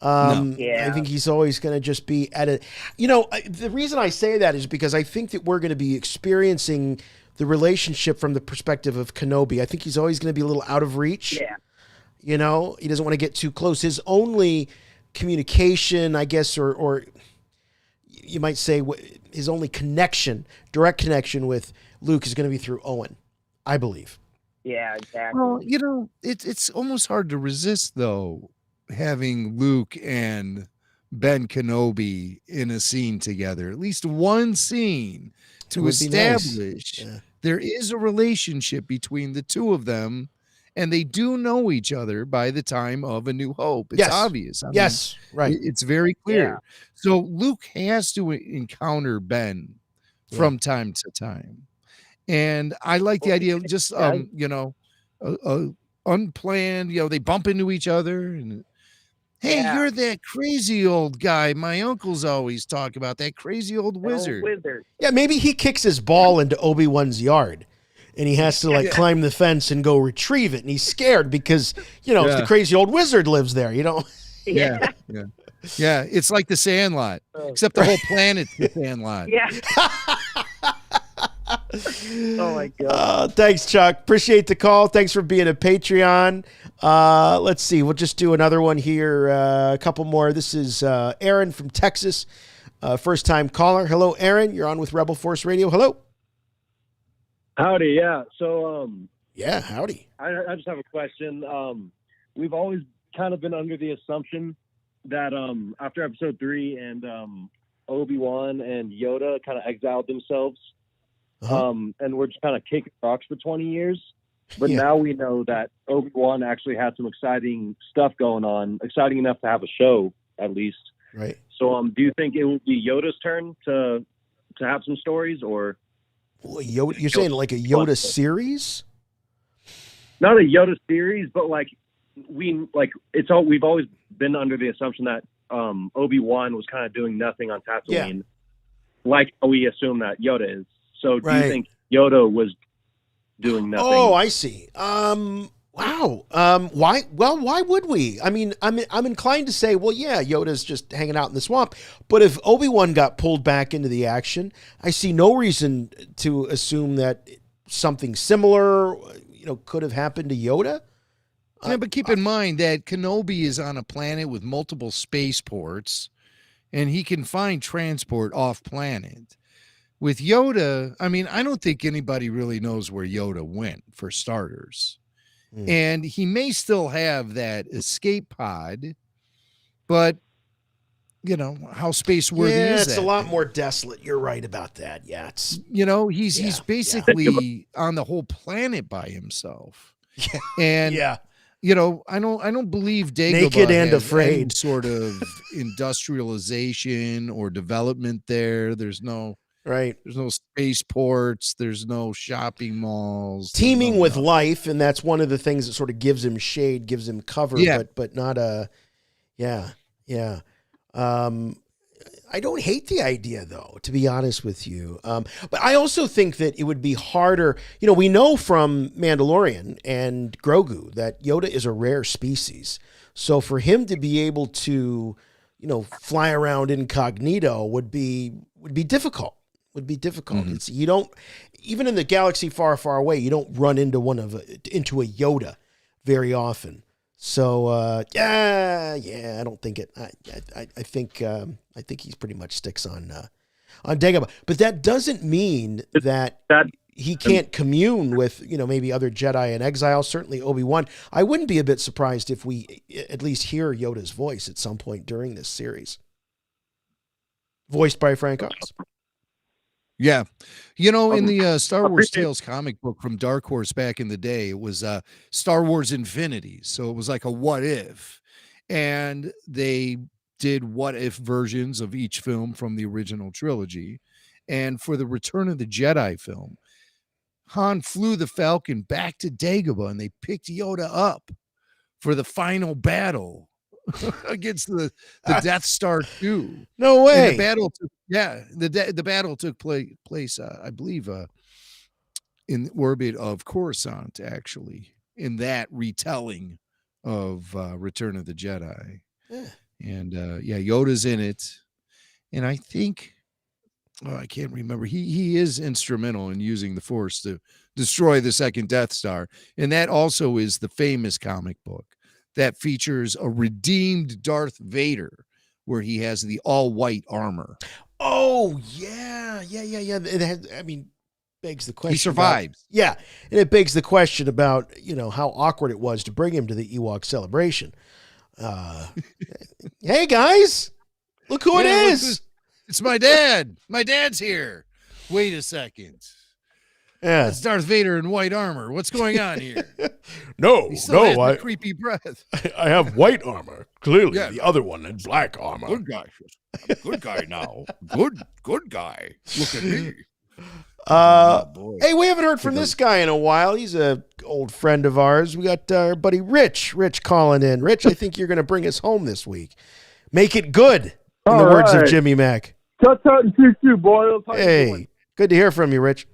No. I think he's always going to just be at it. The reason I say that is because I think that we're going to be experiencing the relationship from the perspective of Kenobi. I think he's always going to be a little out of reach. Yeah. He doesn't want to get too close. His only communication, I guess, or you might say his only direct connection with Luke is going to be through Owen, I believe. Yeah, exactly. Well, it's almost hard to resist, though, having Luke and Ben Kenobi in a scene together, at least one scene to establish there is a relationship between the two of them, and they do know each other by the time of A New Hope. It's obvious. I mean, right. It's very clear. Yeah. So Luke has to encounter Ben from time to time. And I like the idea of just, you know, unplanned, you know, they bump into each other and, hey, you're that crazy old guy. My uncles always talk about that crazy old wizard. Yeah, maybe he kicks his ball into Obi-Wan's yard and he has to like climb the fence and go retrieve it. And he's scared because, you know, the crazy old wizard lives there, you know? Yeah. It's like the Sandlot, except the whole planet's the Sandlot. Yeah. Oh my God. Thanks, Chuck. Appreciate the call. Thanks for being a Patreon. Let's see. We'll just do another one here. A couple more. This is Aaron from Texas. First-time caller. Hello, Aaron. You're on with Rebel Force Radio. Hello. Howdy, yeah. So, yeah, howdy. I just have a question. We've always kind of been under the assumption that after Episode 3 and Obi-Wan and Yoda kind of exiled themselves, and we're just kind of kicking rocks for 20 years. But now we know that Obi-Wan actually had some exciting stuff going on, exciting enough to have a show, at least. Right. So, do you think it will be Yoda's turn to have some stories, or Yoda, you're saying like a Yoda series? Not a Yoda series, but like we've always been under the assumption that Obi-Wan was kind of doing nothing on Tatooine, like we assume that Yoda is. So, do you think Yoda was doing nothing? Oh, I see. Wow. Why? Well, why would we? I mean, I'm inclined to say, well, yeah, Yoda's just hanging out in the swamp. But if Obi-Wan got pulled back into the action, I see no reason to assume that something similar, you know, could have happened to Yoda. Yeah, but keep in mind that Kenobi is on a planet with multiple spaceports, and he can find transport off planet. With Yoda, I mean, I don't think anybody really knows where Yoda went, for starters. And he may still have that escape pod, but, you know, how space-worthy is that? It's a lot more desolate. You're right about that. Yeah, it's... You know, he's basically on the whole planet by himself. And... You know, I don't believe Dagobah naked and has afraid any sort of industrialization or development there. There's no There's no spaceports. There's no shopping malls. Teeming with life, and that's one of the things that sort of gives him shade, gives him cover. But not a I don't hate the idea, though, to be honest with you. But I also think that it would be harder. You know, we know from Mandalorian and Grogu that Yoda is a rare species. So for him to be able to, you know, fly around incognito would be difficult. It's, you don't, even in the galaxy far, far away, you don't run into into a Yoda very often. So I don't think it. I think he pretty much sticks on Dagobah, but that doesn't mean that he can't commune with, you know, maybe other Jedi in exile. Certainly Obi-Wan. I wouldn't be a bit surprised if we at least hear Yoda's voice at some point during this series, voiced by Frank Oz. Yeah. You know, in the Star Wars Tales comic book from Dark Horse back in the day, it was Star Wars Infinity. So it was like a what if. And they did what if versions of each film from the original trilogy. And for the Return of the Jedi film, Han flew the Falcon back to Dagobah and they picked Yoda up for the final battle against the Death Star 2. No way. And the battle the battle took place I believe in the orbit of Coruscant, actually, in that retelling of Return of the Jedi. And Yoda's in it, and I think I can't remember, he is instrumental in using the Force to destroy the second Death Star, and that also is the famous comic book that features a redeemed Darth Vader where he has the all-white armor. Oh, yeah. It has, I mean, begs the question. He survives. And it begs the question about, you know, how awkward it was to bring him to the Ewok celebration. Hey, guys, look who it is. It's my dad. My dad's here. Wait a second. Yeah. It's Darth Vader in white armor. What's going on here? No, He still has the creepy breath. I have white armor. Clearly, the other one had black armor. Good guy. Good guy now. Good guy. Look at me. Hey, we haven't heard from this guy in a while. He's a old friend of ours. We got our buddy Rich calling in. Rich, I think you're going to bring us home this week. Make it good, in the words of Jimmy Mack. Tut and choo-choo, boys. How you doing? Hey, good to hear from you, Rich.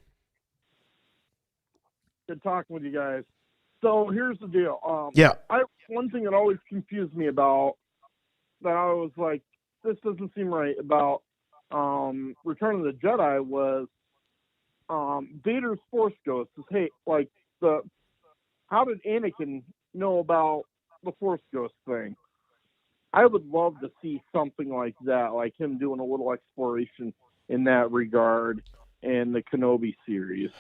Good talking with you guys. So here's the deal. One thing that always confused me about that I was like, this doesn't seem right about Return of the Jedi was Vader's Force Ghost. Hey, like how did Anakin know about the Force Ghost thing? I would love to see something like that, like him doing a little exploration in that regard in the Kenobi series.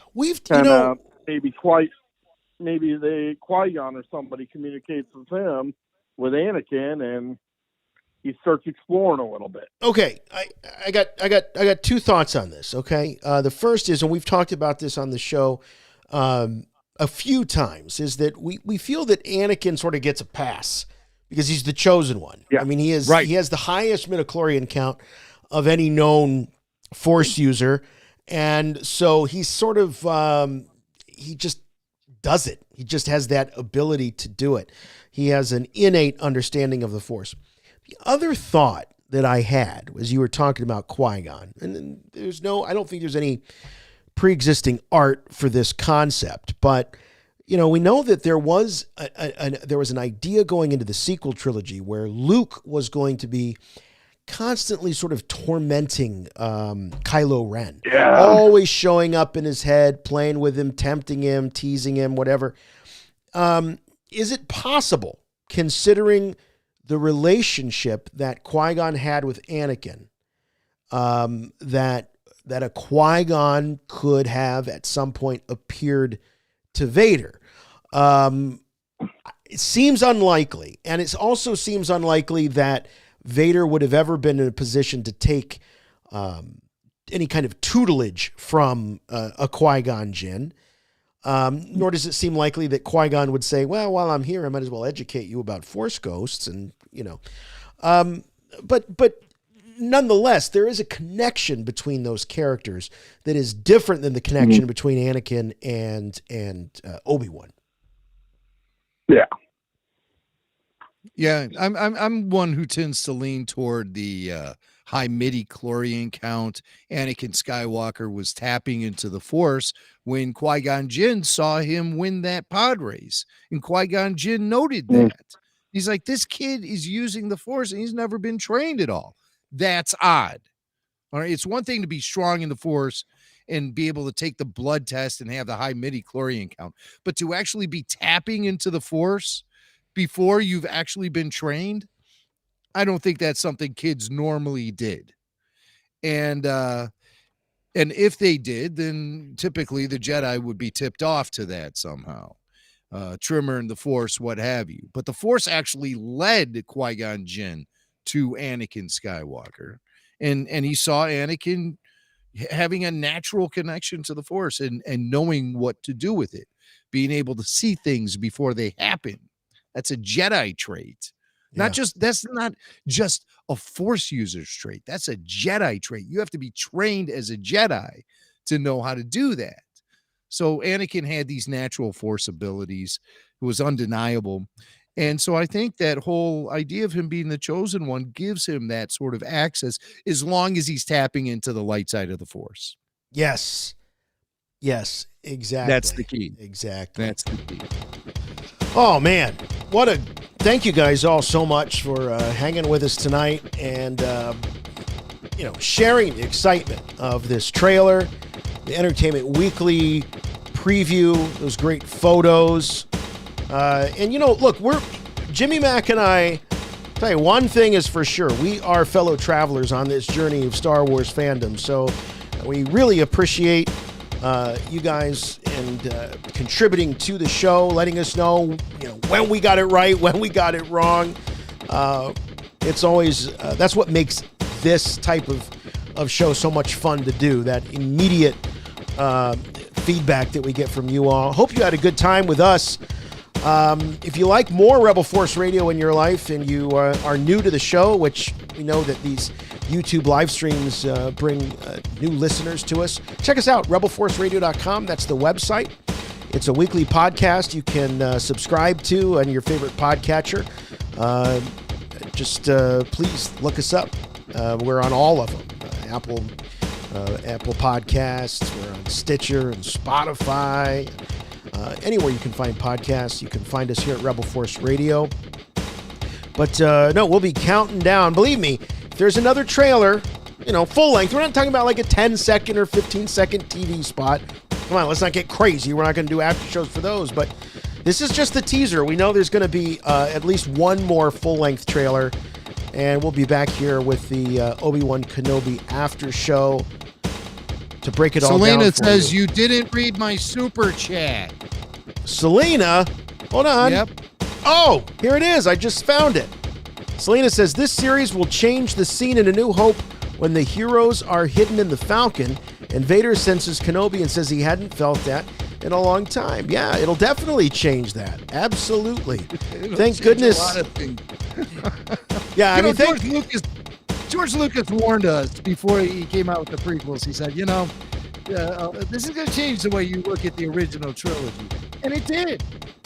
Maybe Qui-Gon or somebody communicates with him, with Anakin, and he starts exploring a little bit. Okay, I got two thoughts on this. Okay, the first is, and we've talked about this on the show a few times, is that we feel that Anakin sort of gets a pass because he's the chosen one. Yeah. I mean, he has the highest midichlorian count of any known Force user, and so he's sort of he just does it. He just has that ability to do it. He has an innate understanding of the Force. The other thought that I had was you were talking about Qui-Gon, and I don't think there's any pre-existing art for this concept, but we know that there was an idea going into the sequel trilogy where Luke was going to be constantly sort of tormenting Kylo Ren, always showing up in his head, playing with him, tempting him, teasing him, whatever. Is it possible, considering the relationship that Qui-Gon had with Anakin, that a Qui-Gon could have at some point appeared to Vader? It seems unlikely, and it also seems unlikely that Vader would have ever been in a position to take any kind of tutelage from a Qui-Gon Jinn. Nor does it seem likely that Qui-Gon would say, well, while I'm here, I might as well educate you about Force ghosts. And, but nonetheless, there is a connection between those characters that is different than the connection between Anakin and Obi-Wan. Yeah. Yeah, I'm one who tends to lean toward the high midi-chlorian count. Anakin Skywalker was tapping into the Force when Qui-Gon Jinn saw him win that pod race, and Qui-Gon Jinn noted that. He's like, this kid is using the Force, and he's never been trained at all. That's odd. All right, it's one thing to be strong in the Force and be able to take the blood test and have the high midi-chlorian count, but to actually be tapping into the Force before you've actually been trained, I don't think that's something kids normally did. And if they did, then typically the Jedi would be tipped off to that somehow. Trimmer and the Force, what have you. But the Force actually led Qui-Gon Jinn to Anakin Skywalker. And he saw Anakin having a natural connection to the Force and knowing what to do with it, being able to see things before they happen. That's a Jedi trait. That's not just a Force user's trait. That's a Jedi trait. You have to be trained as a Jedi to know how to do that. So Anakin had these natural Force abilities. It was undeniable. And so I think that whole idea of him being the chosen one gives him that sort of access as long as he's tapping into the light side of the Force. Yes. Yes, exactly. That's the key. Exactly. That's the key. Oh, man. Thank you guys all so much for hanging with us tonight and, sharing the excitement of this trailer, the Entertainment Weekly preview, those great photos. Look, Jimmy Mack and I, tell you one thing is for sure, we are fellow travelers on this journey of Star Wars fandom. So we really appreciate you guys and contributing to the show, letting us know, when we got it right, when we got it wrong. It's always that's what makes this type of show so much fun to do. That immediate feedback that we get from you all. Hope you had a good time with us. If you like more Rebel Force Radio in your life and you are new to the show, which we know that these YouTube live streams bring new listeners to us. Check us out, rebelforceradio.com. That's the website. It's a weekly podcast you can subscribe to on your favorite podcatcher. Just please look us up. We're on all of them. Apple Podcasts. We're on Stitcher and Spotify. Anywhere you can find podcasts, you can find us here at Rebel Force Radio. But no, we'll be counting down. Believe me, if there's another trailer, full length. We're not talking about like a 10-second or 15-second TV spot. Come on, let's not get crazy. We're not going to do after shows for those. But this is just the teaser. We know there's going to be at least one more full-length trailer. And we'll be back here with the Obi-Wan Kenobi after show to break it all down. Selena says you didn't read my super chat. Selena? Hold on. Yep. Oh, here it is. I just found it. Selena says this series will change the scene in A New Hope when the heroes are hidden in the Falcon and Vader senses Kenobi and says he hadn't felt that in a long time. Yeah, it'll definitely change that. Absolutely. Thank goodness. A lot of things. Yeah, I mean, George Lucas warned us before he came out with the prequels. He said, this is going to change the way you look at the original trilogy. And it did.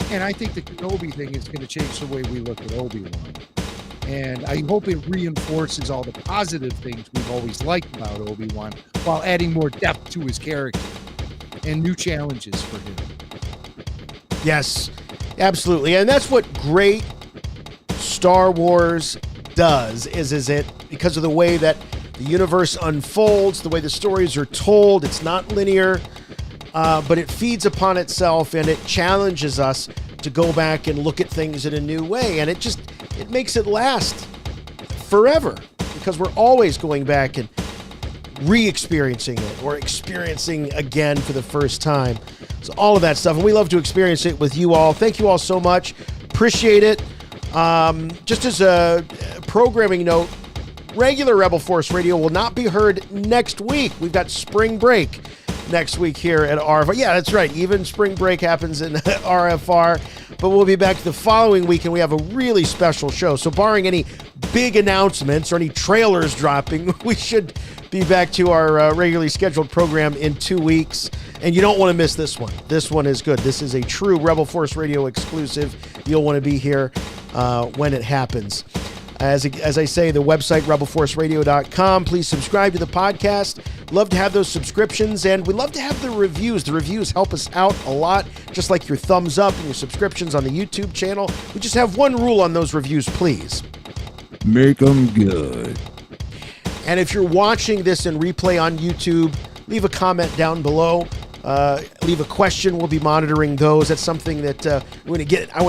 And I think the Kenobi thing is going to change the way we look at Obi-Wan. And I hope it reinforces all the positive things we've always liked about Obi-Wan while adding more depth to his character and new challenges for him. Yes, absolutely. And that's what great Star Wars does, is it because of the way that the universe unfolds, the way the stories are told. It's not linear, but it feeds upon itself and it challenges us to go back and look at things in a new way. And it makes it last forever because we're always going back and re-experiencing it or experiencing again for the first time. So all of that stuff. And we love to experience it with you all. Thank you all so much. Appreciate it. Just as a programming note, regular Rebel Force Radio will not be heard next week. We've got spring break next week here at RFR. Yeah, that's right. Even spring break happens in RFR, but we'll be back the following week and we have a really special show. So barring any big announcements or any trailers dropping, we should be back to our regularly scheduled program in 2 weeks. And you don't want to miss this one. This one is good. This is a true Rebel Force Radio exclusive. You'll want to be here when it happens. As I say, the website, rebelforceradio.com. Please subscribe to the podcast. Love to have those subscriptions, and we love to have the reviews. The reviews help us out a lot, just like your thumbs up and your subscriptions on the YouTube channel. We just have one rule on those reviews, please. Make them good. And if you're watching this in replay on YouTube, leave a comment down below. Leave a question. We'll be monitoring those. That's something that I want to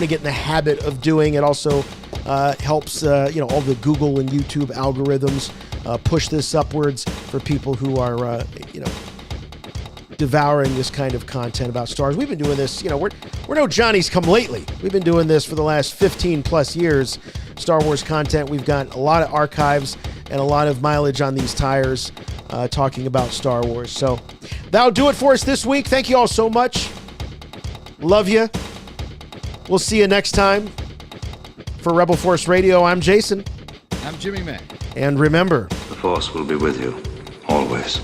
get in the habit of doing. It also helps all the Google and YouTube algorithms push this upwards for people who are devouring this kind of content about Star Wars. We've been doing this. We're no Johnny's come lately. We've been doing this for the last 15 plus years. Star Wars content. We've got a lot of archives and a lot of mileage on these tires talking about Star Wars. So that'll do it for us this week. Thank you all so much. Love you. We'll see you next time. For Rebel Force Radio, I'm Jason. I'm Jimmy May. And remember, the Force will be with you, always.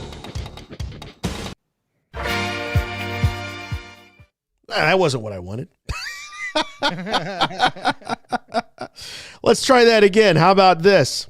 That wasn't what I wanted. Let's try that again. How about this?